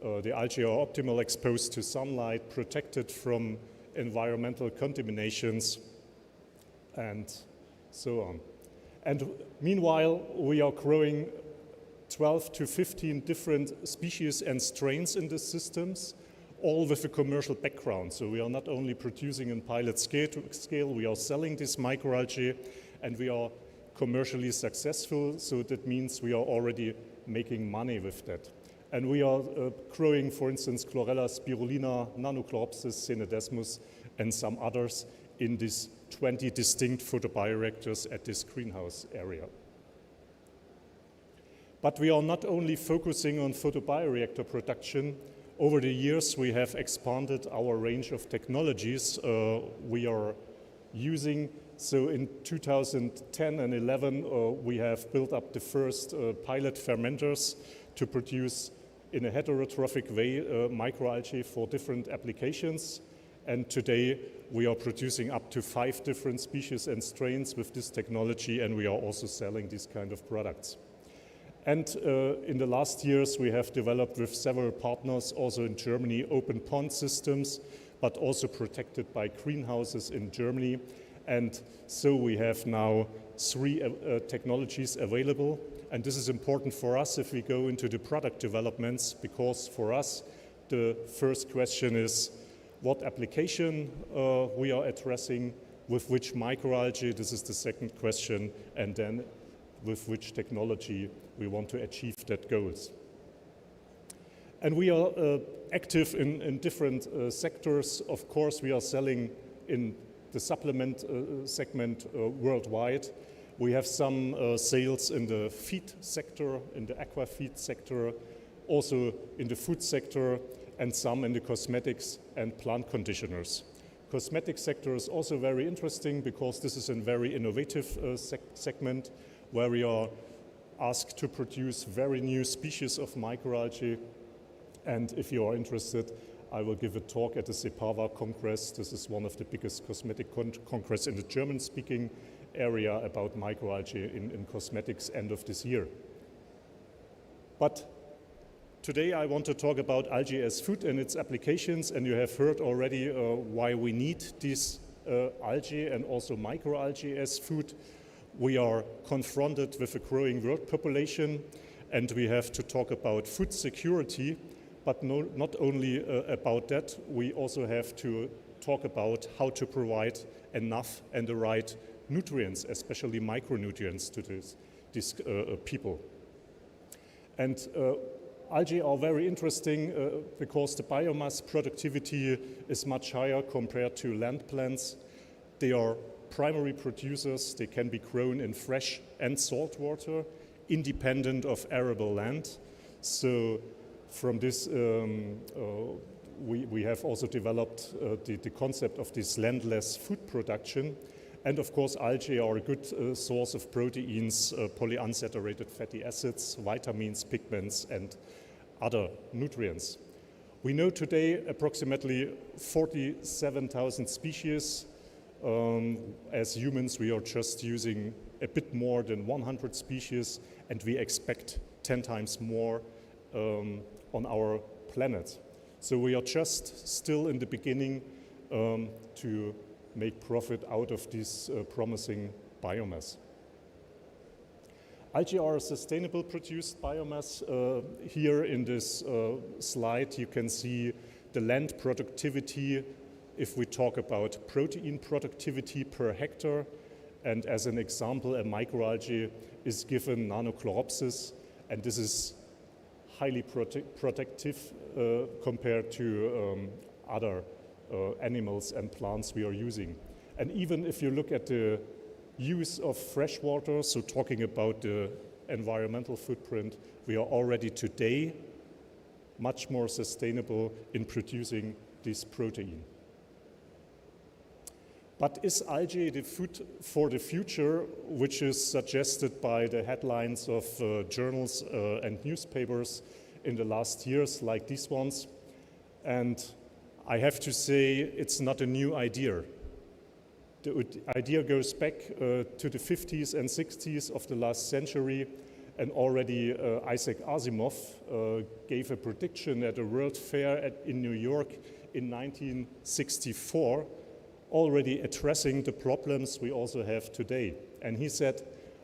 The algae are optimally exposed to sunlight, protected from environmental contaminations, and so on. And meanwhile, we are growing 12 to 15 different species and strains in the systems. all with a commercial background. So we are not only producing in pilot scale, we are selling this microalgae, and we are commercially successful, so that means we are already making money with that. And we are growing, for instance, Chlorella spirulina, Nanochloropsis, Senedesmus, and some others in these 20 distinct photobioreactors at this greenhouse area. But we are not only focusing on photobioreactor production. Over the years, we have expanded our range of technologies we are using. So in 2010 and 11, we have built up the first pilot fermenters to produce in a heterotrophic way microalgae for different applications. And today we are producing up to 5 different species and strains with this technology, and we are also selling these kind of products. And in the last years we have developed with several partners also in Germany open pond systems, but also protected by greenhouses in Germany. And so we have now 3 technologies available. And this is important for us if we go into the product developments, because for us the first question is what application we are addressing, with which microalgae, this is the second question, and then with which technology we want to achieve that goals. And we are active in different sectors. Of course, we are selling in the supplement segment worldwide. We have some sales in the feed sector, in the aqua feed sector, also in the food sector, and some in the cosmetics and plant conditioners. Cosmetic sector is also very interesting because this is a very innovative segment where we are asked to produce very new species of microalgae. And if you are interested, I will give a talk at the CEPAVA Congress. This is one of the biggest cosmetic congress in the German-speaking area about microalgae in cosmetics end of this year. But today I want to talk about algae as food and its applications, and you have heard already why we need these algae and also microalgae as food. We are confronted with a growing world population, and we have to talk about food security, but not only about that, we also have to talk about how to provide enough and the right nutrients, especially micronutrients, to these people. And algae are very interesting because the biomass productivity is much higher compared to land plants. They are primary producers. They can be grown in fresh and salt water, independent of arable land. So from this, we have also developed the concept of this landless food production. And of course, algae are a good source of proteins, polyunsaturated fatty acids, vitamins, pigments, and other nutrients. We know today approximately 47,000 species. As humans, we are just using a bit more than 100 species, and we expect 10 times more on our planet. So we are just still in the beginning to make profit out of this promising biomass. Algae are a sustainable produced biomass. Here in this slide you can see the land productivity if we talk about protein productivity per hectare. And as an example, a microalgae is given Nanochloropsis, and this is highly protective compared to other animals and plants we are using. And even if you look at the use of fresh water, so talking about the environmental footprint, we are already today much more sustainable in producing this protein. But is algae the food for the future, which is suggested by the headlines of journals and newspapers in the last years, like these ones? And I have to say, it's not a new idea. The idea goes back to the 50s and 60s of the last century, and already Isaac Asimov gave a prediction at a World Fair in New York in 1964, already addressing the problems we also have today. And he said,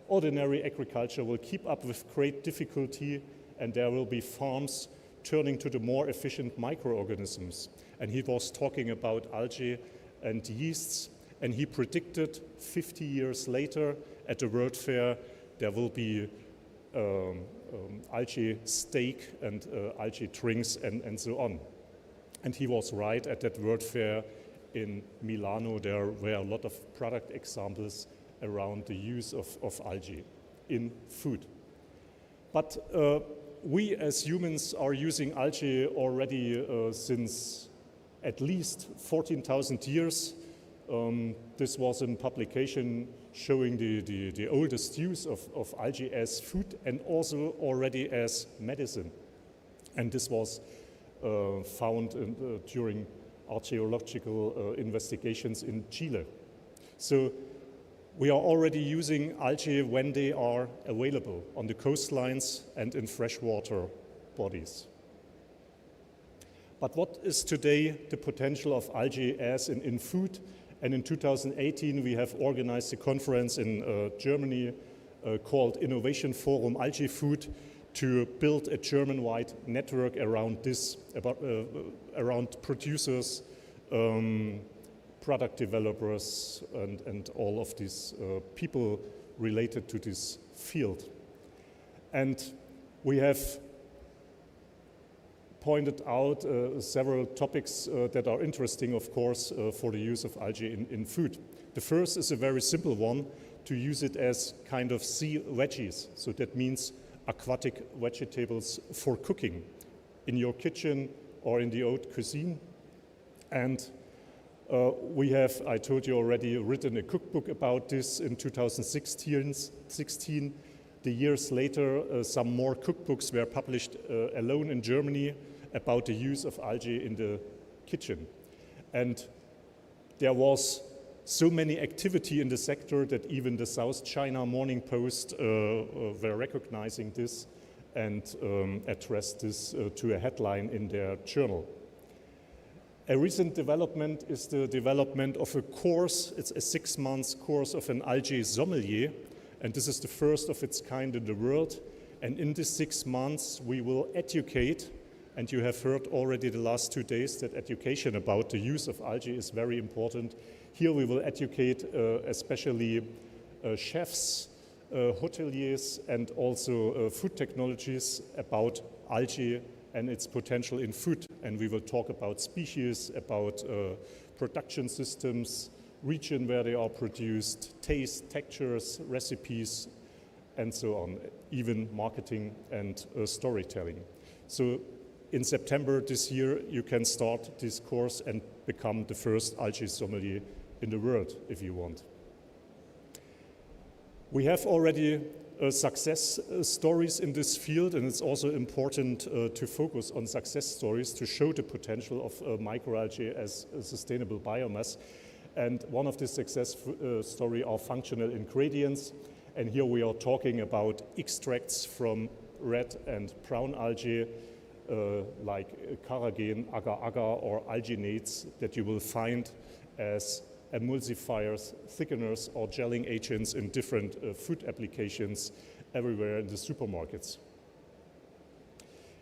ordinary agriculture will keep up with great difficulty, and there will be farms turning to the more efficient microorganisms. And he was talking about algae and yeasts, and he predicted 50 years later at the World Fair there will be algae steak and algae drinks and so on. And he was right. At that World Fair in Milano, there were a lot of product examples around the use of algae in food. But we as humans are using algae already since at least 14,000 years. This was a publication showing the oldest use of algae as food and also already as medicine. And this was found during archaeological investigations in Chile. So we are already using algae when they are available on the coastlines and in freshwater bodies. But what is today the potential of algae as in food? And in 2018 we have organized a conference in Germany called Innovation Forum Algae Food to build a German-wide network around this, around producers, product developers, and all of these people related to this field. And we have pointed out several topics that are interesting, of course, for the use of algae in food. The first is a very simple one, to use it as kind of sea veggies. So that means aquatic vegetables for cooking in your kitchen or in the haute cuisine. And we have, I told you already, written a cookbook about this in 2016. The years later, some more cookbooks were published alone in Germany about the use of algae in the kitchen. And there was so many activity in the sector that even the South China Morning Post were recognizing this and addressed this to a headline in their journal. A recent development is the development of a course. It's a 6-month course of an algae sommelier, and this is the first of its kind in the world. And in these 6 months, we will educate, and you have heard already the last 2 days that education about the use of algae is very important. Here we will educate especially chefs, hoteliers, and also food technologies about algae and its potential in food. And we will talk about species, about production systems, region where they are produced, taste, textures, recipes, and so on, even marketing and storytelling. So in September this year, you can start this course and become the first algae sommelier in the world, if you want. We have already success stories in this field, and it's also important to focus on success stories to show the potential of microalgae as a sustainable biomass. And one of the success stories are functional ingredients. And here we are talking about extracts from red and brown algae, like carrageen, agar-agar, or alginates that you will find as emulsifiers, thickeners, or gelling agents in different food applications everywhere in the supermarkets.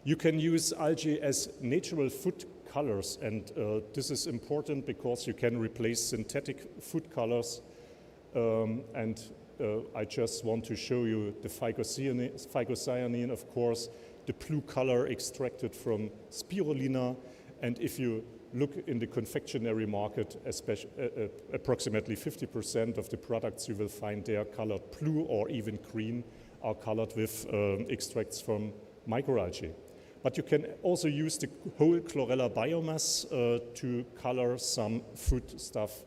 You can use algae as natural food colors, and this is important because you can replace synthetic food colors. I just want to show you the phycocyanin, of course, the blue color extracted from spirulina, and if you look in the confectionery market, approximately 50% of the products you will find there colored blue or even green are colored with extracts from microalgae. But you can also use the whole chlorella biomass to color some food stuff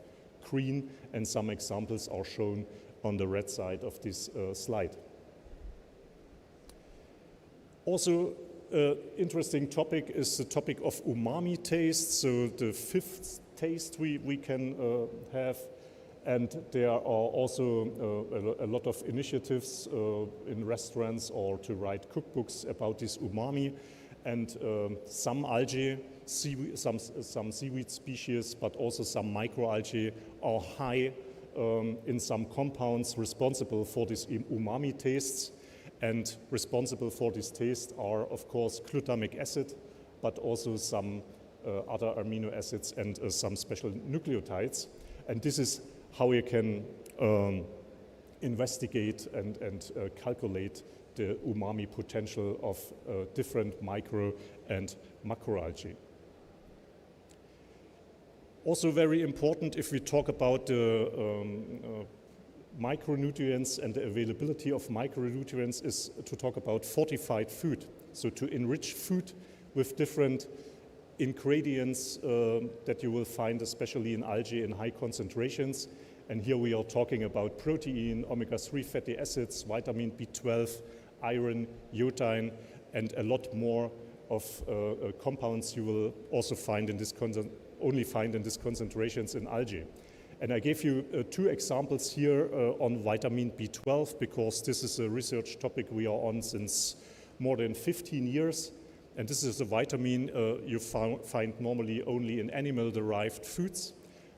green, and some examples are shown on the red side of this slide. Also, interesting topic is the topic of umami taste, so the fifth taste we can have. And there are also a lot of initiatives in restaurants or to write cookbooks about this umami. And some algae, some seaweed species, but also some microalgae are high in some compounds responsible for these umami tastes. And responsible for this taste are, of course, glutamic acid, but also some other amino acids and some special nucleotides. And this is how you can investigate and calculate the umami potential of different micro and macroalgae. Also very important if we talk about the micronutrients and the availability of micronutrients is to talk about fortified food. So to enrich food with different ingredients that you will find especially in algae in high concentrations. And here we are talking about protein, omega-3 fatty acids, vitamin B12, iron, iodine, and a lot more of compounds you will also find in this only find in these concentrations in algae. And I gave you two examples here on vitamin B12 because this is a research topic we are on since more than 15 years. And this is a vitamin you find normally only in animal-derived foods.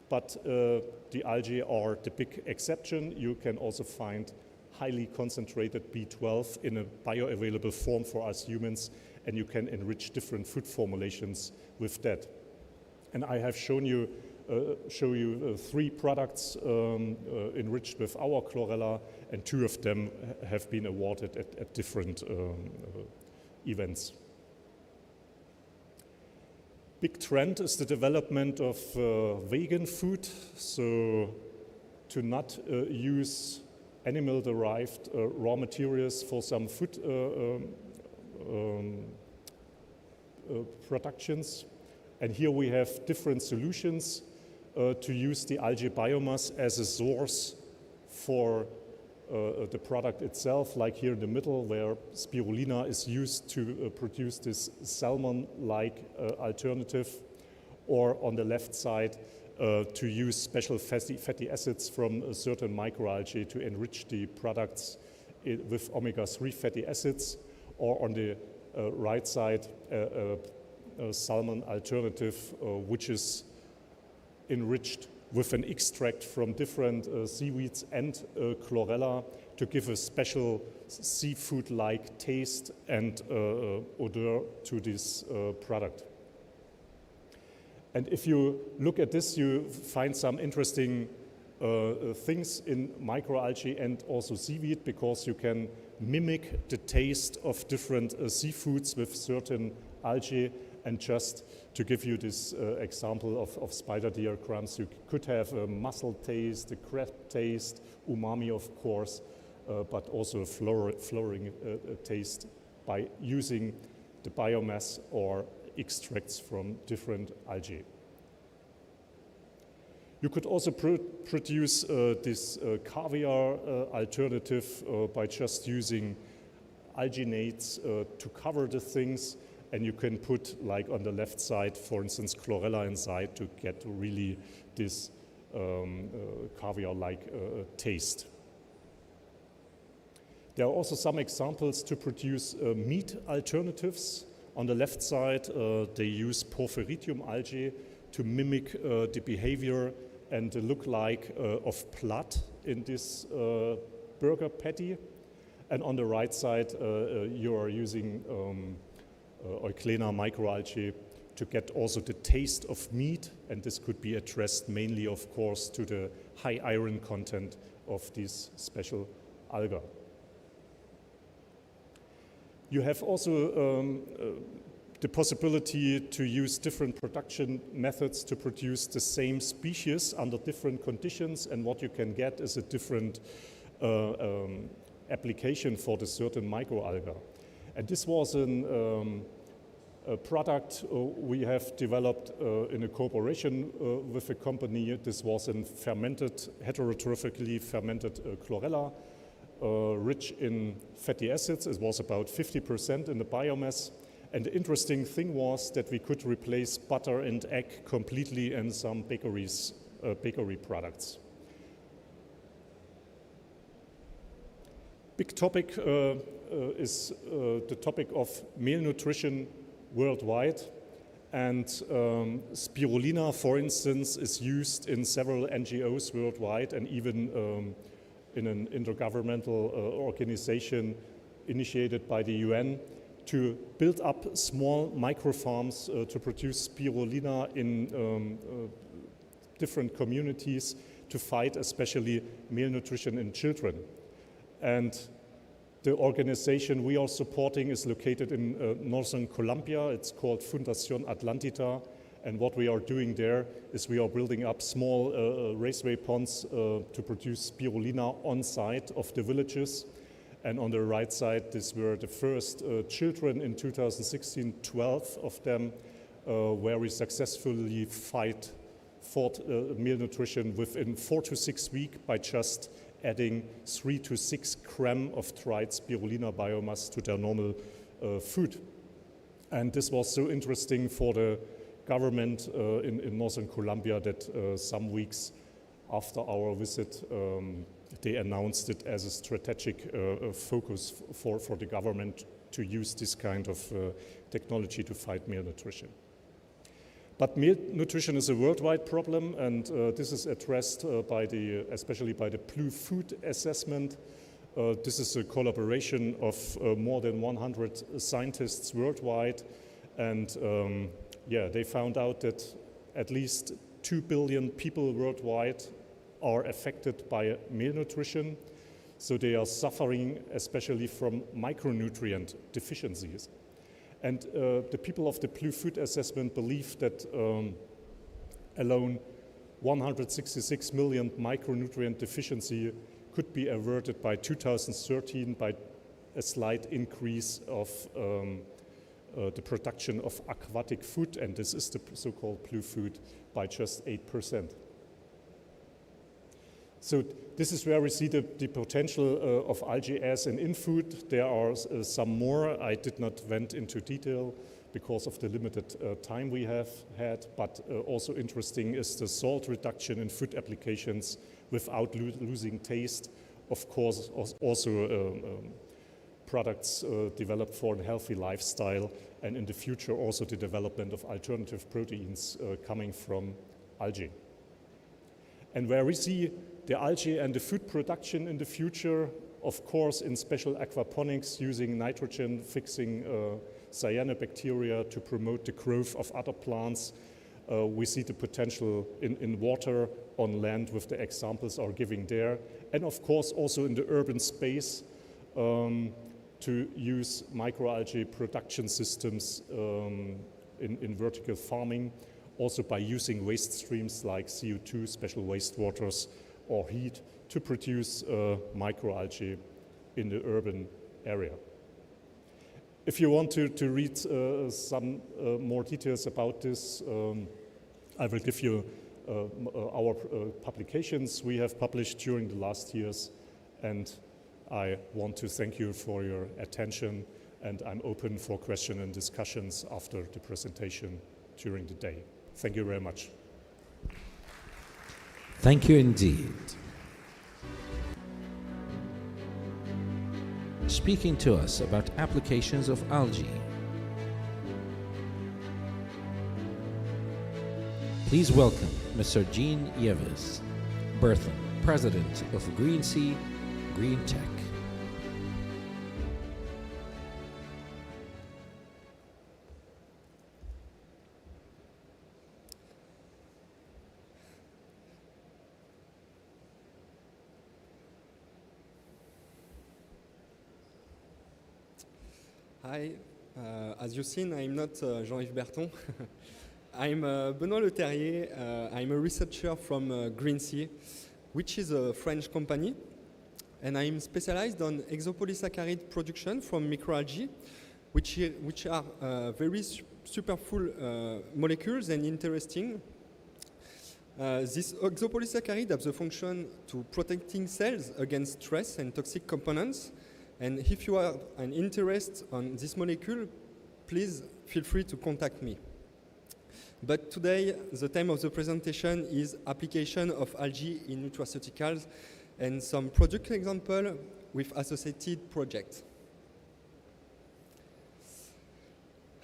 But the algae are the big exception. You can also find highly concentrated B12 in a bioavailable form for us humans, and you can enrich different food formulations with that. And I have shown you three products enriched with our chlorella, and two of them have been awarded at different events. Big trend is the development of vegan food, so to not use animal-derived raw materials for some food productions. And here we have different solutions to use the algae biomass as a source for the product itself, like here in the middle where spirulina is used to produce this salmon-like alternative, or on the left side to use special fatty acids from certain microalgae to enrich the products with omega-3 fatty acids, or on the right side a salmon alternative which is enriched with an extract from different seaweeds and chlorella to give a special seafood-like taste and odor to this product. And if you look at this, you find some interesting things in microalgae and also seaweed, because you can mimic the taste of different seafoods with certain algae. And just to give you this example of spider diagrams, you could have a mussel taste, a crab taste, umami of course, but also a flowering taste by using the biomass or extracts from different algae. You could also produce this caviar alternative by just using alginates to cover the things. And you can put, like on the left side, for instance, chlorella inside to get really this caviar-like taste. There are also some examples to produce meat alternatives. On the left side, they use porphyridium algae to mimic the behavior and the look-like of blood in this burger patty. And on the right side, you are using Euglena microalgae to get also the taste of meat, and this could be addressed mainly, of course, to the high iron content of this special alga. You have also the possibility to use different production methods to produce the same species under different conditions, and what you can get is a different application for the certain microalga. And this was a product we have developed in a cooperation with a company. This was a heterotrophically fermented chlorella, rich in fatty acids. It was about 50% in the biomass. And the interesting thing was that we could replace butter and egg completely in some bakery products. Big topic is the topic of malnutrition worldwide. And spirulina, for instance, is used in several NGOs worldwide, and even in an intergovernmental organization initiated by the UN to build up small microfarms to produce spirulina in different communities to fight especially malnutrition in children. And the organization we are supporting is located in northern Colombia. It's called Fundación Atlantita. And what we are doing there is we are building up small raceway ponds to produce spirulina on site of the villages. And on the right side, these were the first children in 2016, 12 of them, where we successfully fought malnutrition within 4 to 6 weeks by just adding 3 to 6 grams of dried spirulina biomass to their normal food. And this was so interesting for the government in northern Colombia that some weeks after our visit, they announced it as a strategic focus for the government to use this kind of technology to fight malnutrition. But malnutrition is a worldwide problem, and this is addressed especially by the Blue Food Assessment. This is a collaboration of more than 100 scientists worldwide, and they found out that at least 2 billion people worldwide are affected by malnutrition. So they are suffering especially from micronutrient deficiencies. And the people of the Blue Food Assessment believe that alone 166 million micronutrient deficiency could be averted by 2013 by a slight increase of the production of aquatic food, and this is the so-called blue food, by just 8%. So this is where we see the potential of algae as an in-food. There are some more. I did not went into detail because of the limited time we have had, but also interesting is the salt reduction in food applications without losing taste. Of course, also products developed for a healthy lifestyle, and in the future also the development of alternative proteins coming from algae. And where we see the algae and the food production in the future, of course in special aquaponics using nitrogen fixing cyanobacteria to promote the growth of other plants. We see the potential in water, on land, with the examples are giving there, and of course also in the urban space to use microalgae production systems in vertical farming, also by using waste streams like CO2, special wastewaters, or heat to produce microalgae in the urban area. If you want to read some more details about this, I will give you our publications we have published during the last years, and I want to thank you for your attention, and I'm open for questions and discussions after the presentation during the day. Thank you very much. Thank you indeed. Speaking to us about applications of algae, please welcome Mr. Jean Yves Berthon, President of Green Sea Green Tech. Hi, as you've seen, I'm not Jean-Yves Berthon. I'm Benoît Le Terrier. I'm a researcher from Green Sea, which is a French company, and I'm specialized on exopolysaccharide production from microalgae, which are very superful molecules and interesting. These exopolysaccharide have the function to protecting cells against stress and toxic components. And if you have an interest on this molecule, please feel free to contact me. But today, the theme of the presentation is application of algae in nutraceuticals and some product example with associated projects.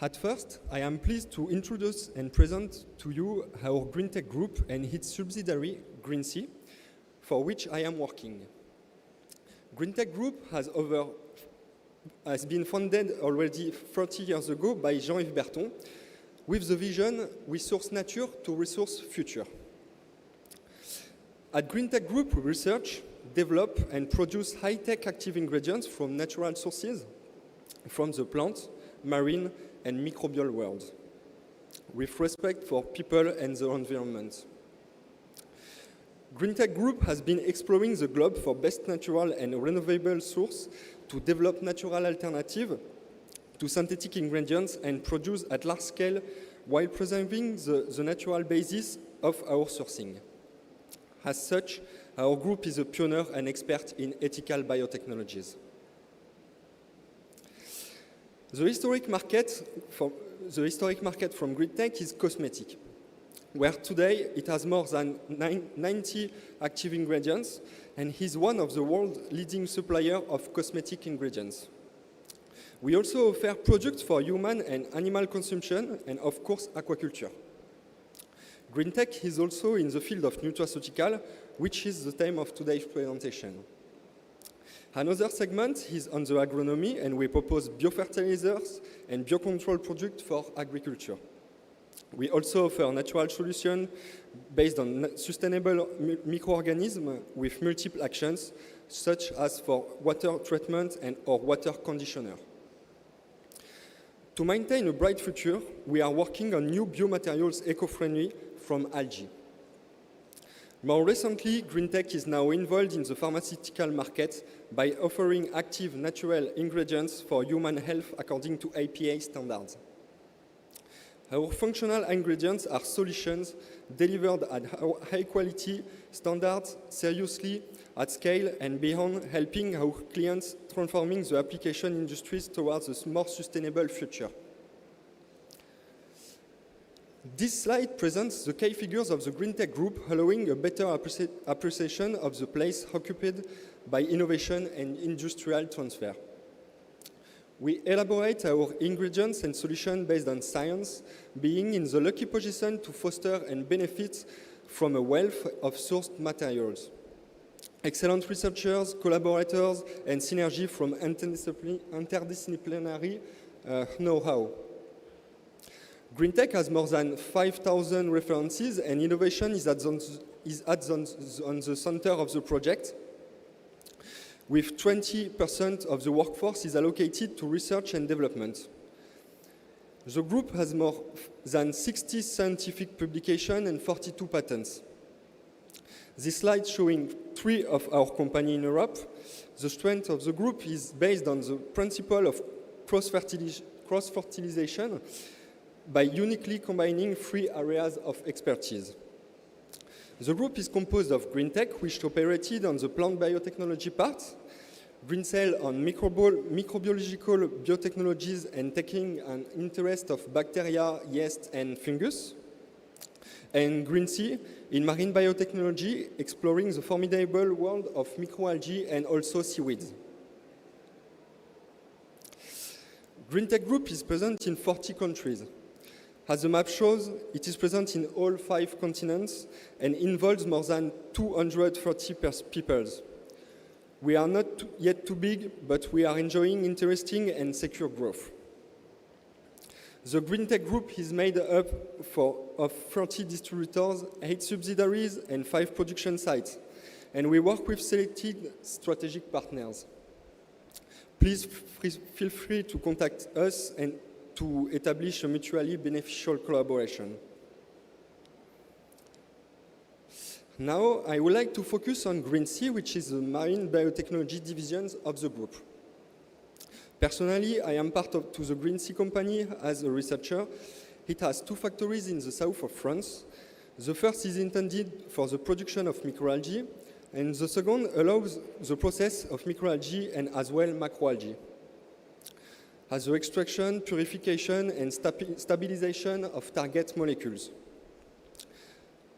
At first, I am pleased to introduce and present to you our Green Tech Group and its subsidiary, Green Sea, for which I am working. Green Tech Group has over has been founded already 30 years ago by Jean-Yves Berton with the vision we source nature to resource future. At GreenTech Group, we research, develop, and produce high-tech active ingredients from natural sources, from the plant, marine, and microbial world, with respect for people and the environment. GreenTech Group has been exploring the globe for best natural and renewable source to develop natural alternatives to synthetic ingredients and produce at large scale while preserving the natural basis of our sourcing. As such, our group is a pioneer and expert in ethical biotechnologies. The historic market from GreenTech is cosmetic, where today it has more than 90 active ingredients and is one of the world's leading suppliers of cosmetic ingredients. We also offer products for human and animal consumption and, of course, aquaculture. GreenTech is also in the field of nutraceutical, which is the theme of today's presentation. Another segment is on the agronomy, and we propose biofertilizers and biocontrol products for agriculture. We also offer natural solutions based on sustainable microorganisms with multiple actions, such as for water treatment and or water conditioner. To maintain a bright future, we are working on new biomaterials eco-friendly from algae. More recently, GreenTech is now involved in the pharmaceutical market by offering active natural ingredients for human health according to APA standards. Our functional ingredients are solutions delivered at high quality standards, seriously, at scale and beyond, helping our clients transforming the application industries towards a more sustainable future. This slide presents the key figures of the GreenTech Group, allowing a better appreciation of the place occupied by innovation and industrial transfer. We elaborate our ingredients and solutions based on science, being in the lucky position to foster and benefit from a wealth of sourced materials. Excellent researchers, collaborators, and synergy from interdisciplinary know-how. GreenTech has more than 5,000 references, and innovation is on the center of the project, with 20% of the workforce is allocated to research and development. The group has more than 60 scientific publications and 42 patents. This slide showing 3 of our companies in Europe. The strength of the group is based on the principle of cross-fertilization by uniquely combining 3 areas of expertise. The group is composed of GreenTech, which operated on the plant biotechnology part, GreenCell on microbiological biotechnologies and taking an interest of bacteria, yeast, and fungus, and GreenSea in marine biotechnology, exploring the formidable world of microalgae and also seaweeds. GreenTech Group is present in 40 countries. As the map shows, it is present in all 5 continents and involves more than 230 people. We are not yet too big, but we are enjoying interesting and secure growth. The GreenTech Group is made up of 30 distributors, 8 subsidiaries, and 5 production sites, and we work with selected strategic partners. Please feel free to contact us and to establish a mutually beneficial collaboration. Now, I would like to focus on GreenSea, which is the marine biotechnology division of the group. Personally, I am part of the GreenSea company as a researcher. It has 2 factories in the south of France. The first is intended for the production of microalgae, and the second allows the process of microalgae and as well macroalgae, as the extraction, purification, and stabilization of target molecules.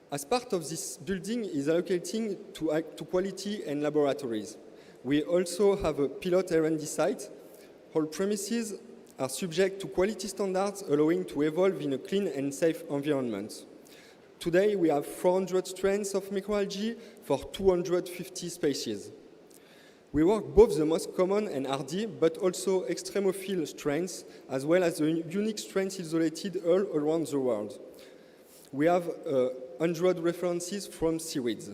As part of this building is allocating to quality and laboratories. We also have a pilot R&D site. All premises are subject to quality standards, allowing to evolve in a clean and safe environment. Today, we have 400 strains of microalgae for 250 species. We work both the most common and hardy, but also extremophile strains, as well as the unique strains isolated all around the world. We have 100 references from seaweeds.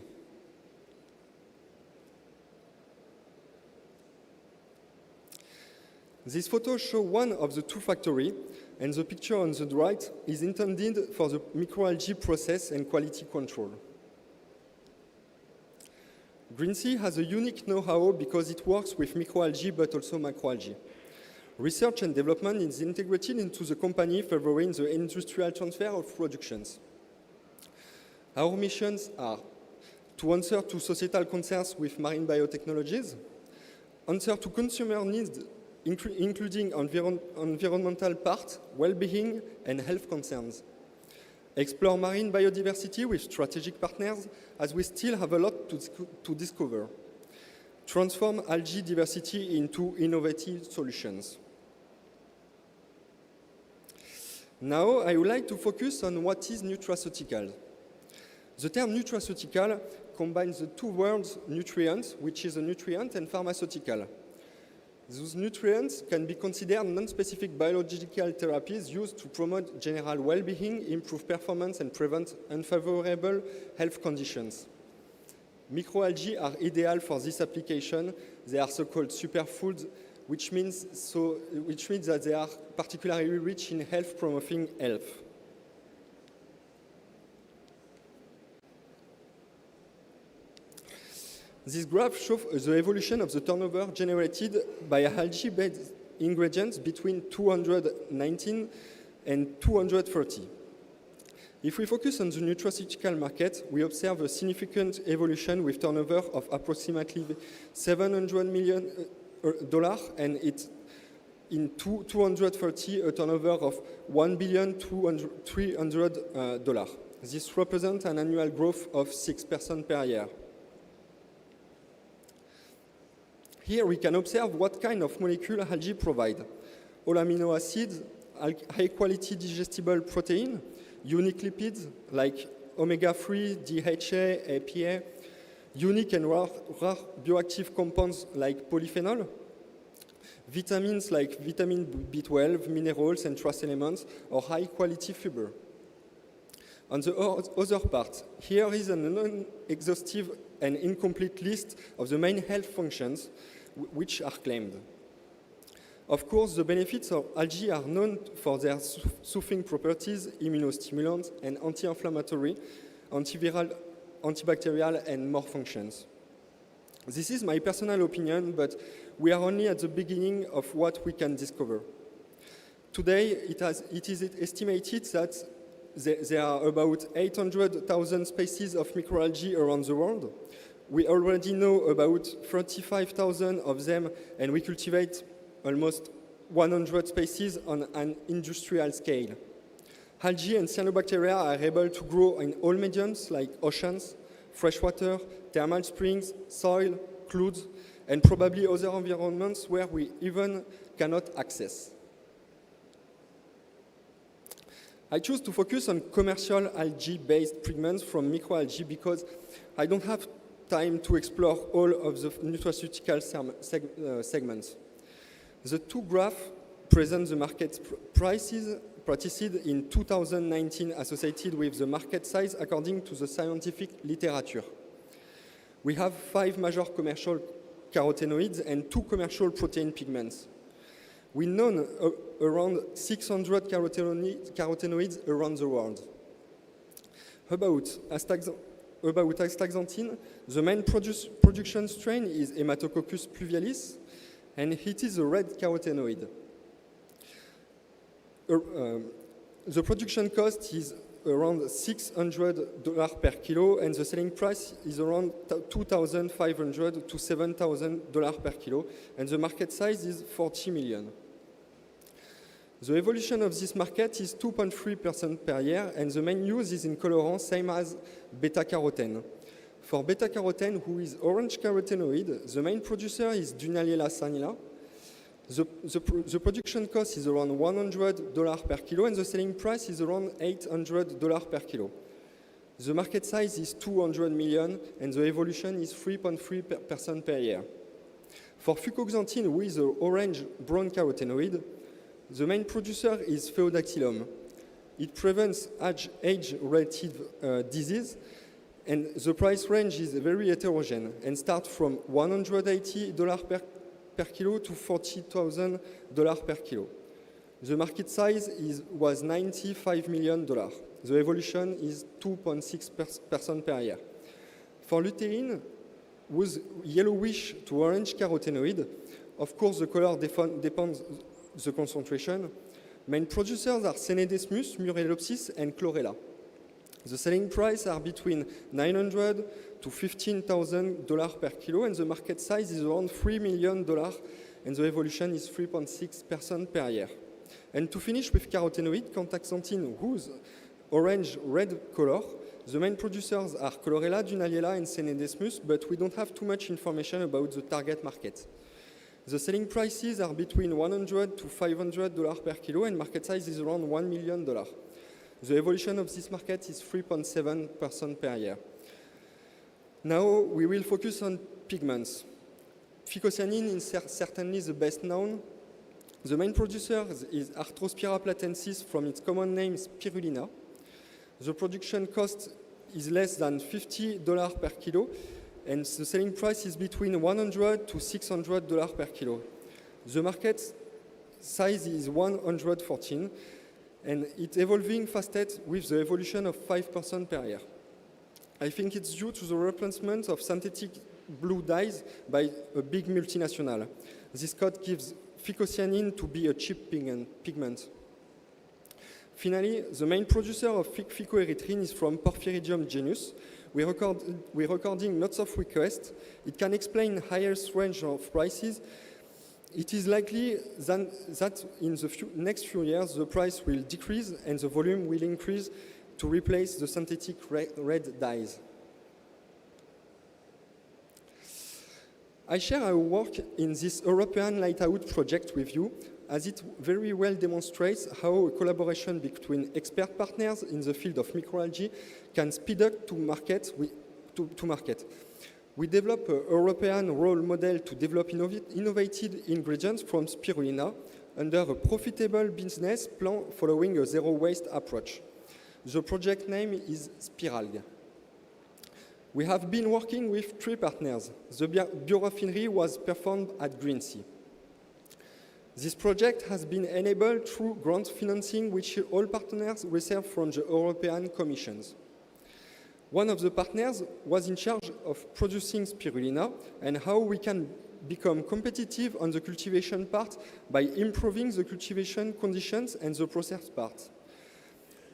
This photo shows one of the two factories, and the picture on the right is intended for the microalgae process and quality control. Greensea has a unique know-how because it works with microalgae but also macroalgae. Research and development is integrated into the company, favoring the industrial transfer of productions. Our missions are to answer to societal concerns with marine biotechnologies, answer to consumer needs, including environmental part, well-being, and health concerns. Explore marine biodiversity with strategic partners, as we still have a lot to discover. Transform algae diversity into innovative solutions. Now, I would like to focus on what is nutraceutical. The term nutraceutical combines the two words nutrients, which is a nutrient, and pharmaceutical. Those nutrients can be considered non-specific biological therapies used to promote general well-being, improve performance, and prevent unfavorable health conditions. Microalgae are ideal for this application. They are so-called superfoods, which means that they are particularly rich in health-promoting health. This graph shows the evolution of the turnover generated by algae-based ingredients between 219 and 230. If we focus on the nutraceutical market, we observe a significant evolution with turnover of approximately $700 million, and it's in 230 a turnover of $1,300,000,000. This represents an annual growth of 6% per year. Here we can observe what kind of molecule algae provide. All amino acids, high-quality digestible protein, unique lipids like omega-3, DHA, APA, unique and rare bioactive compounds like polyphenol, vitamins like vitamin B12, minerals and trace elements, or high-quality fiber. On the other part, here is a non-exhaustive and incomplete list of the main health functions which are claimed. Of course, the benefits of algae are known for their soothing properties, immunostimulants, and anti-inflammatory, antiviral, antibacterial, and more functions. This is my personal opinion, but we are only at the beginning of what we can discover. Today, it is estimated that there are about 800,000 species of microalgae around the world. We already know about 35,000 of them, and we cultivate almost 100 species on an industrial scale. Algae and cyanobacteria are able to grow in all mediums like oceans, freshwater, thermal springs, soil, clouds, and probably other environments where we even cannot access. I choose to focus on commercial algae-based pigments from microalgae because I don't have time to explore all of the nutraceutical segments. The two graphs present the market prices practiced in 2019 associated with the market size according to the scientific literature. We have 5 major commercial carotenoids and 2 commercial protein pigments. We know around 600 carotenoids around the world. About astaxanthin, the main production strain is Hematococcus pluvialis, and it is a red carotenoid. The production cost is around $600 per kilo, and the selling price is around $2,500 to $7,000 per kilo, and the market size is 40 million. The evolution of this market is 2.3% per year, and the main use is in colorant, same as beta-carotene. For beta-carotene, who is orange carotenoid, the main producer is Dunaliella sanila. The production cost is around $100 per kilo, and the selling price is around $800 per kilo. The market size is 200 million, and the evolution is 3.3% per year. For fucoxanthin, with the orange-brown carotenoid, the main producer is Phaeodactylum. It prevents age-related disease, and the price range is very heterogeneous and starts from $180 per kilo to $40,000 per kilo. The market size was $95 million. The evolution is 2.6% per year. For lutein, with yellowish to orange carotenoid, of course the color depends the concentration. Main producers are Senedesmus, Murelopsis, and Chlorella. The selling price are between $900 to $15,000 per kilo, and the market size is around $3 million, and the evolution is 3.6% per year. And to finish with carotenoid, Contaxanthin, whose orange-red color, the main producers are Chlorella, Dunaliella, and Senedesmus, but we don't have too much information about the target market. The selling prices are between $100 to $500 per kilo, and market size is around $1 million. The evolution of this market is 3.7% per year. Now we will focus on pigments. Phycocyanin is certainly the best known. The main producer is Arthrospira platensis from its common name spirulina. The production cost is less than $50 per kilo, and the selling price is between $100 to $600 per kilo. The market size is 114, and it's evolving fastest with the evolution of 5% per year. I think it's due to the replacement of synthetic blue dyes by a big multinational. This code gives phycocyanin to be a cheap pigment. Finally, the main producer of phycoerythrin is from Porphyridium genus. We're recording lots of requests. It can explain highest range of prices. It is likely that in the next few years, the price will decrease and the volume will increase to replace the synthetic red dyes. I share our work in this European Lighthouse project with you, as it very well demonstrates how a collaboration between expert partners in the field of microalgae can speed up to market. We develop a European role model to develop innovative ingredients from spirulina under a profitable business plan following a zero-waste approach. The project name is Spiralg. We have been working with 3 partners. The bioraffinery was performed at Greensea. This project has been enabled through grant financing, which all partners receive from the European Commissions. One of the partners was in charge of producing spirulina and how we can become competitive on the cultivation part by improving the cultivation conditions and the process part.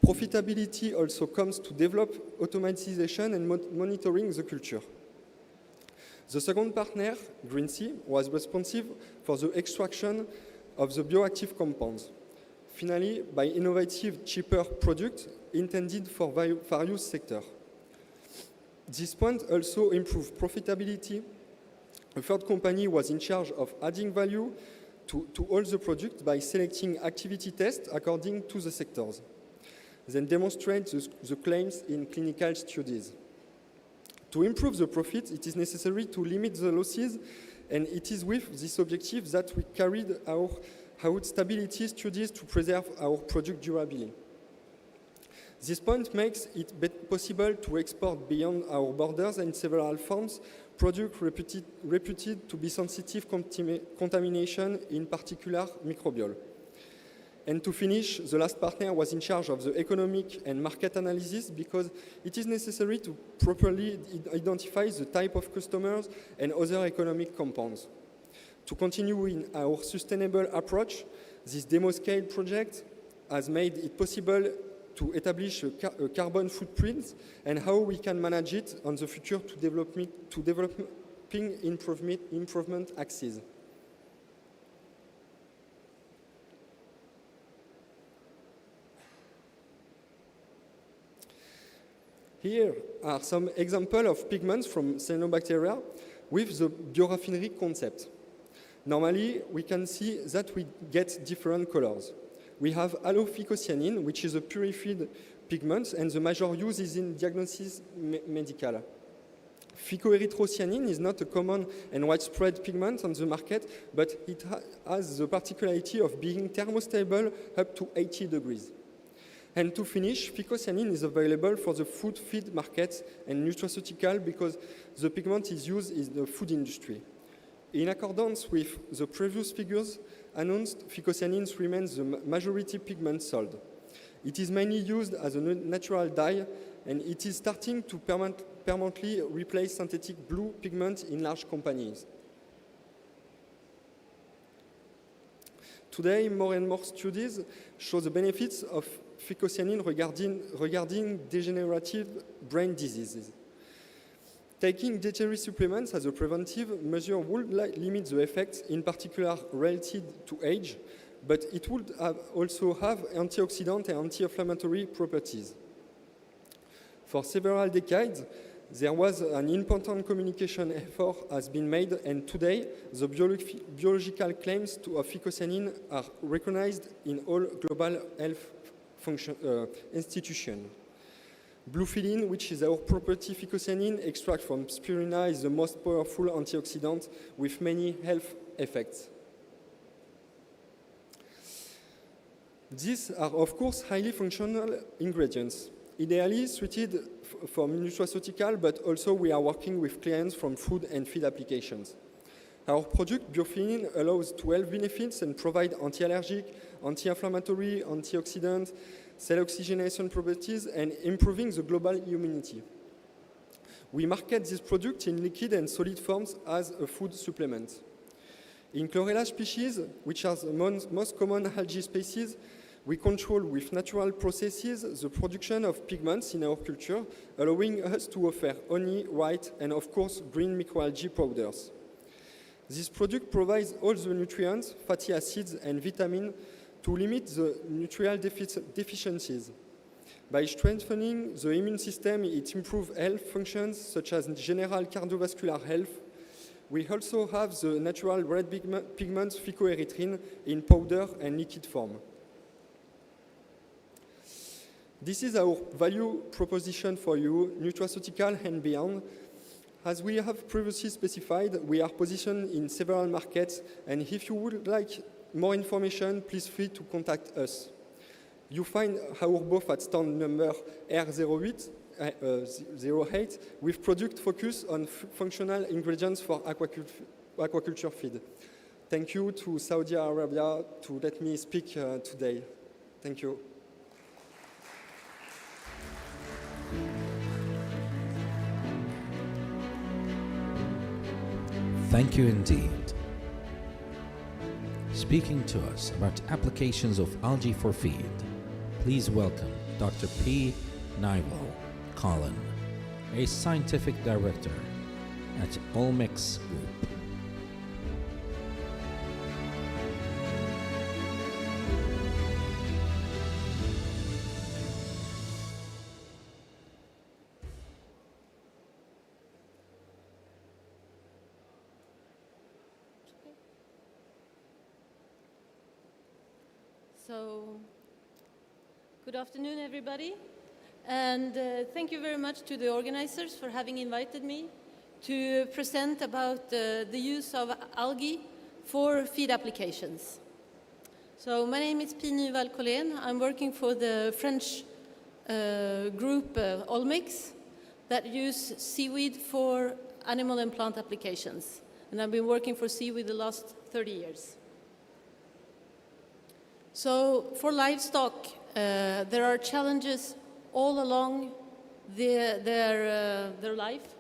Profitability also comes to develop automatization and monitoring the culture. The second partner, Greensea, was responsible for the extraction of the bioactive compounds. Finally, by innovative, cheaper products intended for various sectors. This point also improved profitability. A third company was in charge of adding value to all the products by selecting activity tests according to the sectors, then demonstrate the claims in clinical studies. To improve the profit, it is necessary to limit the losses, and it is with this objective that we carried out stability studies to preserve our product durability. This point makes it possible to export beyond our borders in several forms, products reputed to be sensitive contamination, in particular microbial. And to finish, the last partner was in charge of the economic and market analysis because it is necessary to properly identify the type of customers and other economic compounds. To continue in our sustainable approach, this demo-scale project has made it possible to establish a carbon footprint and how we can manage it on the future to developing improvement axes. Here are some examples of pigments from cyanobacteria with the bioraffinery concept. Normally, we can see that we get different colors. We have allophycocyanin, which is a purified pigment, and the major use is in diagnosis medical. Phycoerythrocyanin is not a common and widespread pigment on the market, but it has the particularity of being thermostable up to 80 degrees. And to finish, phycocyanin is available for the food feed market and nutraceutical because the pigment is used in the food industry. In accordance with the previous figures announced, phycocyanin remains the majority pigment sold. It is mainly used as a natural dye, and it is starting to permanently replace synthetic blue pigment in large companies. Today, more and more studies show the benefits of phycocyanin regarding degenerative brain diseases. Taking dietary supplements as a preventive measure would limit the effects, in particular related to age, but it would also have antioxidant and anti-inflammatory properties. For several decades, there was an important communication effort has been made, and today the biological claims of phycocyanin are recognized in all global health institutions. Bluefilin, which is our property phycocyanin, extract from spirulina, is the most powerful antioxidant with many health effects. These are, of course, highly functional ingredients, ideally suited for nutraceutical, but also we are working with clients from food and feed applications. Our product, Bluefilin, allows 12 benefits and provide anti-allergic, anti-inflammatory, antioxidant, cell oxygenation properties, and improving the global immunity. We market this product in liquid and solid forms as a food supplement. In chlorella species, which are the most common algae species, we control with natural processes the production of pigments in our culture, allowing us to offer only white and, of course, green microalgae powders. This product provides all the nutrients, fatty acids, and vitamins to limit the nutrient deficiencies. By strengthening the immune system, it improves health functions such as general cardiovascular health. We also have the natural red pigment phycoerythrin in powder and liquid form. This is our value proposition for you, nutraceutical and beyond. As we have previously specified, we are positioned in several markets, and if you would like more information, please feel free to contact us. You find our booth at stand number R08 with product focus on functional ingredients for aquaculture feed. Thank you to Saudi Arabia to let me speak today. Thank you. Thank you indeed. Speaking to us about applications of algae for feed, please welcome Dr. P. Naival Collin, a scientific director at Olmex Group. So, good afternoon, everybody. And thank you very much to the organizers for having invited me to present about the use of algae for feed applications. So, my name is P. Naival Collin. I'm working for the French group Olmex that use seaweed for animal and plant applications. And I've been working for seaweed the last 30 years. So for livestock, there are challenges all along their life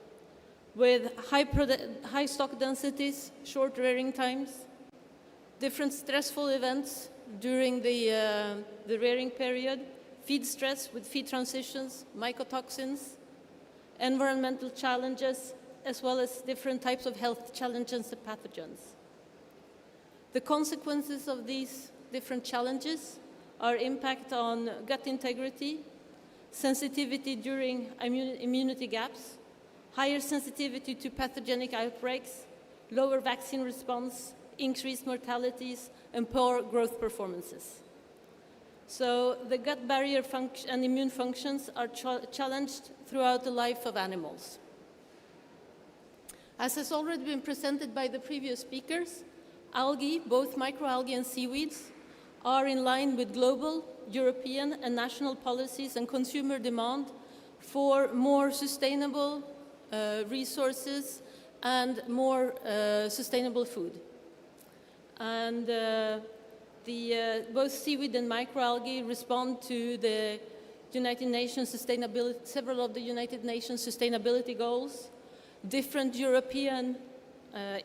with high stock densities, short rearing times, different stressful events during the rearing period, feed stress with feed transitions, mycotoxins, environmental challenges, as well as different types of health challenges and pathogens. The consequences of these different challenges are impact on gut integrity, sensitivity during immunity gaps, higher sensitivity to pathogenic outbreaks, lower vaccine response, increased mortalities, and poor growth performances. So the gut barrier and immune functions are challenged throughout the life of animals. As has already been presented by the previous speakers, algae, both microalgae and seaweeds, are in line with global, European, and national policies and consumer demand for more sustainable resources and more sustainable food. And both seaweed and microalgae respond to the United Nations sustainability, several of the United Nations sustainability goals, different European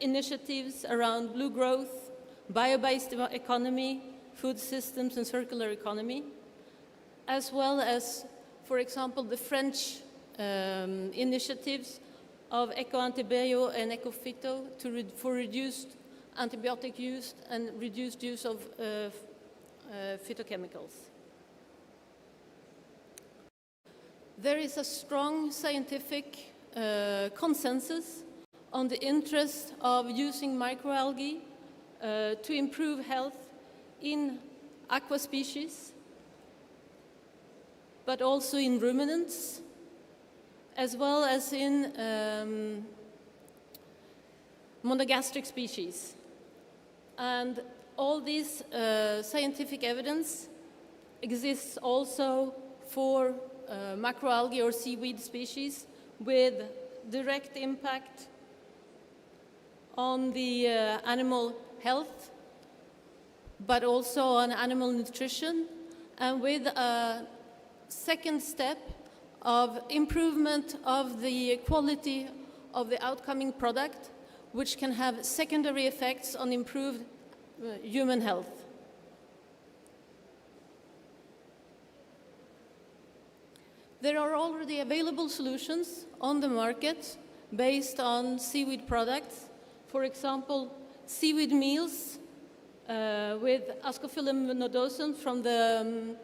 initiatives around blue growth, bio-based economy, food systems, and circular economy, as well as, for example, the French initiatives of eco-antibio and eco-phyto for reduced antibiotic use and reduced use of phytochemicals. There is a strong scientific consensus on the interest of using microalgae to improve health in aqua species, but also in ruminants, as well as in monogastric species. And all this scientific evidence exists also for macroalgae or seaweed species with direct impact on the animal health, but also on animal nutrition, and with a second step of improvement of the quality of the outcoming product, which can have secondary effects on improved human health. There are already available solutions on the market based on seaweed products. For example, seaweed meals with Ascophyllum nodosum from the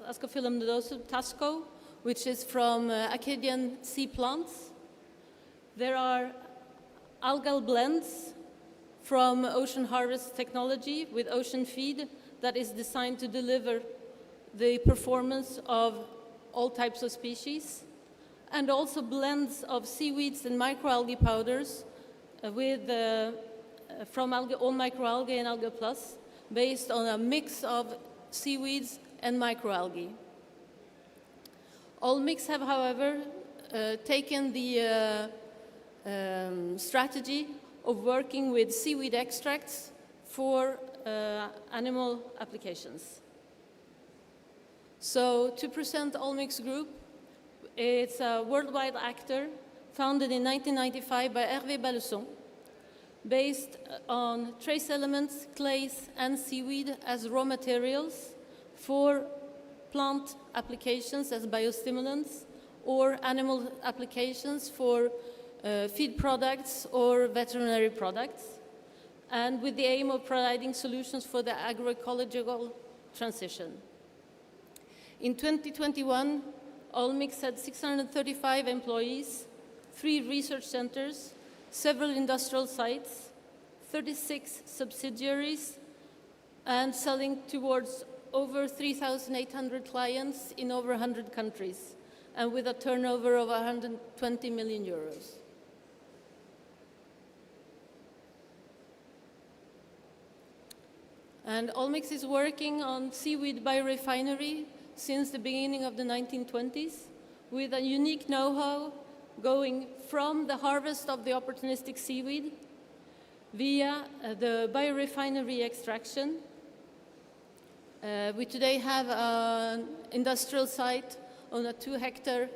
Ascophyllum nodosum tasco, which is from Acadian sea plants. There are algal blends from ocean harvest technology with ocean feed that is designed to deliver the performance of all types of species, and also blends of seaweeds and microalgae powders from all microalgae and algae plus, based on a mix of seaweeds and microalgae. All mix have, however, taken the strategy of working with seaweed extracts for animal applications. So to present Allmix Group, it's a worldwide actor founded in 1995 by Hervé Balesson, based on trace elements, clays, and seaweed as raw materials for plant applications as biostimulants or animal applications for feed products or veterinary products, and with the aim of providing solutions for the agroecological transition. In 2021, Allmix had 635 employees, 3 research centers, several industrial sites, 36 subsidiaries, and selling towards over 3,800 clients in over 100 countries, and with a turnover of 120 million euros. And Allmix is working on seaweed biorefinery since the beginning of the 1920s, with a unique know-how going from the harvest of the opportunistic seaweed via the biorefinery extraction. We today have an industrial site on a 2-hectare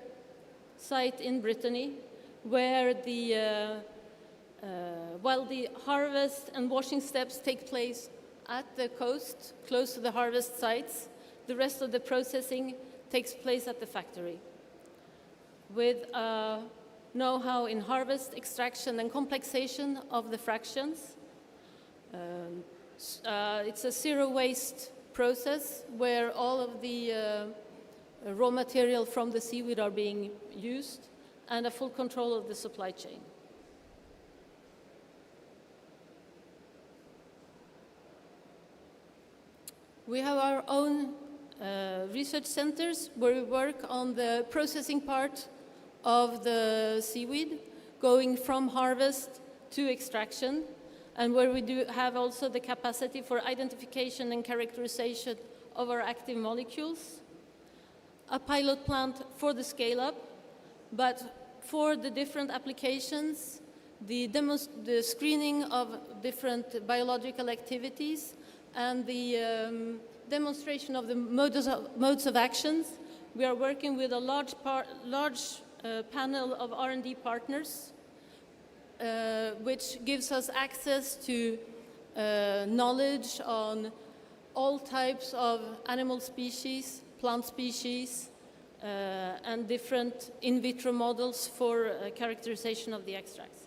site in Brittany, where while the harvest and washing steps take place at the coast, close to the harvest sites, the rest of the processing takes place at the factory, with know-how in harvest, extraction, and complexation of the fractions. It's a zero-waste process where all of the raw material from the seaweed are being used, and a full control of the supply chain. We have our own research centers where we work on the processing part of the seaweed, going from harvest to extraction, and where we do have also the capacity for identification and characterization of our active molecules. A pilot plant for the scale-up, but for the different applications, the screening of different biological activities and the demonstration of the modes of actions, we are working with a large panel of R&D partners, which gives us access to knowledge on all types of animal species, plant species, and different in vitro models for characterization of the extracts.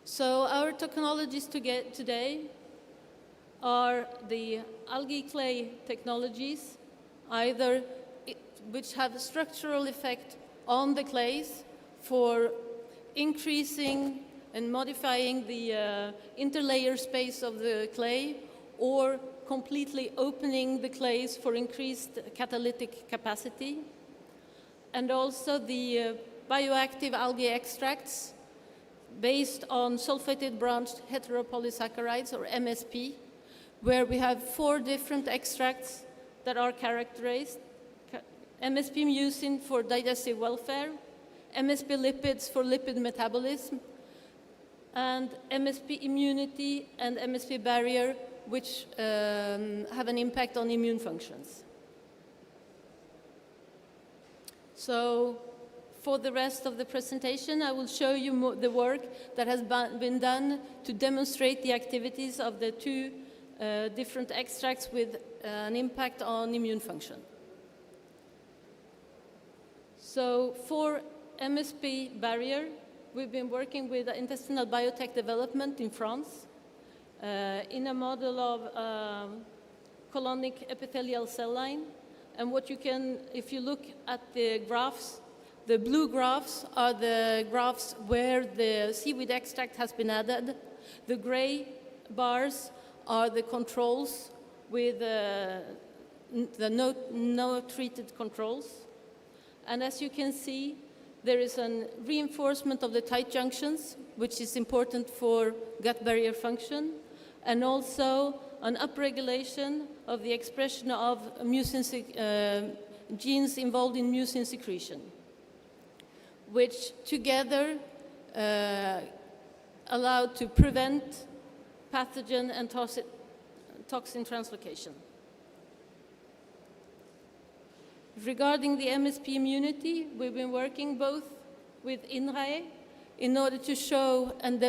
So our technologies today are the algae clay technologies, either which have a structural effect on the clays for increasing and modifying the interlayer space of the clay, or completely opening the clays for increased catalytic capacity. And also the bioactive algae extracts based on sulfated branched heteropolysaccharides, or MSP, where we have 4 different extracts that are characterized. MSP mucin for digestive welfare, MSP lipids for lipid metabolism, and MSP immunity and MSP barrier, which have an impact on immune functions. So for the rest of the presentation, I will show you the work that has been done to demonstrate the activities of the 2 different extracts with an impact on immune function. So for MSP barrier, we've been working with intestinal biotech development in France in a model of colonic epithelial cell line. And what you can, if you look at the graphs, the blue graphs are the graphs where the seaweed extract has been added. The gray bars are the controls with the no treated controls. And as you can see, there is a reinforcement of the tight junctions, which is important for gut barrier function, and also an upregulation of the expression of mucin genes involved in mucin secretion, which together allow to prevent pathogen and toxin translocation. Regarding the MSP immunity, we've been working both with INRAE in order to show and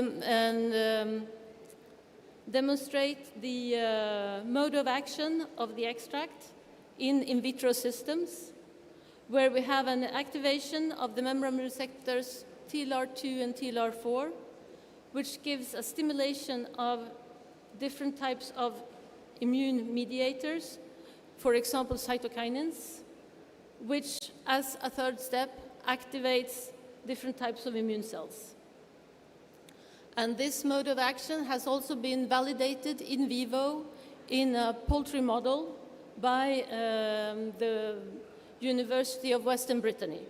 demonstrate the mode of action of the extract in vitro systems, where we have an activation of the membrane receptors TLR2 and TLR4, which gives a stimulation of different types of immune mediators, for example, cytokinins, which, as a third step, activates different types of immune cells. And this mode of action has also been validated in vivo in a poultry model by the University of Western Brittany.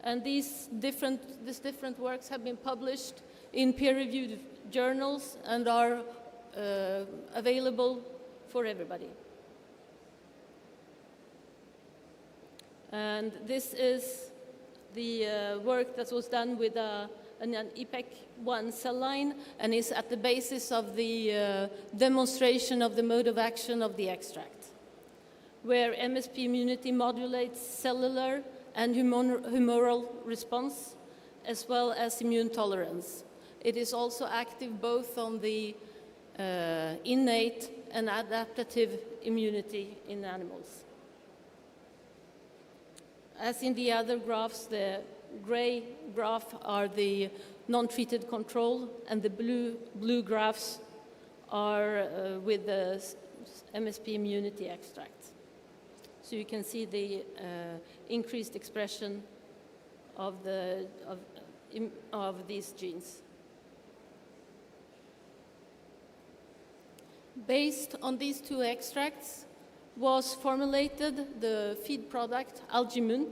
And these different works have been published in peer-reviewed journals and are available for everybody. And this is the work that was done with an EPEC-1 cell line and is at the basis of the demonstration of the mode of action of the extract, where MSP immunity modulates cellular and humoral response, as well as immune tolerance. It is also active both on the innate and adaptive immunity in animals. As in the other graphs, the gray graph are the non-treated control, and the blue graphs are with the MSP immunity extract. So you can see the increased expression of these genes. Based on these two extracts was formulated the feed product algae,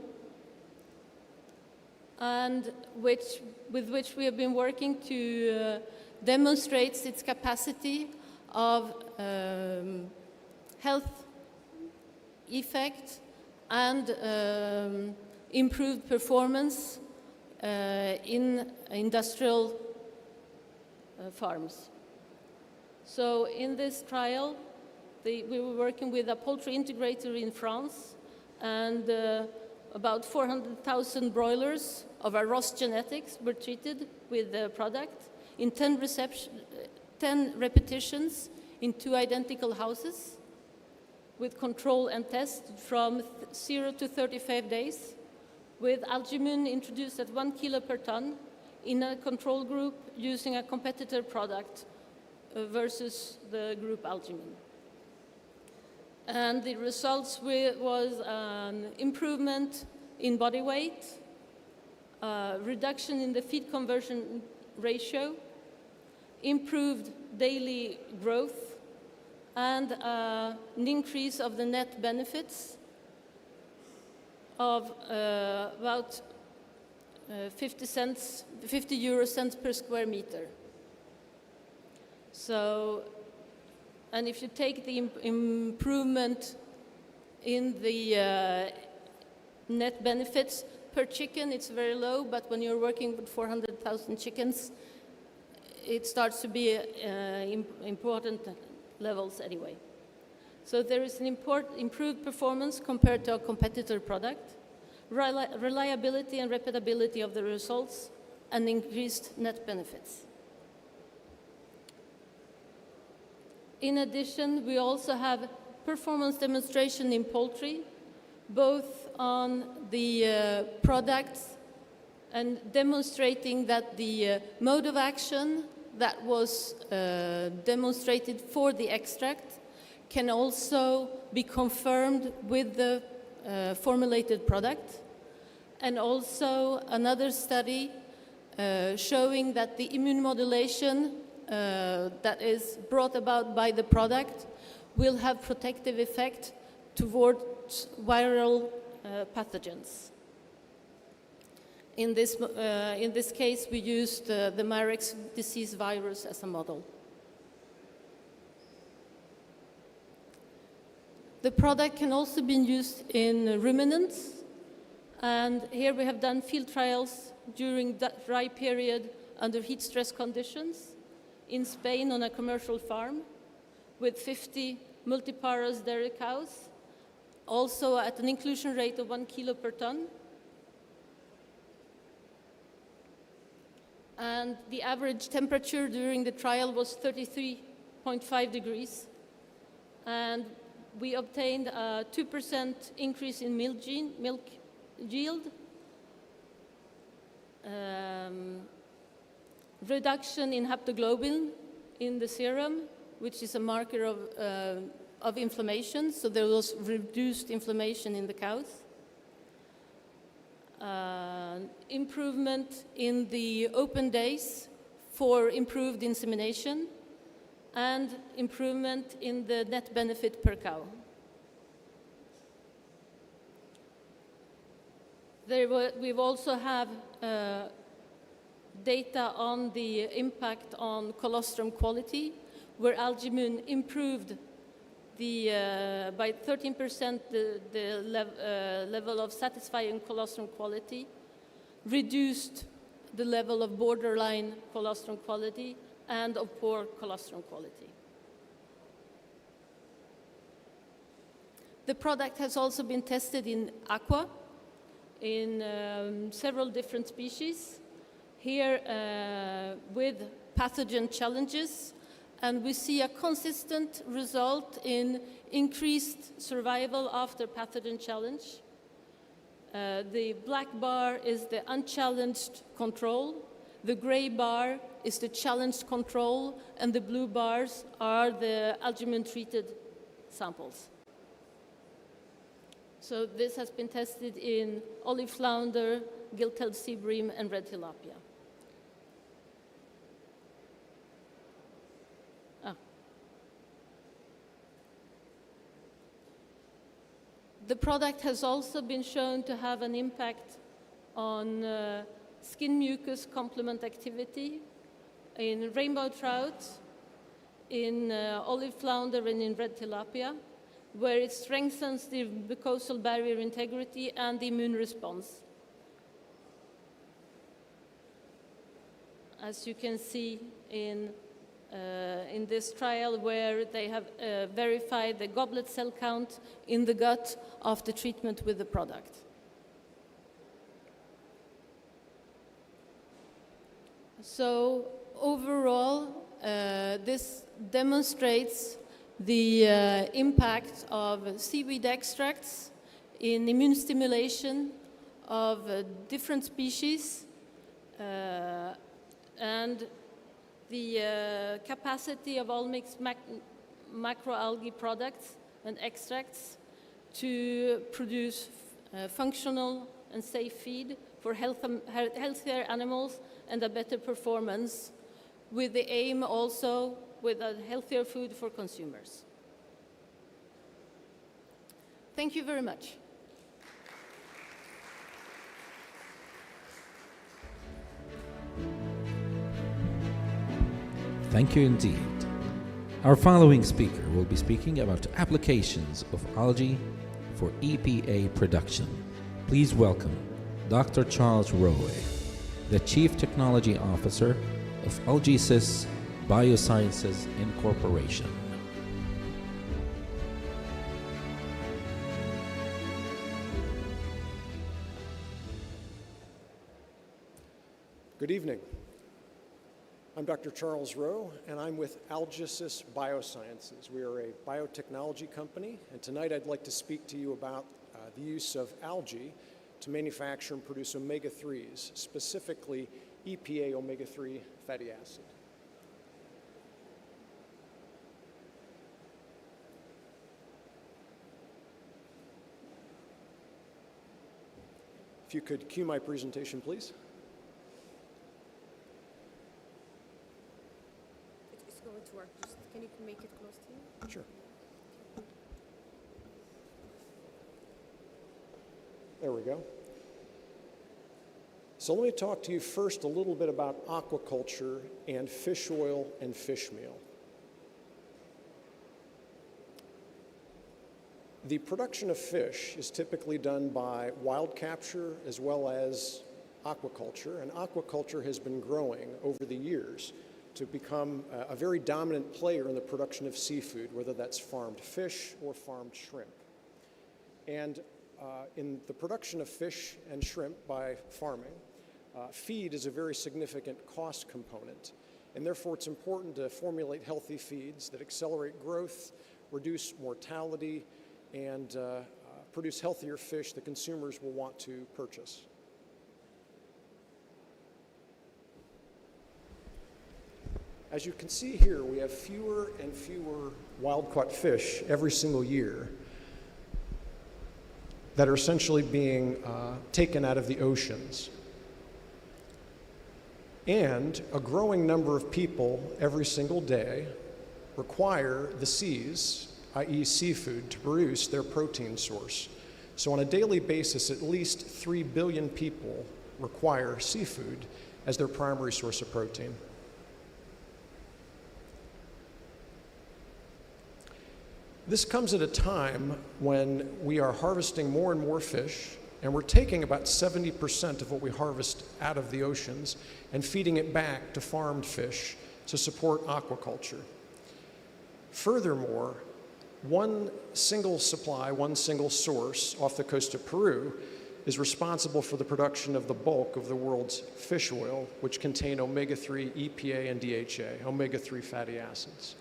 and with which we have been working to demonstrate its capacity of health effect and improved performance in industrial farms. So in this trial, we were working with a poultry integrator in France, and about 400,000 broilers of our Ross genetics were treated with the product in 10 repetitions in 2 identical houses with control and test from 0 to 35 days, with algae introduced at 1 kilo per ton in a control group using a competitor product versus the group algae. And the results was an improvement in body weight, reduction in the feed conversion ratio, improved daily growth, and an increase of the net benefits of about 50 euro cents per square meter. So, and if you take the improvement in the net benefits per chicken, it's very low, but when you're working with 400,000 chickens, it starts to be important levels anyway. So there is an improved performance compared to a competitor product, reliability and repeatability of the results, and increased net benefits. In addition, we also have performance demonstration in poultry, both on the products and demonstrating that the mode of action that was demonstrated for the extract can also be confirmed with the formulated product. And also another study showing that the immune modulation that is brought about by the product will have protective effect towards viral pathogens. In this case, we used the Marex disease virus as a model. The product can also be used in ruminants, and here we have done field trials during that dry period under heat stress conditions in Spain on a commercial farm with 50 multiparas dairy cows, also at an inclusion rate of 1 kilo per ton. And the average temperature during the trial was 33.5 degrees. And we obtained a 2% increase in milk yield, reduction in haptoglobin in the serum, which is a marker of inflammation, so there was reduced inflammation in the cows. Improvement in the open days for improved insemination, and improvement in the net benefit per cow. We've also have data on the impact on colostrum quality, where algae improved by 13% the level of satisfying colostrum quality, reduced the level of borderline colostrum quality, and of poor colostrum quality. The product has also been tested in aqua, in several different species, here with pathogen challenges, and we see a consistent result in increased survival after pathogen challenge. The black bar is the unchallenged control, the gray bar is the challenged control, and the blue bars are the algae-treated samples. So this has been tested in olive flounder, gilt-tailed sea bream, and red tilapia. The product has also been shown to have an impact on skin mucus complement activity in rainbow trout, in olive flounder, and in red tilapia, where it strengthens the mucosal barrier integrity and the immune response. As you can see in this trial, where they have verified the goblet cell count in the gut after treatment with the product. So overall, this demonstrates the impact of seaweed extracts in immune stimulation of different species and the capacity of all mixed macroalgae products and extracts to produce functional and safe feed for healthier animals and a better performance, with the aim also with a healthier food for consumers. Thank you very much. Thank you indeed. Our following speaker will be speaking about applications of algae for EPA production. Please welcome Dr. Charles Rowe, the Chief Technology Officer of Algesys Biosciences Incorporation. Good evening. I'm Dr. Charles Rowe, and I'm with Algesys Biosciences. We are a biotechnology company, and tonight I'd like to speak to you about the use of algae to manufacture and produce omega-3s, specifically EPA omega-3 fatty acid. If you could cue my presentation, please. It's going to work. Just can you make it close to you? Sure. There we go. So let me talk to you first a little bit about aquaculture and fish oil and fish meal. The production of fish is typically done by wild capture as well as aquaculture, and aquaculture has been growing over the years to become a very dominant player in the production of seafood, whether that's farmed fish or farmed shrimp. And in the production of fish and shrimp by farming, feed is a very significant cost component, and therefore it's important to formulate healthy feeds that accelerate growth, reduce mortality, and produce healthier fish that consumers will want to purchase. As you can see here, we have fewer and fewer wild-caught fish every single year that are essentially being taken out of the oceans. And a growing number of people every single day require the seas, i.e. seafood, to produce their protein source. So on a daily basis, at least 3 billion people require seafood as their primary source of protein. This comes at a time when we are harvesting more and more fish, and we're taking about 70% of what we harvest out of the oceans and feeding it back to farmed fish to support aquaculture. Furthermore, one single supply, one single source off the coast of Peru is responsible for the production of the bulk of the world's fish oil, which contain omega-3 EPA and DHA, omega-3 fatty acids.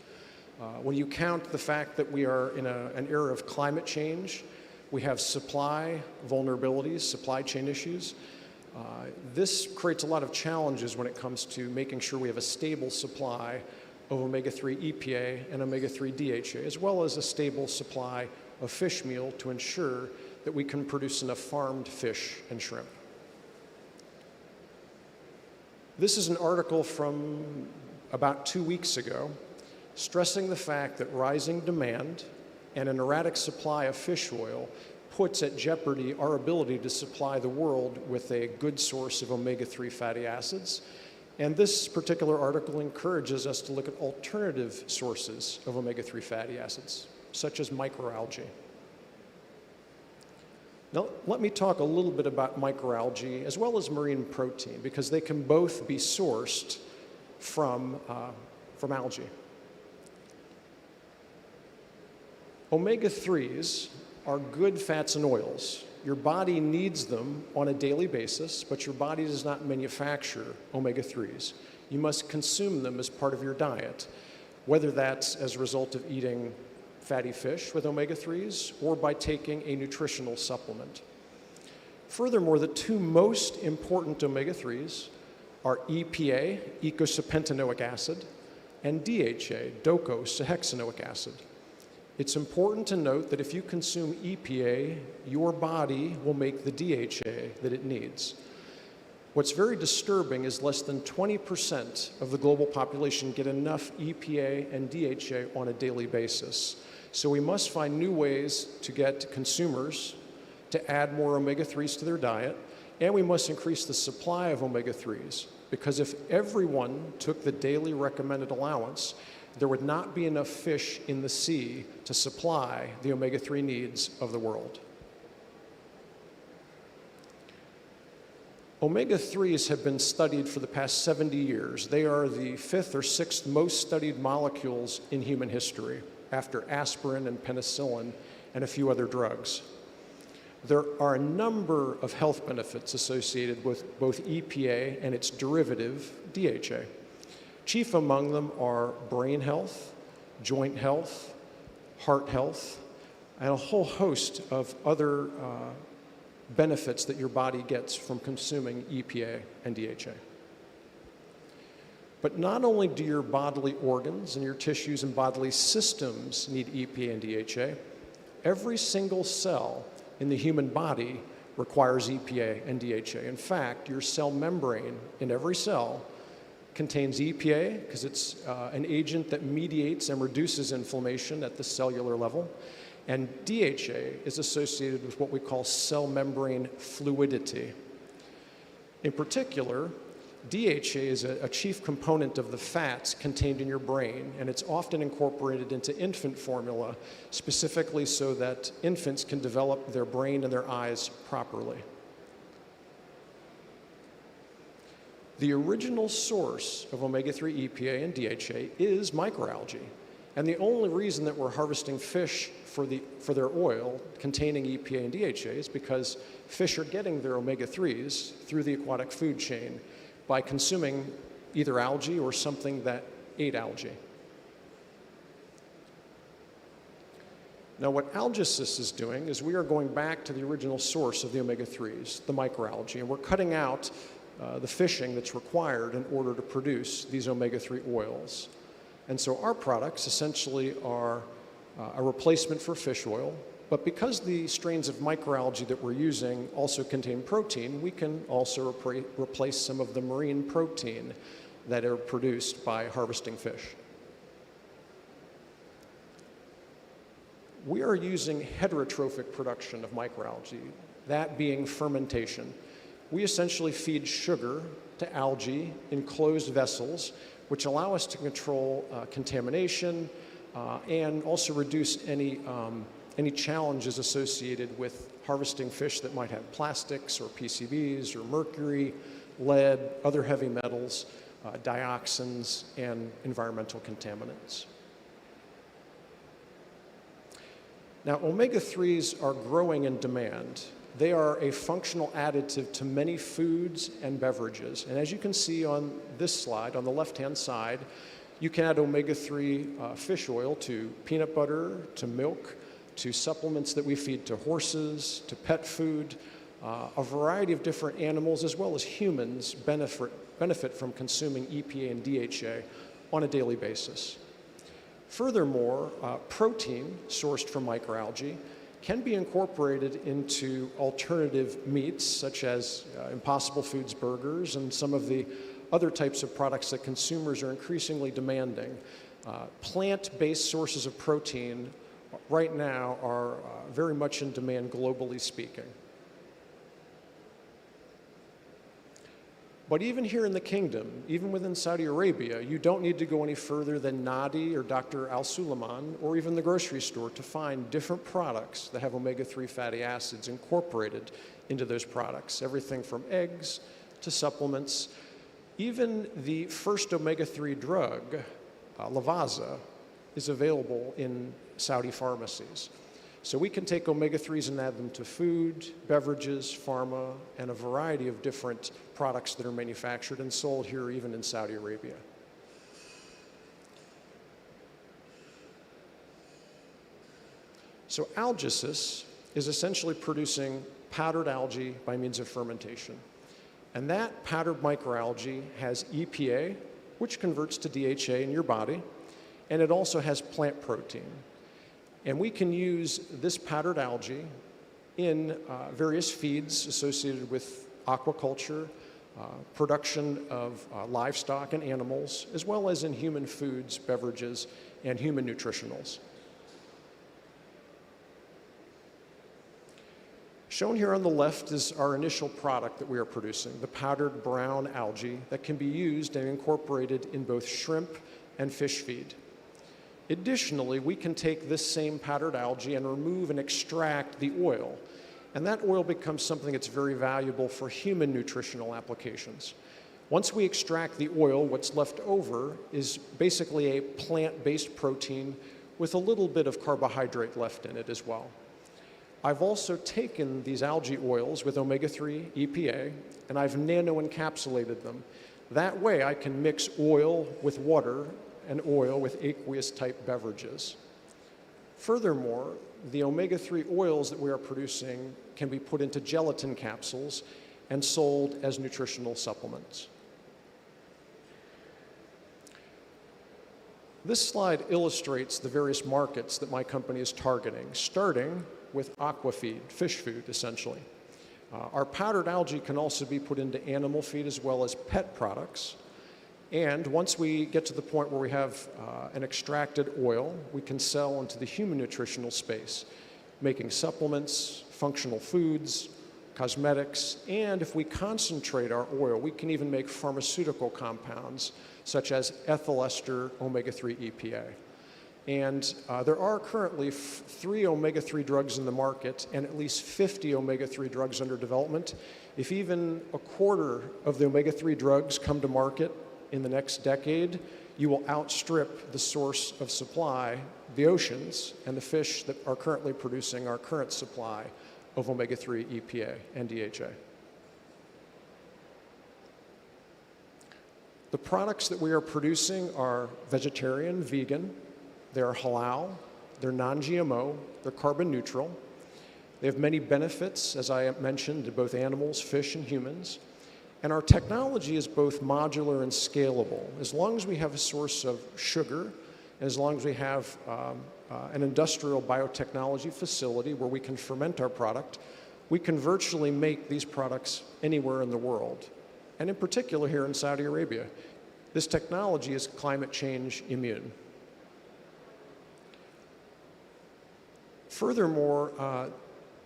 When you count the fact that we are in an era of climate change, we have supply vulnerabilities, supply chain issues. This creates a lot of challenges when it comes to making sure we have a stable supply of omega-3 EPA and omega-3 DHA, as well as a stable supply of fish meal to ensure that we can produce enough farmed fish and shrimp. This is an article from about 2 weeks ago, stressing the fact that rising demand and an erratic supply of fish oil puts at jeopardy our ability to supply the world with a good source of omega-3 fatty acids. And this particular article encourages us to look at alternative sources of omega-3 fatty acids, such as microalgae. Now, let me talk a little bit about microalgae as well as marine protein, because they can both be sourced from algae. Omega-3s are good fats and oils. Your body needs them on a daily basis, but your body does not manufacture omega-3s. You must consume them as part of your diet, whether that's as a result of eating fatty fish with omega-3s or by taking a nutritional supplement. Furthermore, the two most important omega-3s are EPA, eicosapentaenoic acid, and DHA, docosahexaenoic acid. It's important to note that if you consume EPA, your body will make the DHA that it needs. What's very disturbing is less than 20% of the global population get enough EPA and DHA on a daily basis. So we must find new ways to get consumers to add more omega-3s to their diet, and we must increase the supply of omega-3s, because if everyone took the daily recommended allowance, there would not be enough fish in the sea to supply the omega-3 needs of the world. Omega-3s have been studied for the past 70 years. They are the 5th or 6th most studied molecules in human history, after aspirin and penicillin and a few other drugs. There are a number of health benefits associated with both EPA and its derivative, DHA. Chief among them are brain health, joint health, heart health, and a whole host of other benefits that your body gets from consuming EPA and DHA. But not only do your bodily organs and your tissues and bodily systems need EPA and DHA, every single cell in the human body requires EPA and DHA. In fact, your cell membrane in every cell contains EPA because it's an agent that mediates and reduces inflammation at the cellular level. And DHA is associated with what we call cell membrane fluidity. In particular, DHA is a chief component of the fats contained in your brain, and it's often incorporated into infant formula, specifically so that infants can develop their brain and their eyes properly. The original source of omega-3 EPA and DHA is microalgae. And the only reason that we're harvesting fish for their oil containing EPA and DHA is because fish are getting their omega-3s through the aquatic food chain by consuming either algae or something that ate algae. Now, what Algacis is doing is we are going back to the original source of the omega-3s, the microalgae, and we're cutting out the fishing that's required in order to produce these omega-3 oils. And so our products essentially are a replacement for fish oil, but because the strains of microalgae that we're using also contain protein, we can also replace some of the marine protein that are produced by harvesting fish. We are using heterotrophic production of microalgae, that being fermentation. We essentially feed sugar to algae in closed vessels, which allow us to control contamination and also reduce any challenges associated with harvesting fish that might have plastics or PCBs or mercury, lead, other heavy metals, dioxins, and environmental contaminants. Now, omega-3s are growing in demand. They are a functional additive to many foods and beverages. And as you can see on this slide, on the left-hand side, you can add omega-3 fish oil to peanut butter, to milk, to supplements that we feed to horses, to pet food. A variety of different animals, as well as humans, benefit from consuming EPA and DHA on a daily basis. Furthermore, protein sourced from microalgae can be incorporated into alternative meats, such as Impossible Foods burgers and some of the other types of products that consumers are increasingly demanding. Plant-based sources of protein right now are very much in demand globally speaking. But even here in the kingdom, even within Saudi Arabia, you don't need to go any further than Nadi or Dr. Al Suleiman or even the grocery store to find different products that have omega-3 fatty acids incorporated into those products. Everything from eggs to supplements. Even the first omega-3 drug, Lavazza, is available in Saudi pharmacies. So we can take omega-3s and add them to food, beverages, pharma, and a variety of different products that are manufactured and sold here even in Saudi Arabia. So algasis is essentially producing powdered algae by means of fermentation. And that powdered microalgae has EPA, which converts to DHA in your body, and it also has plant protein. And we can use this powdered algae in various feeds associated with aquaculture, production of livestock and animals, as well as in human foods, beverages, and human nutritionals. Shown here on the left is our initial product that we are producing, the powdered brown algae that can be used and incorporated in both shrimp and fish feed. Additionally, we can take this same powdered algae and remove and extract the oil. And that oil becomes something that's very valuable for human nutritional applications. Once we extract the oil, what's left over is basically a plant-based protein with a little bit of carbohydrate left in it as well. I've also taken these algae oils with omega-3 EPA, and I've nano-encapsulated them. That way I can mix oil with water and oil with aqueous-type beverages. Furthermore, the omega-3 oils that we are producing can be put into gelatin capsules and sold as nutritional supplements. This slide illustrates the various markets that my company is targeting, starting with aquafeed, fish food, essentially. Our powdered algae can also be put into animal feed as well as pet products. And once we get to the point where we have an extracted oil, we can sell into the human nutritional space, making supplements, functional foods, cosmetics, and if we concentrate our oil, we can even make pharmaceutical compounds such as ethyl ester omega-3 EPA. And there are currently 3 omega-3 drugs in the market and at least 50 omega-3 drugs under development. If even a quarter of the omega-3 drugs come to market in the next decade, you will outstrip the source of supply, the oceans, and the fish that are currently producing our current supply of omega-3 EPA and DHA. The products that we are producing are vegetarian, vegan, they're halal, they're non-GMO, they're carbon neutral. They have many benefits, as I mentioned, to both animals, fish, and humans. And our technology is both modular and scalable. As long as we have a source of sugar, and as long as we have an industrial biotechnology facility where we can ferment our product, we can virtually make these products anywhere in the world. And in particular here in Saudi Arabia. This technology is climate change immune. Furthermore,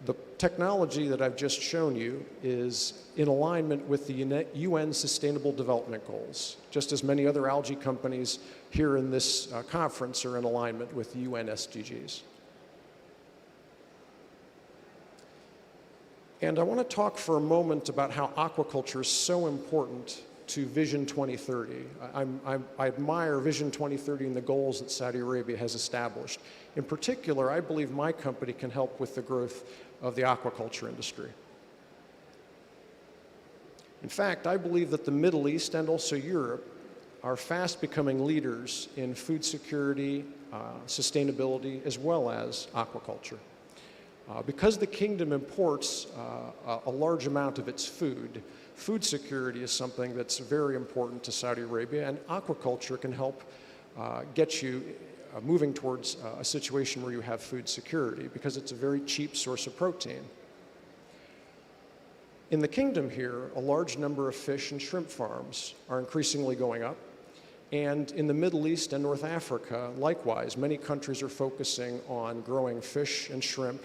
the technology that I've just shown you is in alignment with the UN Sustainable Development Goals, just as many other algae companies here in this conference are in alignment with the UN SDGs. And I want to talk for a moment about how aquaculture is so important to Vision 2030. I admire Vision 2030 and the goals that Saudi Arabia has established. In particular, I believe my company can help with the growth of the aquaculture industry. In fact, I believe that the Middle East and also Europe are fast becoming leaders in food security, sustainability, as well as aquaculture. Because the kingdom imports a large amount of its food, food security is something that's very important to Saudi Arabia, and aquaculture can help get you moving towards a situation where you have food security because it's a very cheap source of protein. In the kingdom here, a large number of fish and shrimp farms are increasingly going up, And in the Middle East and North Africa, likewise, many countries are focusing on growing fish and shrimp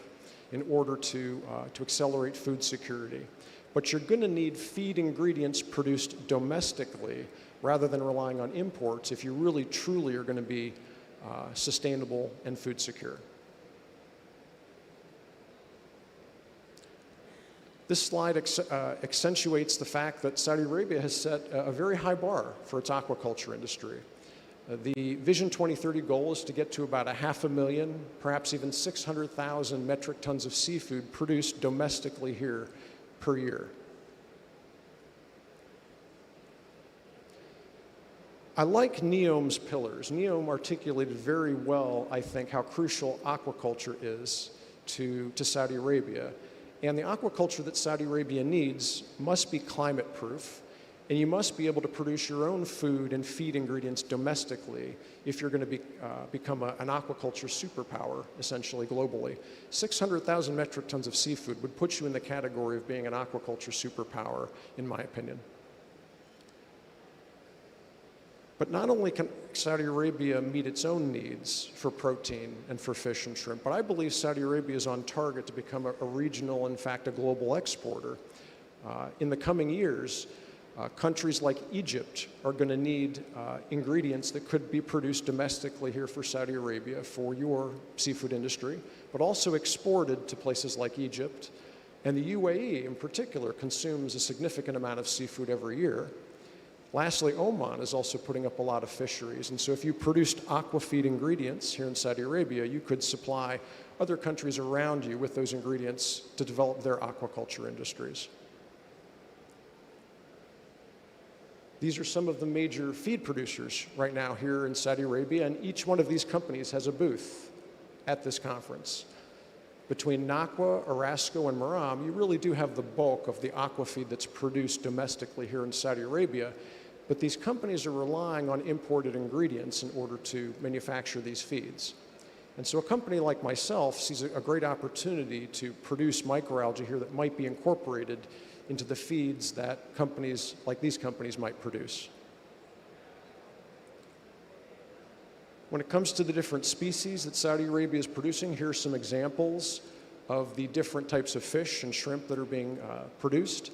in order to accelerate food security. But you're going to need feed ingredients produced domestically rather than relying on imports if you really truly are going to be sustainable and food secure. This slide accentuates the fact that Saudi Arabia has set a very high bar for its aquaculture industry. The Vision 2030 goal is to get to about 500,000, perhaps even 600,000 metric tons of seafood produced domestically here per year. I like NEOM's pillars. NEOM articulated very well, I think, how crucial aquaculture is to Saudi Arabia. And the aquaculture that Saudi Arabia needs must be climate proof, and you must be able to produce your own food and feed ingredients domestically if you're going to become an aquaculture superpower, essentially, globally. 600,000 metric tons of seafood would put you in the category of being an aquaculture superpower, in my opinion. But not only can Saudi Arabia meet its own needs for protein and for fish and shrimp, but I believe Saudi Arabia is on target to become a regional, in fact, a global exporter. In the coming years, countries like Egypt are going to need ingredients that could be produced domestically here for Saudi Arabia for your seafood industry, but also exported to places like Egypt. And the UAE, in particular, consumes a significant amount of seafood every year. Lastly, Oman is also putting up a lot of fisheries, and so if you produced aquafeed ingredients here in Saudi Arabia, you could supply other countries around you with those ingredients to develop their aquaculture industries. These are some of the major feed producers right now here in Saudi Arabia, and each one of these companies has a booth at this conference. Between Naqwa, Arasco, and Maram, you really do have the bulk of the aquafeed that's produced domestically here in Saudi Arabia, but these companies are relying on imported ingredients in order to manufacture these feeds. And so a company like myself sees a great opportunity to produce microalgae here that might be incorporated into the feeds that companies like these companies might produce. When it comes to the different species that Saudi Arabia is producing, here are some examples of the different types of fish and shrimp that are being produced.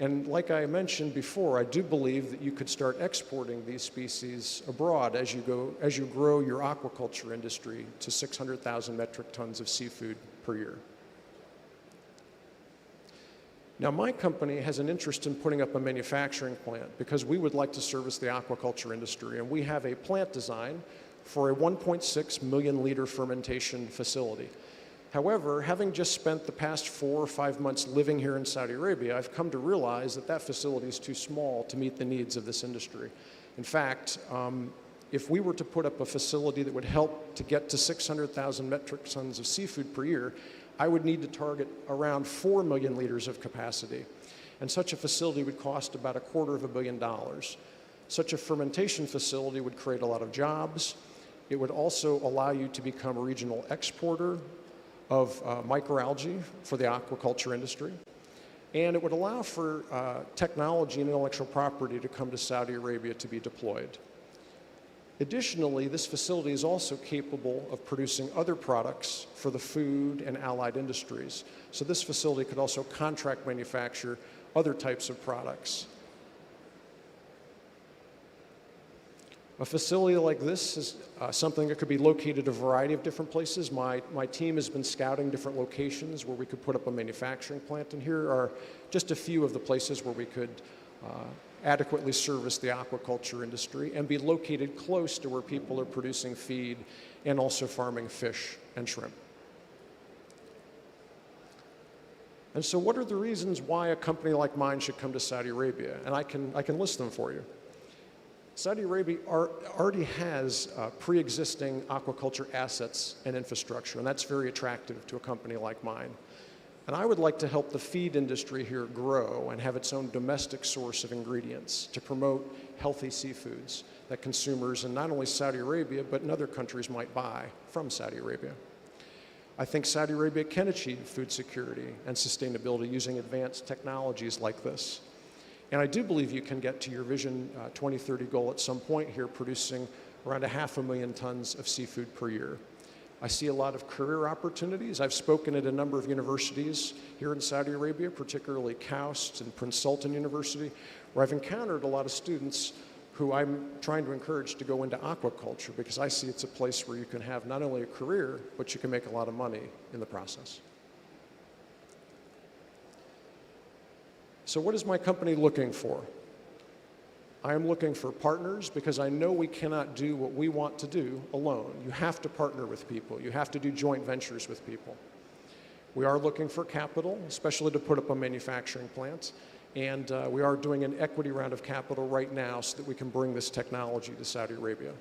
And like I mentioned before, I do believe that you could start exporting these species abroad as you grow your aquaculture industry to 600,000 metric tons of seafood per year. Now, my company has an interest in putting up a manufacturing plant because we would like to service the aquaculture industry, and we have a plant design for a 1.6 million liter fermentation facility. However, having just spent the past 4 or 5 months living here in Saudi Arabia, I've come to realize that that facility is too small to meet the needs of this industry. In fact, if we were to put up a facility that would help to get to 600,000 metric tons of seafood per year, I would need to target around 4 million liters of capacity. And such a facility would cost about $250 million. Such a fermentation facility would create a lot of jobs. It would also allow you to become a regional exporter of microalgae for the aquaculture industry. And it would allow for technology and intellectual property to come to Saudi Arabia to be deployed. Additionally, this facility is also capable of producing other products for the food and allied industries. So this facility could also contract manufacture other types of products. A facility like this is something that could be located a variety of different places. My team has been scouting different locations where we could put up a manufacturing plant, and here are just a few of the places where we could adequately service the aquaculture industry and be located close to where people are producing feed and also farming fish and shrimp. And so what are the reasons why a company like mine should come to Saudi Arabia? And I can list them for you. Saudi Arabia already has pre-existing aquaculture assets and infrastructure, and that's very attractive to a company like mine. And I would like to help the feed industry here grow and have its own domestic source of ingredients to promote healthy seafoods that consumers in not only Saudi Arabia, but in other countries might buy from Saudi Arabia. I think Saudi Arabia can achieve food security and sustainability using advanced technologies like this. And I do believe you can get to your Vision 2030 goal at some point here, producing around 500,000 tons of seafood per year. I see a lot of career opportunities. I've spoken at a number of universities here in Saudi Arabia, particularly KAUST and Prince Sultan University, where I've encountered a lot of students who I'm trying to encourage to go into aquaculture, because I see it's a place where you can have not only a career, but you can make a lot of money in the process. So what is my company looking for? I am looking for partners, because I know we cannot do what we want to do alone. You have to partner with people. You have to do joint ventures with people. We are looking for capital, especially to put up a manufacturing plant. And we are doing an equity round of capital right now so that we can bring this technology to Saudi Arabia.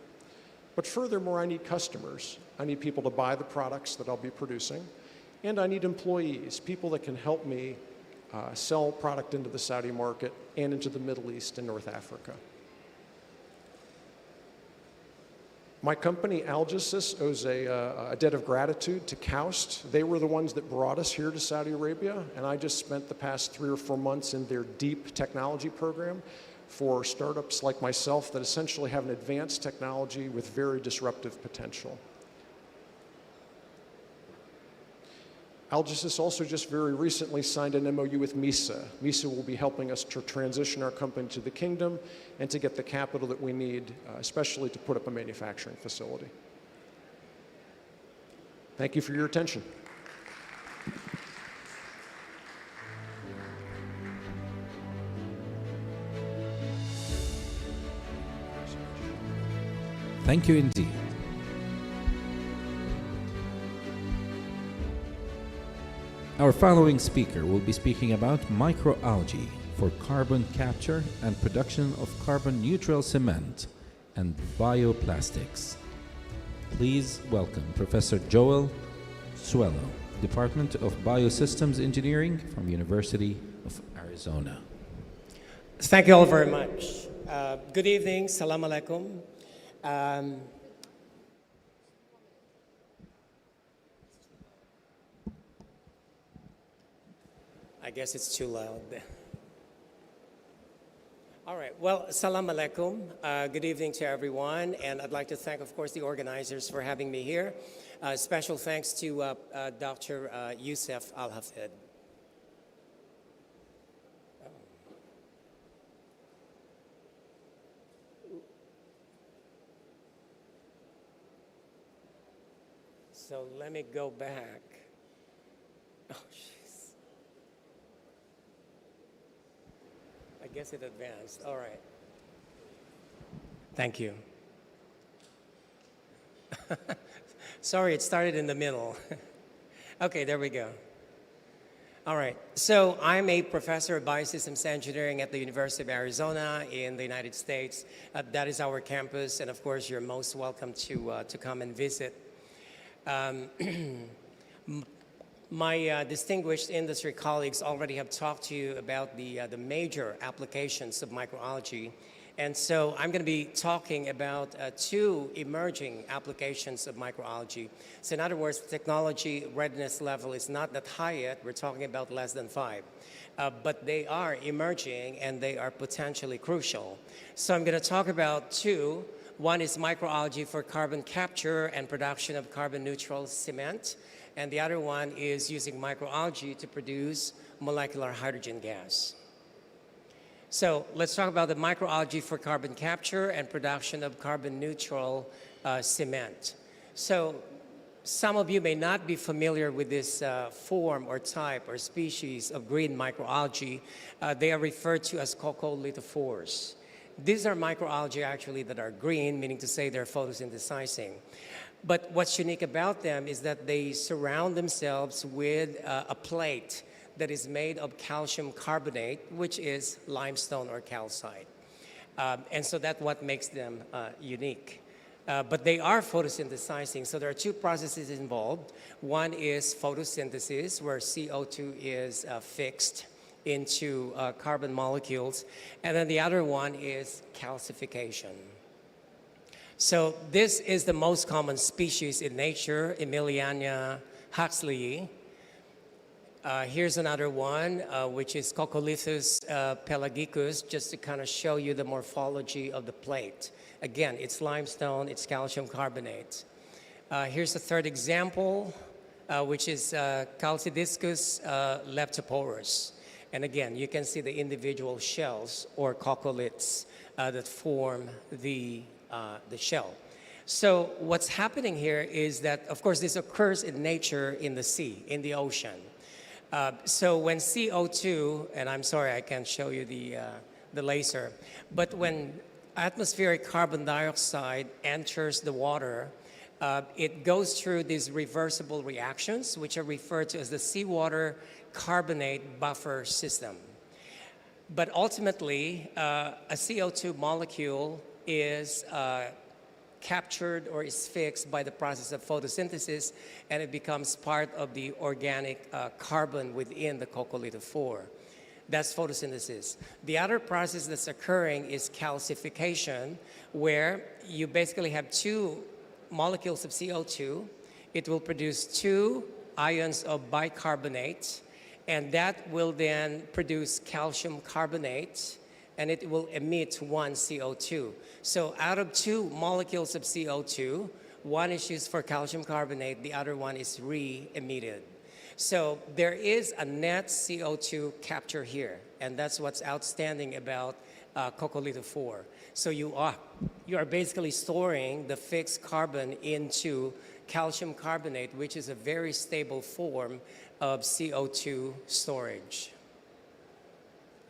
But furthermore, I need customers. I need people to buy the products that I'll be producing. And I need employees, people that can help me sell product into the Saudi market and into the Middle East and North Africa. My company, Algesys, owes a debt of gratitude to KAUST. They were the ones that brought us here to Saudi Arabia, and I just spent the past 3 or 4 months in their deep technology program for startups like myself that essentially have an advanced technology with very disruptive potential. Algesys also just very recently signed an MOU with MISA. MISA will be helping us to transition our company to the kingdom and to get the capital that we need, especially to put up a manufacturing facility. Thank you for your attention. Thank you indeed. Our following speaker will be speaking about microalgae for carbon capture and production of carbon-neutral cement and bioplastics. Please welcome Professor Joel Suello, Department of Biosystems Engineering from University of Arizona. Thank you all very much. Good evening, salam alaikum. I guess it's too loud. All right, well, salam alaikum. Good evening to everyone. And I'd like to thank, of course, the organizers for having me here. Special thanks to Dr. Youssef Al-Hafid. So let me go back. Oh, jeez. I guess it advanced. All right. Thank you. Sorry, it started in the middle. Okay, there we go. All right. So I'm a professor of biosystems engineering at the University of Arizona in the United States. That is our campus, and of course, you're most welcome to come and visit. My distinguished industry colleagues already have talked to you about the major applications of microalgae. And so I'm going to be talking about 2 emerging applications of microalgae. So in other words, technology readiness level is not that high yet. We're talking about less than 5. But they are emerging and they are potentially crucial. So I'm going to talk about 2. One is microalgae for carbon capture and production of carbon-neutral cement. And the other one is using microalgae to produce molecular hydrogen gas. So let's talk about the microalgae for carbon capture and production of carbon-neutral cement. So some of you may not be familiar with this form or type or species of green microalgae. They are referred to as coccolithophores. These are microalgae actually that are green, meaning to say they're photosynthesizing. But what's unique about them is that they surround themselves with a plate that is made of calcium carbonate, which is limestone or calcite. And so that's what makes them unique. But they are photosynthesizing, so there are 2 processes involved. One is photosynthesis, where CO2 is fixed into carbon molecules, and then the other one is calcification. So this is the most common species in nature, Emiliania huxleyi. Here's another one, which is Coccolithus pelagicus, just to kind of show you the morphology of the plate. Again, it's limestone, it's calcium carbonate. Here's a third example, which is Chalcidiscus leptoporus. And again, you can see the individual shells or coccoliths that form the shell. So what's happening here is that, of course, this occurs in nature in the sea, in the ocean. So when CO2, and I'm sorry I can't show you the laser, but when atmospheric carbon dioxide enters the water, it goes through these reversible reactions, which are referred to as the seawater carbonate buffer system. But ultimately, a CO2 molecule is captured or is fixed by the process of photosynthesis, and it becomes part of the organic carbon within the coccolithophore. That's photosynthesis. The other process that's occurring is calcification, where you basically have two molecules of CO2. It will produce two ions of bicarbonate, and that will then produce calcium carbonate, and it will emit one CO2. So out of two molecules of CO2, one is used for calcium carbonate, the other one is re-emitted. So there is a net CO2 capture here, and that's what's outstanding about coccolithophore. So you are basically storing the fixed carbon into calcium carbonate, which is a very stable form of CO2 storage.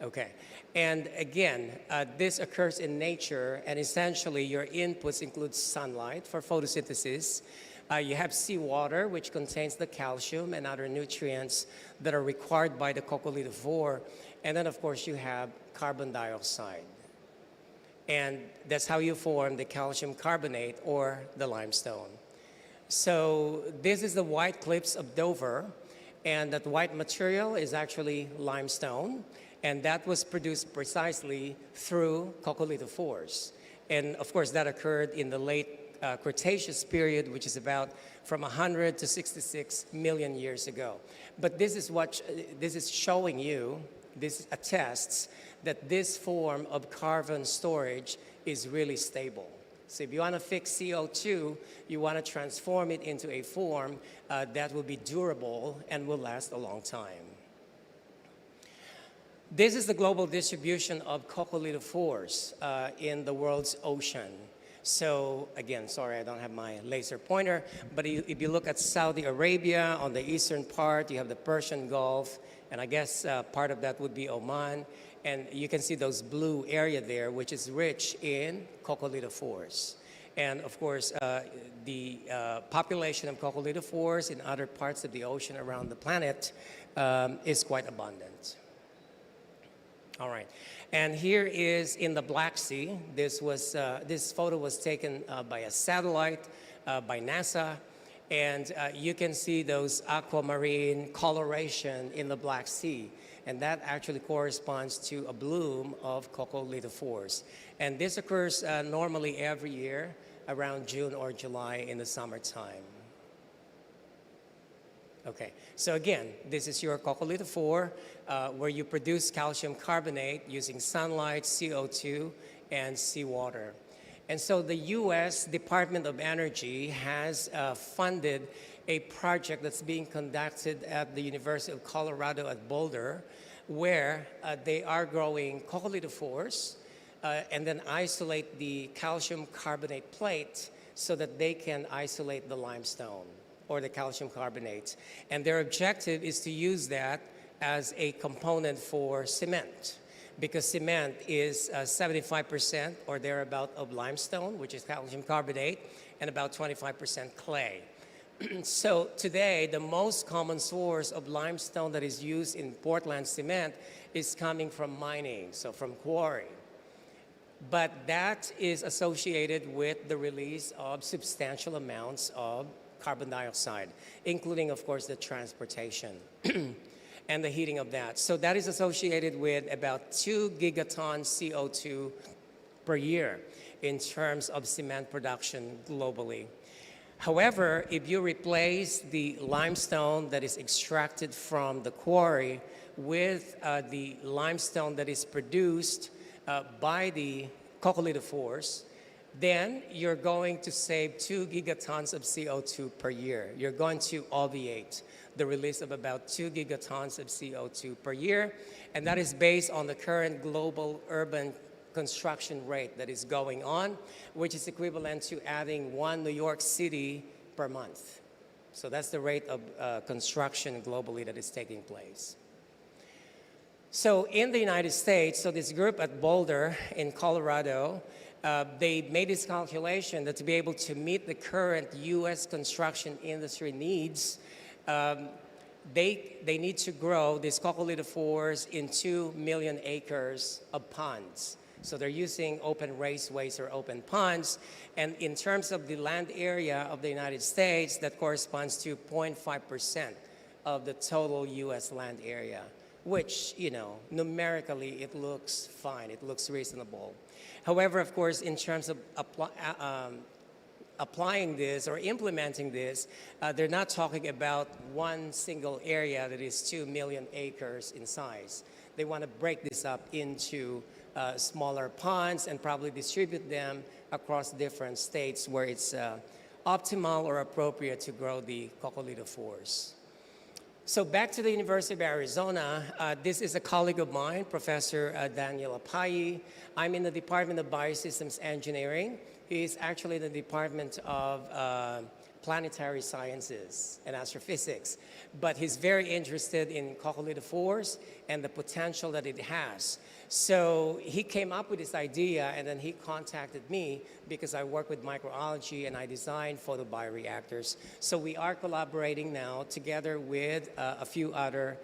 Okay, and again, this occurs in nature, and essentially your inputs include sunlight for photosynthesis. You have seawater, which contains the calcium and other nutrients that are required by the coccolithophore. And then, of course, you have carbon dioxide. And that's how you form the calcium carbonate or the limestone. So this is the white cliffs of Dover, and that white material is actually limestone, and that was produced precisely through coccolithophores. And of course, that occurred in the late Cretaceous period, which is about from 100 to 66 million years ago. But this is showing you, this attests that this form of carbon storage is really stable. So if you want to fix CO2, you want to transform it into a form that will be durable and will last a long time. This is the global distribution of coccolithophores in the world's ocean. So again, sorry, I don't have my laser pointer, but if you look at Saudi Arabia on the eastern part, you have the Persian Gulf, and I guess part of that would be Oman, and you can see those blue area there, which is rich in coccolithophores. And of course, the population of coccolithophores in other parts of the ocean around the planet is quite abundant. All right, and here is in the Black Sea. This photo was taken by a satellite by NASA, and you can see those aquamarine coloration in the Black Sea, and that actually corresponds to a bloom of coccolithophores. And this occurs normally every year around June or July in the summertime. Okay, so again, this is your coccolithophore, where you produce calcium carbonate using sunlight, CO2, and seawater. And so the U.S. Department of Energy has funded a project that's being conducted at the University of Colorado at Boulder, where they are growing coccolithophores and then isolate the calcium carbonate plate so that they can isolate the limestone or the calcium carbonates. And their objective is to use that as a component for cement, because cement is 75% or thereabout of limestone, which is calcium carbonate, and about 25% clay. So today, the most common source of limestone that is used in Portland cement is coming from mining, so from quarry. But that is associated with the release of substantial amounts of carbon dioxide, including, of course, the transportation and the heating of that. So that is associated with about 2 gigatons CO2 per year in terms of cement production globally. However, if you replace the limestone that is extracted from the quarry with the limestone that is produced by the coccolithophores, then you're going to save 2 gigatons of CO2 per year. You're going to obviate the release of about 2 gigatons of CO2 per year, and that is based on the current global urban construction rate that is going on, which is equivalent to adding 1 New York City per month. So that's the rate of construction globally that is taking place. So in the United States, so this group at Boulder in Colorado, they made this calculation that to be able to meet the current US construction industry needs, they need to grow these coccolithophores in 2 million acres of ponds. So they're using open raceways or open ponds. And in terms of the land area of the United States, that corresponds to 0.5% of the total US land area, which, you know, numerically it looks fine, it looks reasonable. However, of course, in terms of applying this or implementing this, they're not talking about one single area that is 2 million acres in size. They want to break this up into smaller ponds and probably distribute them across different states where it's optimal or appropriate to grow the coccolithophores. So back to the University of Arizona, this is a colleague of mine, Professor Daniel Apayi. I'm in the Department of Biosystems Engineering. He's actually in the Department of Planetary Sciences and Astrophysics. But he's very interested in coccolithophores and the potential that it has. So he came up with this idea, and then he contacted me because I work with microalgae and I design photobioreactors. So we are collaborating now together with a few other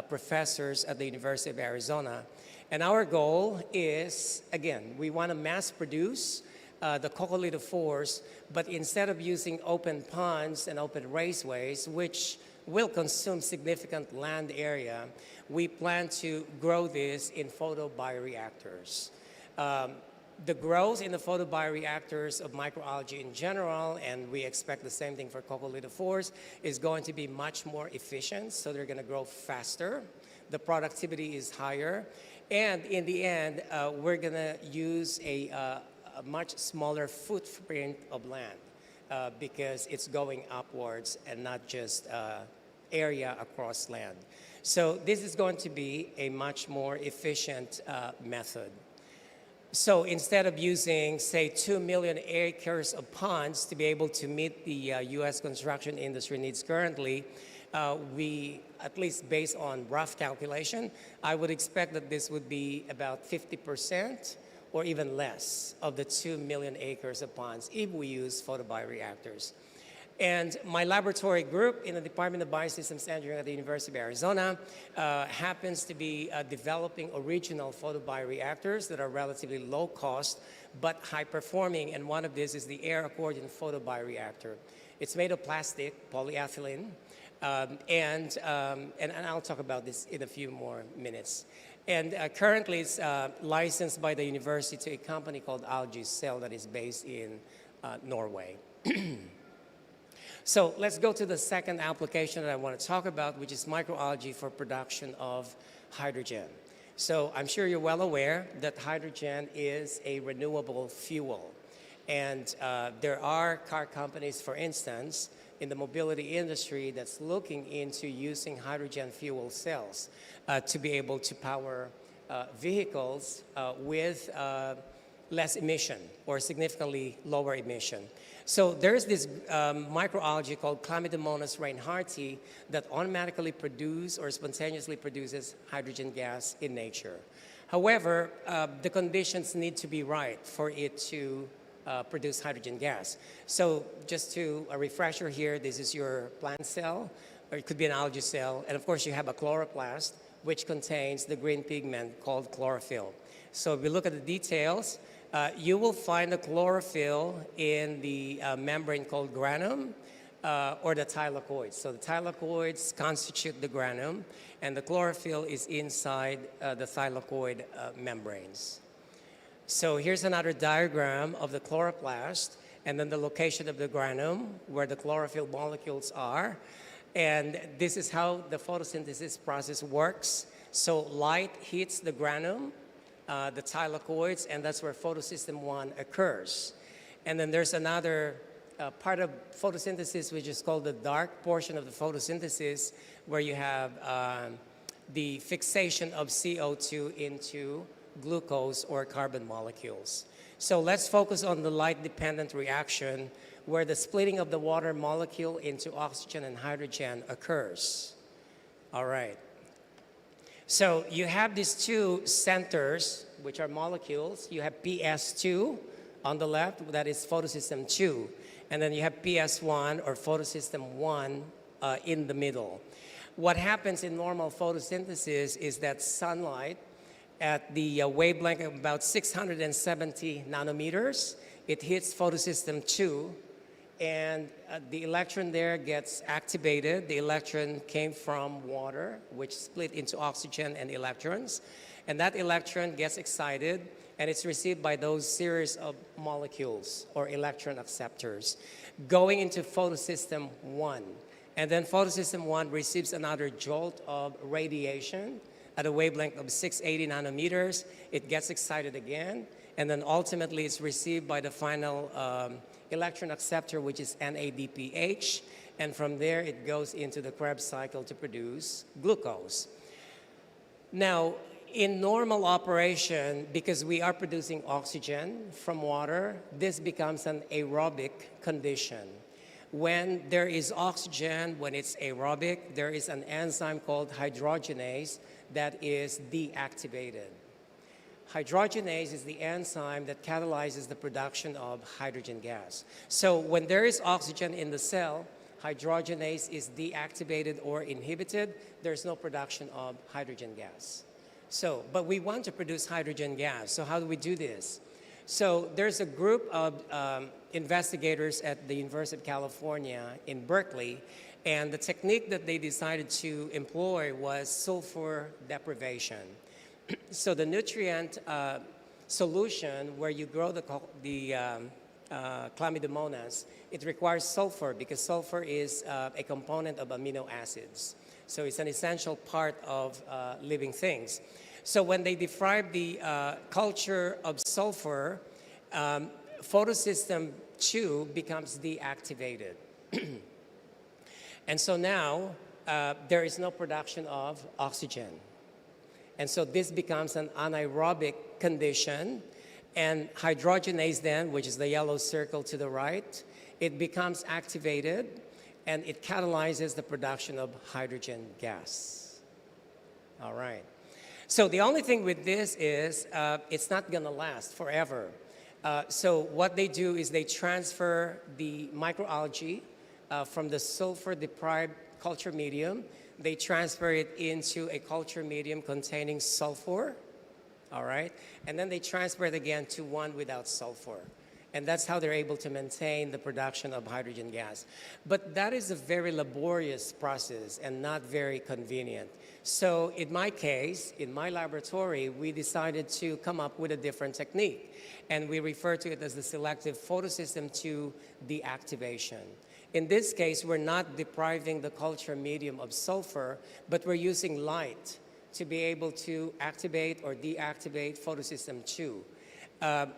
professors at the University of Arizona. And our goal is, again, we want to mass produce the coccolithophores, but instead of using open ponds and open raceways, which will consume significant land area, we plan to grow this in photobioreactors. The growth in the photobioreactors of microalgae in general, and we expect the same thing for coccolithophores, is going to be much more efficient, so they're going to grow faster. The productivity is higher, and in the end, we're going to use a much smaller footprint of land because it's going upwards and not just area across land. So this is going to be a much more efficient method. So instead of using, say, 2 million acres of ponds to be able to meet the US construction industry needs currently, we, at least based on rough calculation, I would expect that this would be about 50% or even less of the 2 million acres of ponds if we use photobioreactors. And my laboratory group in the Department of Biosystems Engineering at the University of Arizona happens to be developing original photobioreactors that are relatively low cost but high performing, and one of these is the air accordion photobioreactor. It's made of plastic, polyethylene, and I'll talk about this in a few more minutes. And currently it's licensed by the university to a company called Algae Cell that is based in Norway. So let's go to the second application that I want to talk about, which is microalgae for production of hydrogen. So I'm sure you're well aware that hydrogen is a renewable fuel. And there are car companies, for instance, in the mobility industry that's looking into using hydrogen fuel cells to be able to power vehicles with less emission or significantly lower emission. So there's this microalgae called Chlamydomonas reinhardti that automatically produces or spontaneously produces hydrogen gas in nature. However, the conditions need to be right for it to produce hydrogen gas. So just to a refresher here, this is your plant cell, or it could be an algae cell, and of course you have a chloroplast which contains the green pigment called chlorophyll. So if we look at the details, you will find the chlorophyll in the membrane called granum or the thylakoids. So the thylakoids constitute the granum, and the chlorophyll is inside the thylakoid membranes. So here's another diagram of the chloroplast, and then the location of the granum, where the chlorophyll molecules are. And this is how the photosynthesis process works. So light hits the granum, the thylakoids, and that's where photosystem 1 occurs. And then there's another part of photosynthesis which is called the dark portion of the photosynthesis, where you have the fixation of CO2 into glucose or carbon molecules. So let's focus on the light-dependent reaction, where the splitting of the water molecule into oxygen and hydrogen occurs. All right. So you have these two centers, which are molecules. You have PS2 on the left, that is photosystem 2. And then you have PS1, or photosystem 1, in the middle. What happens in normal photosynthesis is that sunlight at the wavelength of about 670 nanometers, it hits photosystem 2, and the electron there gets activated. The electron came from water, which split into oxygen and electrons, and that electron gets excited, and it's received by those series of molecules or electron acceptors going into photosystem 1. And then photosystem 1 receives another jolt of radiation at a wavelength of 680 nanometers. It gets excited again, and then ultimately it's received by the final electron acceptor, which is NADPH, and from there it goes into the Krebs cycle to produce glucose. Now, in normal operation, because we are producing oxygen from water, this becomes an aerobic condition. When there is oxygen, when it's aerobic, there is an enzyme called hydrogenase that is deactivated. Hydrogenase is the enzyme that catalyzes the production of hydrogen gas. So when there is oxygen in the cell, hydrogenase is deactivated or inhibited. There's no production of hydrogen gas. So, but we want to produce hydrogen gas. So how do we do this? So there's a group of investigators at the University of California in Berkeley, and the technique that they decided to employ was sulfur deprivation. So the nutrient solution where you grow the chlamydomonas, it requires sulfur because sulfur is a component of amino acids. So it's an essential part of living things. So when they deprive the culture of sulfur, photosystem 2 becomes deactivated. And so now there is no production of oxygen. And so this becomes an anaerobic condition, and hydrogenase then, which is the yellow circle to the right, it becomes activated and it catalyzes the production of hydrogen gas. All right. So the only thing with this is it's not going to last forever. So what they do is they transfer the microalgae from the sulfur-deprived culture medium. They transfer it into a culture medium containing sulfur, all right? And then they transfer it again to one without sulfur. And that's how they're able to maintain the production of hydrogen gas. But that is a very laborious process and not very convenient. So in my case, in my laboratory, we decided to come up with a different technique. And we refer to it as the selective photosystem 2 deactivation. In this case, we're not depriving the culture medium of sulfur, but we're using light to be able to activate or deactivate photosystem 2.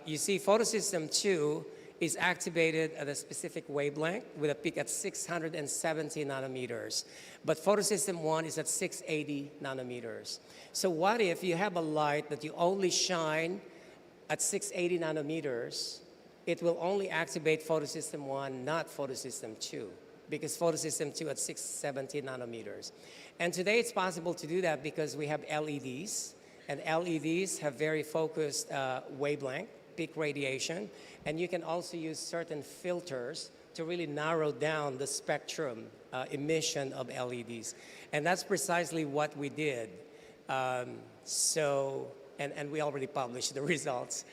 You see, photosystem 2 is activated at a specific wavelength with a peak at 670 nanometers. But photosystem 1 is at 680 nanometers. So what if you have a light that you only shine at 680 nanometers? It will only activate photosystem 1, not photosystem 2, because photosystem 2 at 670 nanometers. And today it's possible to do that because we have LEDs, and LEDs have very focused wavelength, peak radiation, and you can also use certain filters to really narrow down the spectrum emission of LEDs. And that's precisely what we did. And we already published the results.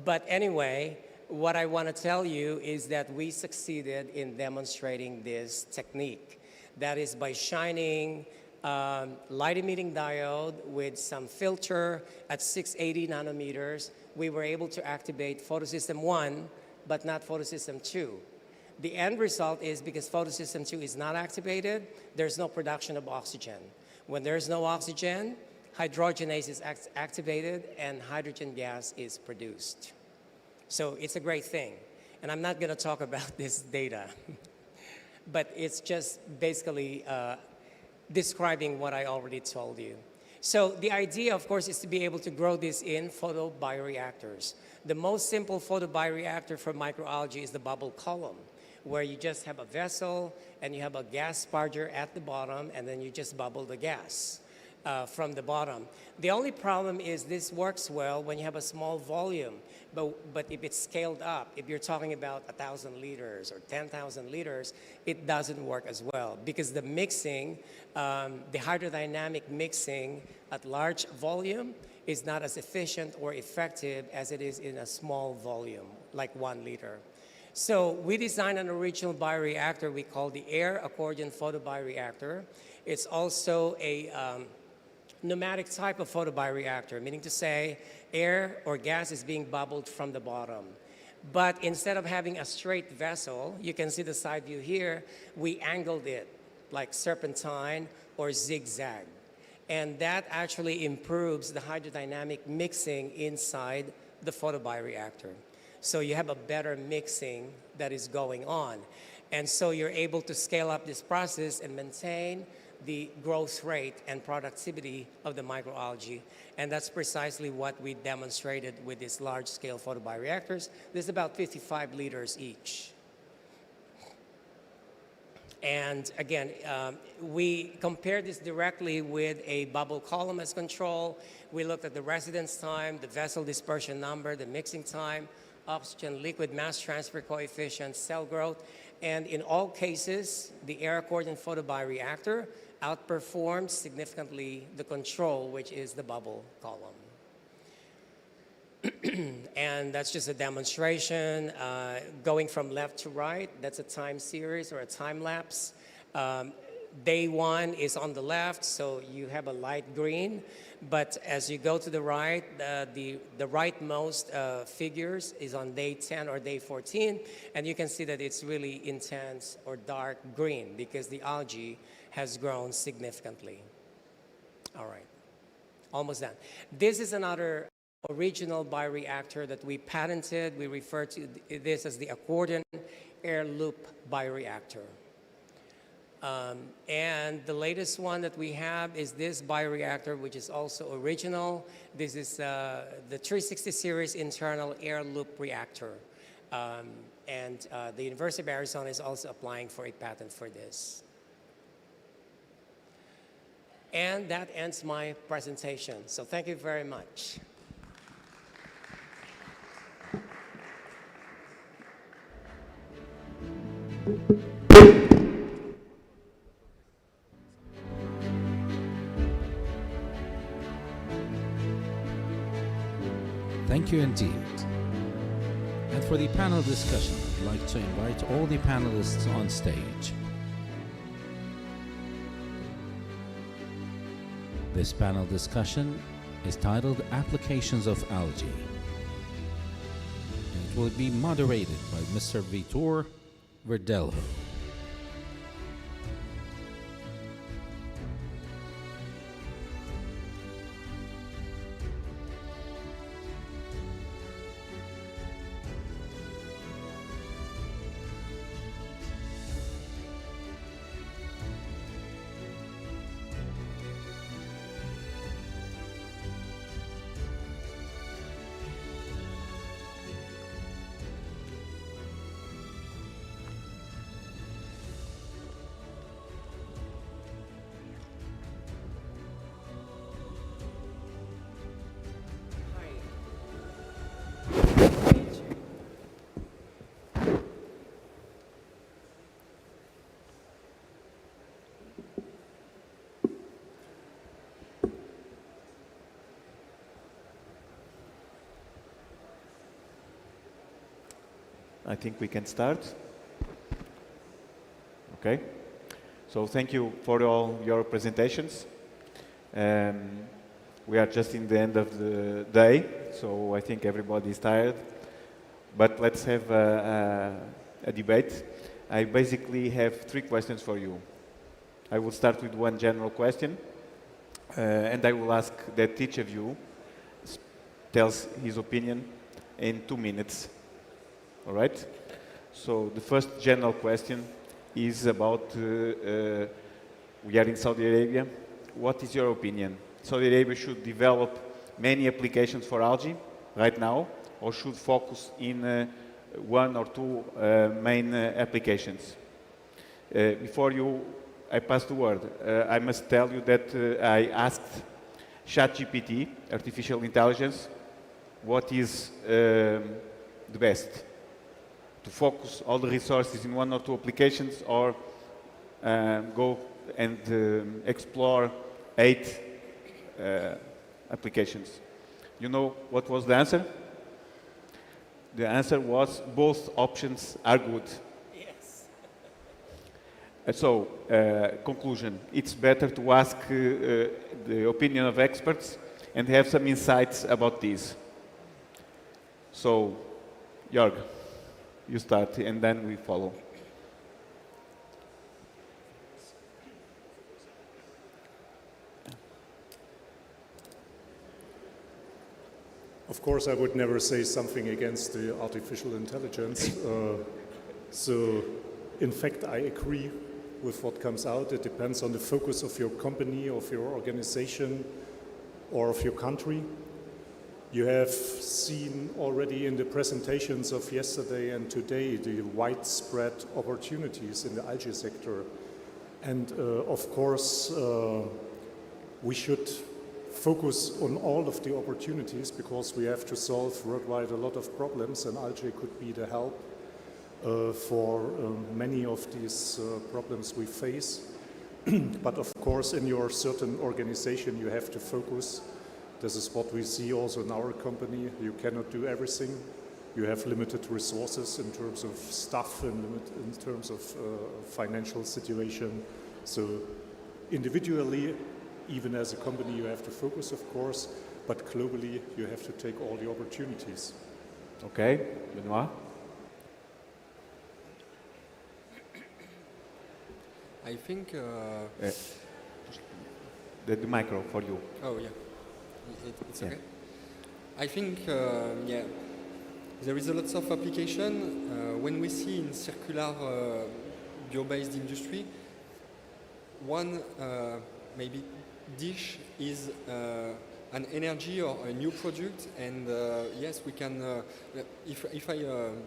But anyway, what I want to tell you is that we succeeded in demonstrating this technique. That is by shining light-emitting diode with some filter at 680 nanometers, we were able to activate photosystem 1 but not photosystem 2. The end result is because photosystem 2 is not activated, there's no production of oxygen. When there's no oxygen, hydrogenase is activated and hydrogen gas is produced. So it's a great thing. And I'm not going to talk about this data, but it's just basically describing what I already told you. So the idea, of course, is to be able to grow this in photobioreactors. The most simple photobioreactor for microalgae is the bubble column, where you just have a vessel and you have a gas sparger at the bottom, and then you just bubble the gas from the bottom. The only problem is this works well when you have a small volume, but if it's scaled up, if you're talking about 1,000 liters or 10,000 liters, it doesn't work as well because the mixing, the hydrodynamic mixing at large volume is not as efficient or effective as it is in a small volume, like 1 liter. So we designed an original bioreactor we call the air accordion photobioreactor. It's also a pneumatic type of photobioreactor, meaning to say air or gas is being bubbled from the bottom. But instead of having a straight vessel, you can see the side view here, we angled it like serpentine or zigzag. And that actually improves the hydrodynamic mixing inside the photobioreactor. So you have a better mixing that is going on. And so you're able to scale up this process and maintain the growth rate and productivity of the microalgae. And that's precisely what we demonstrated with these large-scale photobioreactors. This is about 55 liters each. And again, we compared this directly with a bubble column as control. We looked at the residence time, the vessel dispersion number, the mixing time, oxygen liquid mass transfer coefficient, cell growth, and in all cases, the air accordion photobioreactor outperformed significantly the control, which is the bubble column. And that's just a demonstration going from left to right. That's a time series or a time lapse. Day 1 is on the left, so you have a light green. But as you go to the right, the rightmost figures is on day 10 or day 14, and you can see that it's really intense or dark green because the algae has grown significantly. All right, almost done. This is another original bioreactor that we patented. We refer to this as the accordion air loop bioreactor. And the latest one that we have is this bioreactor, which is also original. This is the 360 series internal air loop reactor. And the University of Arizona is also applying for a patent for this. And that ends my presentation. So thank you very much. Thank you indeed. And for the panel discussion, I'd like to invite all the panelists on stage. This panel discussion is titled Applications of Algae. And it will be moderated by Mr. Vitor Verdelho. I think we can start. Okay. So thank you for all your presentations. We are just in the end of the day, so I think everybody is tired. but let's have a debate. I basically have 3 questions for you. I will start with one general question, and I will ask that each of you tells his opinion in 2 minutes. All right? So the first general question is about, we are in Saudi Arabia. What is your opinion? Saudi Arabia should develop many applications for algae right now, or should focus in 1 or 2 main applications? Before I pass the word, I must tell you that I asked ChatGPT, artificial intelligence, what is the best? To focus all the resources in 1 or 2 applications, or go and explore 8 applications? You know what was the answer? The answer was both options are good. Yes. So, conclusion, it's better to ask the opinion of experts and have some insights about this. So, Jörg, you start and then we follow. Of course, I would never say something against the artificial intelligence. So, in fact, I agree with what comes out. It depends on the focus of your company, of your organization, or of your country. You have seen already in the presentations of yesterday and today the widespread opportunities in the algae sector. And of course, we should focus on all of the opportunities, because we have to solve worldwide a lot of problems, and algae could be the help for many of these problems we face. But of course, in your certain organization, you have to focus. This is what we see also in our company. You cannot do everything. You have limited resources in terms of staff and in terms of financial situation. So individually, even as a company, you have to focus, of course, but globally, you have to take all the opportunities. Okay, Benoit? I think... the micro for you. Oh, yeah. It's okay. I think, yeah, there is a lot of application. When we see in circular bio-based industry, one maybe dish is an energy or a new product, and yes, we can, if I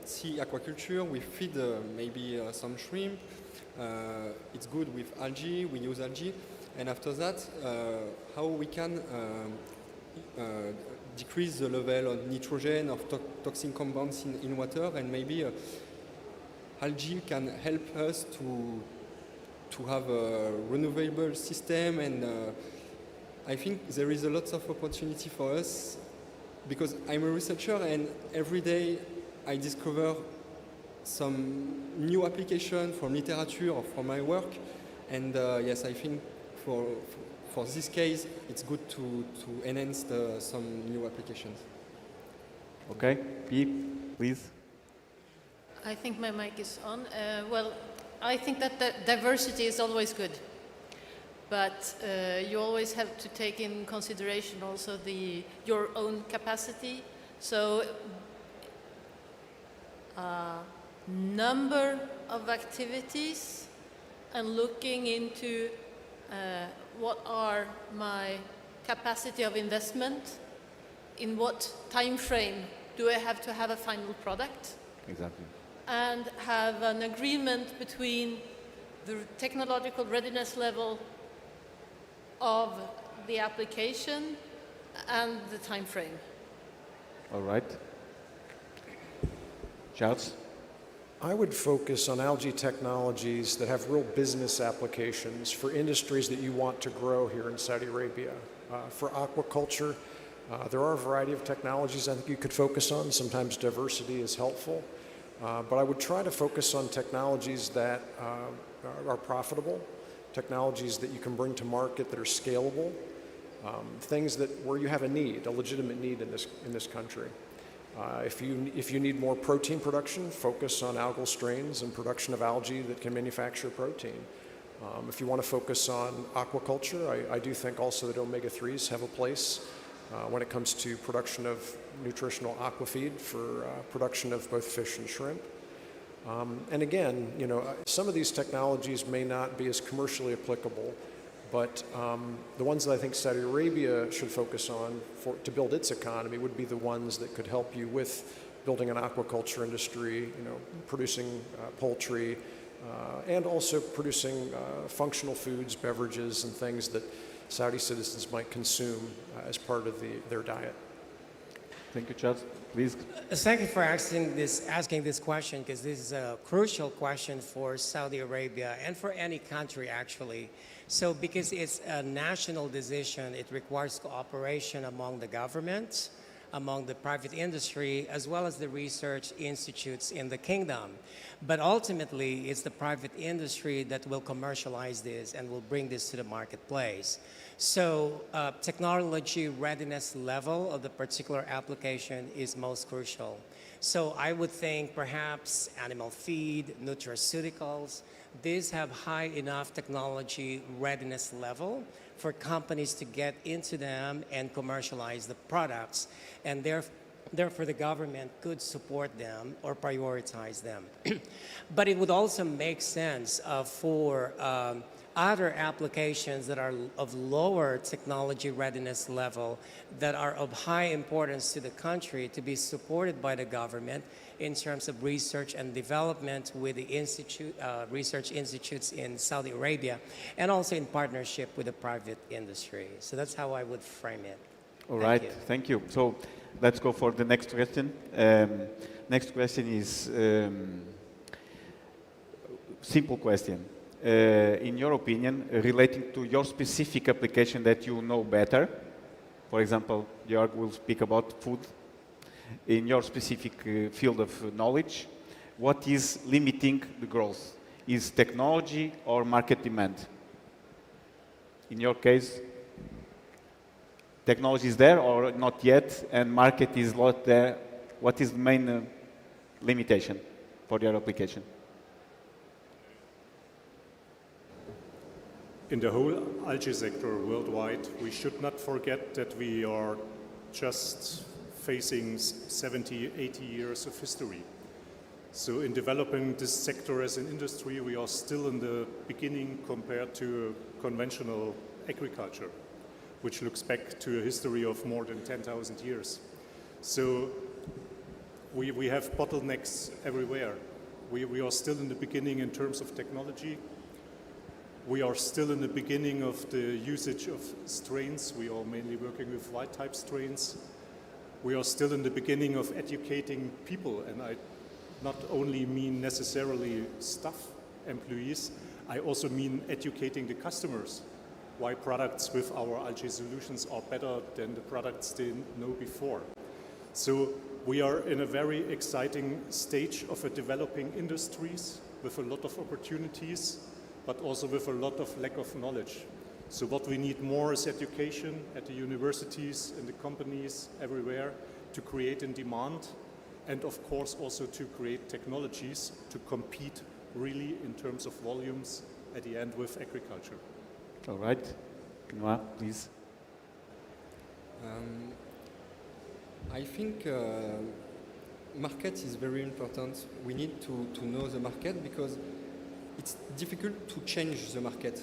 see aquaculture, we feed maybe some shrimp, it's good with algae, we use algae, and after that, how we can decrease the level of nitrogen, of toxic compounds in water, and maybe algae can help us to have a renewable system, and I think there is a lot of opportunity for us, because I'm a researcher and every day I discover some new application from literature or from my work, and yes, I think for this case it's good to enhance some new applications. Okay, Pete, please. I think my mic is on. Well, I think that diversity is always good, but you always have to take in consideration also your own capacity. So, number of activities and looking into what are my capacity of investment, in what time frame do I have to have a final product? Exactly. And have an agreement between the technological readiness level of the application and the time frame. All right. Charles? I would focus on algae technologies that have real business applications for industries that you want to grow here in Saudi Arabia. For aquaculture, there are a variety of technologies I think you could focus on. Sometimes diversity is helpful. But I would try to focus on technologies that are profitable, technologies that you can bring to market that are scalable, things where you have a need, a legitimate need in this country. If you need more protein production, focus on algal strains and production of algae that can manufacture protein. If you want to focus on aquaculture, I do think also that omega-3s have a place when it comes to production of nutritional aquafeed for production of both fish and shrimp. And again, you know, some of these technologies may not be as commercially applicable, but the ones that I think Saudi Arabia should focus on to build its economy would be the ones that could help you with building an aquaculture industry, you know, producing poultry, and also producing functional foods, beverages, and things that Saudi citizens might consume as part of their diet. Thank you, Charles. Please. Thank you for asking this question, because this is a crucial question for Saudi Arabia and for any country, actually. So because it's a national decision, it requires cooperation among the government, among the private industry, as well as the research institutes in the kingdom. But ultimately, it's the private industry that will commercialize this and will bring this to the marketplace. So technology readiness level of the particular application is most crucial. So I would think perhaps animal feed, nutraceuticals, these have high enough technology readiness level for companies to get into them and commercialize the products. And therefore the government could support them or prioritize them. But it would also make sense for other applications that are of lower technology readiness level that are of high importance to the country to be supported by the government in terms of research and development with the research institutes in Saudi Arabia, and also in partnership with the private industry. So that's how I would frame it. All right, thank you. So let's go for the next question. Next question is simple question. In your opinion, relating to your specific application that you know better, for example, Jörg will speak about food, in your specific field of knowledge, what is limiting the growth? Is technology or market demand? In your case, technology is there or not yet, and market is not there. What is the main limitation for your application? In the whole algae sector worldwide, we should not forget that we are just facing 70, 80 years of history. So in developing this sector as an industry, we are still in the beginning compared to conventional agriculture, which looks back to a history of more than 10,000 years. So we have bottlenecks everywhere. We are still in the beginning in terms of technology. We are still in the beginning of the usage of strains. We are mainly working with wild-type strains. We are still in the beginning of educating people, and I not only mean necessarily staff, employees, I also mean educating the customers why products with our algae solutions are better than the products they know before. So we are in a very exciting stage of a developing industries with a lot of opportunities, but also with a lot of lack of knowledge. So what we need more is education at the universities, in the companies, everywhere, to create in demand, and of course also to create technologies to compete really in terms of volumes at the end with agriculture. All right. Benoit, please. I think market is very important. We need to know the market because it's difficult to change the market.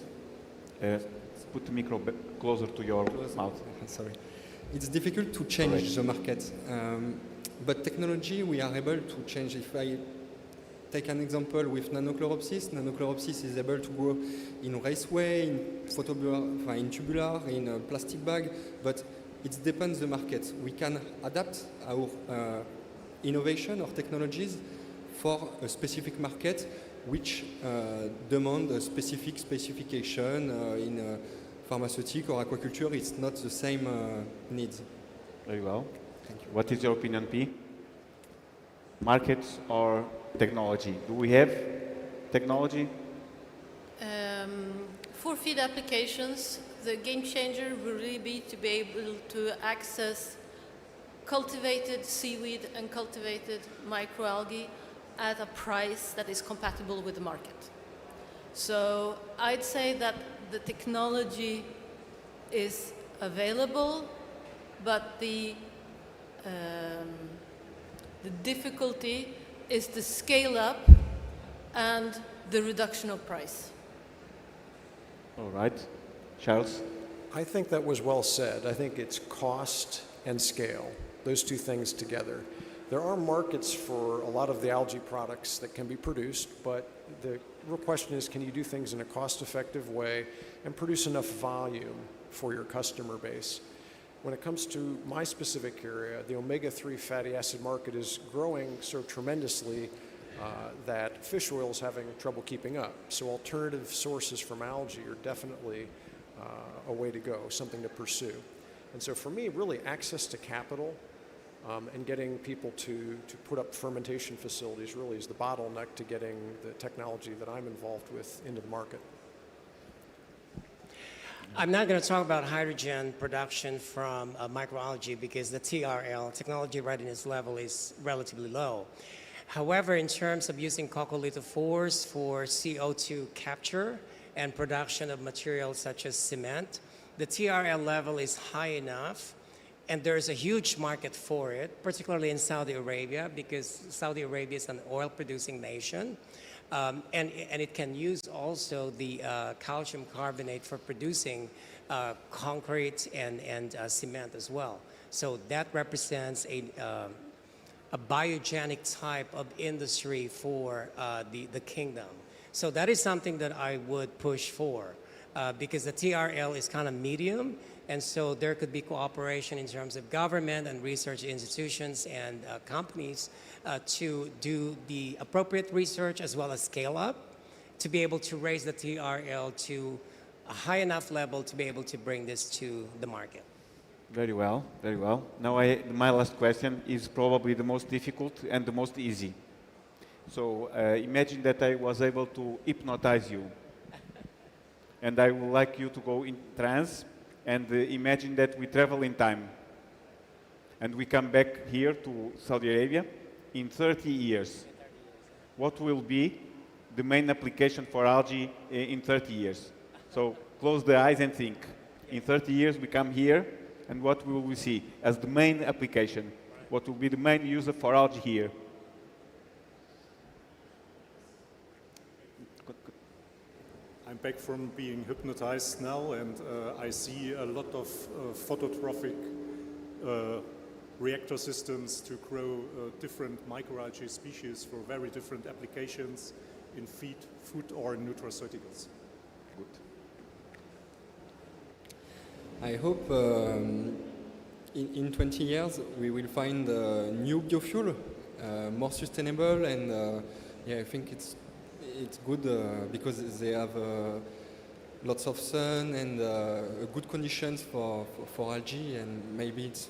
Put the micro closer to your mouth. Sorry. It's difficult to change the market. But technology, we are able to change. If I take an example with nanochlorosis, nanochlorosis is able to grow in raceway, in tubular, in a plastic bag, but it depends the market. We can adapt our innovation or technologies for a specific market which demand a specific specification in pharmaceutical or aquaculture. It's not the same needs. Very well. Thank you. What is your opinion, P? Markets or technology? Do we have technology? For feed applications, the game changer will really be to be able to access cultivated seaweed and cultivated microalgae at a price that is compatible with the market. So I'd say that the technology is available, but the difficulty is the scale up and the reduction of price. All right. Charles? I think that was well said. I think it's cost and scale, those two things together. There are markets for a lot of the algae products that can be produced, but the real question is, can you do things in a cost-effective way and produce enough volume for your customer base? When it comes to my specific area, the omega-3 fatty acid market is growing so tremendously that fish oil is having trouble keeping up. So alternative sources from algae are definitely a way to go, something to pursue. And so for me, really access to capital and getting people to put up fermentation facilities really is the bottleneck to getting the technology that I'm involved with into the market. I'm not going to talk about hydrogen production from microalgae because the TRL, technology readiness level, is relatively low. However, in terms of using coccolithophores for CO2 capture and production of materials such as cement, the TRL level is high enough, and there's a huge market for it, particularly in Saudi Arabia, because Saudi Arabia is an oil-producing nation. And it can use also the calcium carbonate for producing concrete and cement as well. So that represents a biogenic type of industry for the kingdom. So that is something that I would push for because the TRL is kind of medium, and so there could be cooperation in terms of government and research institutions and companies to do the appropriate research as well as scale up to be able to raise the TRL to a high enough level to be able to bring this to the market. Very well, very well. Now my last question is probably the most difficult and the most easy. So imagine that I was able to hypnotize you. And I would like you to go in trance and imagine that we travel in time. And we come back here to Saudi Arabia in 30 years. What will be the main application for algae in 30 years? So close the eyes and think. In 30 years we come here, and what will we see as the main application? What will be the main user for algae here? I'm back from being hypnotized now, and I see a lot of phototrophic reactor systems to grow different microalgae species for very different applications in feed, food, or nutraceuticals. Good. I hope in 20 years we will find new biofuel, more sustainable, and yeah, I think it's good because they have lots of sun and good conditions for algae, and maybe it's.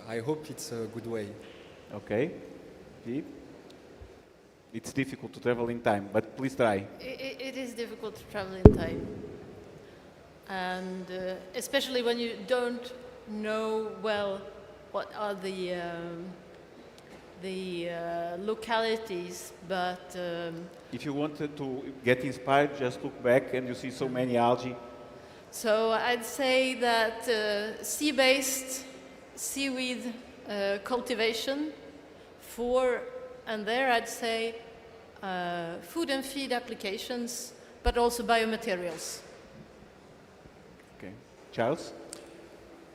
I hope it's a good way. Okay. Deep. It's difficult to travel in time, but please try. It is difficult to travel in time. And especially when you don't know well what are the localities, but if you wanted to get inspired, just look back and you see so many algae. So I'd say that sea-based seaweed cultivation and there I'd say food and feed applications, but also biomaterials. Okay. Charles?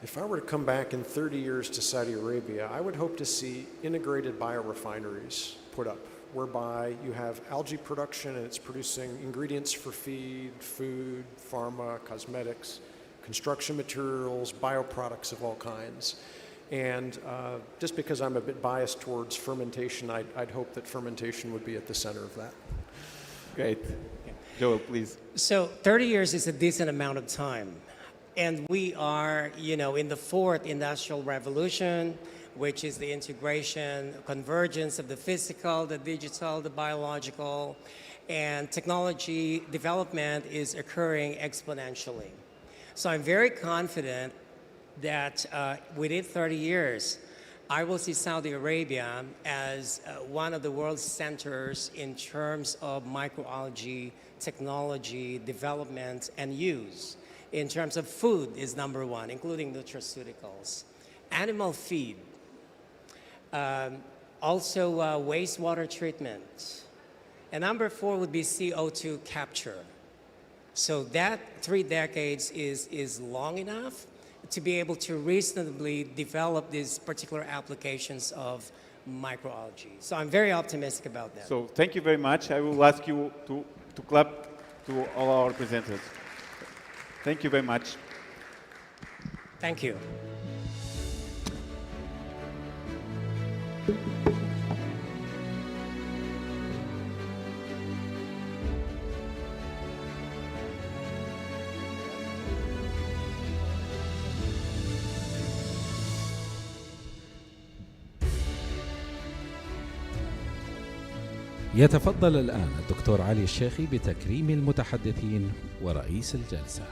If I were to come back in 30 years to Saudi Arabia, I would hope to see integrated biorefineries put up, whereby you have algae production and it's producing ingredients for feed, food, pharma, cosmetics, construction materials, bioproducts of all kinds. And just because I'm a bit biased towards fermentation, I'd hope that fermentation would be at the center of that. Great. Joel, please. So 30 years is a decent amount of time. And we are, in the fourth industrial revolution, which is the integration, convergence of the physical, the digital, the biological, and technology development is occurring exponentially. So I'm very confident that within 30 years, I will see Saudi Arabia as one of the world's centers in terms of microalgae technology, development, and use. In terms of food is number one, including nutraceuticals. Animal feed, also wastewater treatment. And number four would be CO2 capture. So that 3 decades is long enough to be able to reasonably develop these particular applications of microalgae. So I'm very optimistic about that. So thank you very much. I will ask you to clap to all our presenters. Thank you very much. Thank you. يتفضل الآن الدكتور علي الشيخي بتكريم المتحدثين ورئيس الجلسة.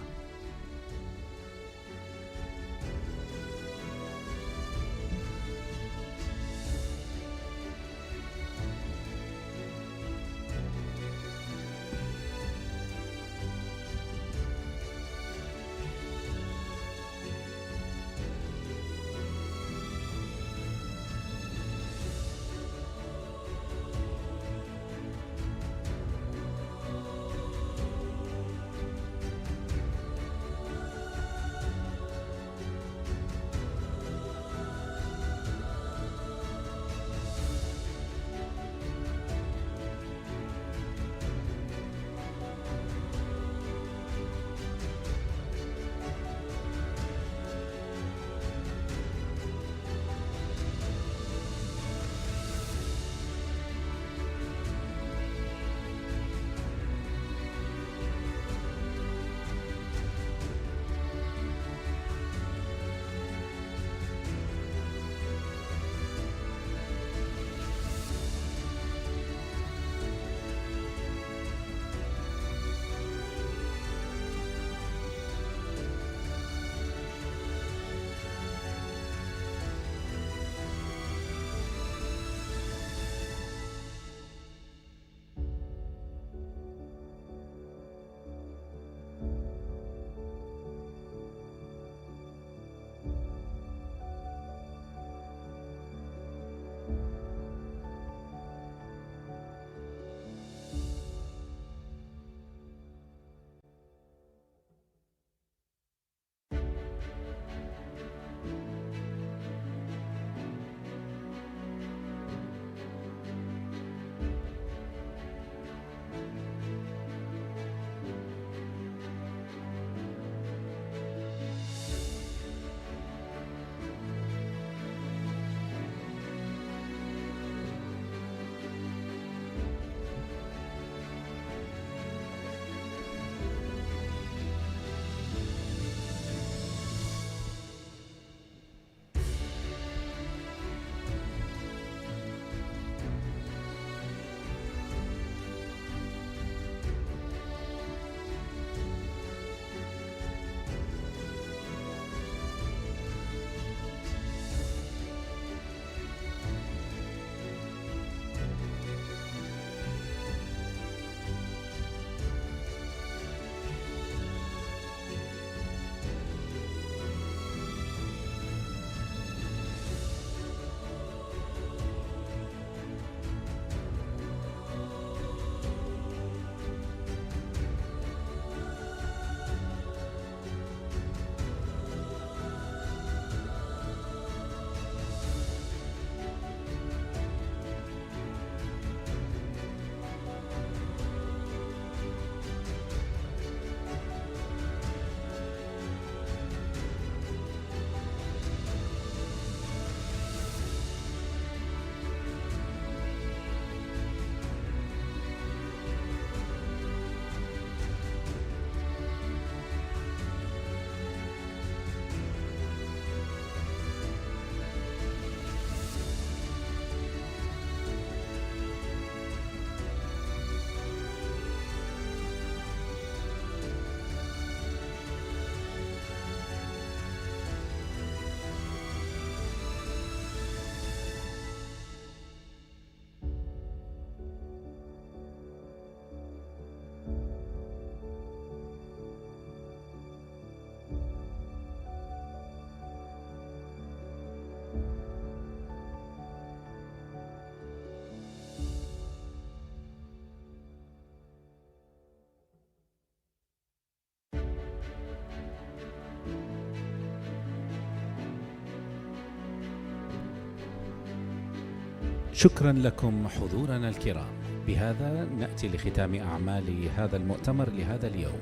شكرا لكم حضورنا الكرام. بهذا نأتي لختام أعمال هذا المؤتمر لهذا اليوم.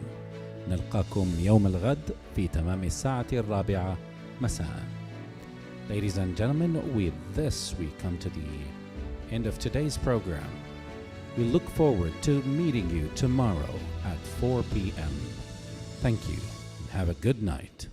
نلقاكم يوم الغد في تمام الساعة 4 مساء. Ladies and gentlemen, with this we come to the end of today's program. We look forward to meeting you tomorrow at 4 p.m. Thank you and have a good night.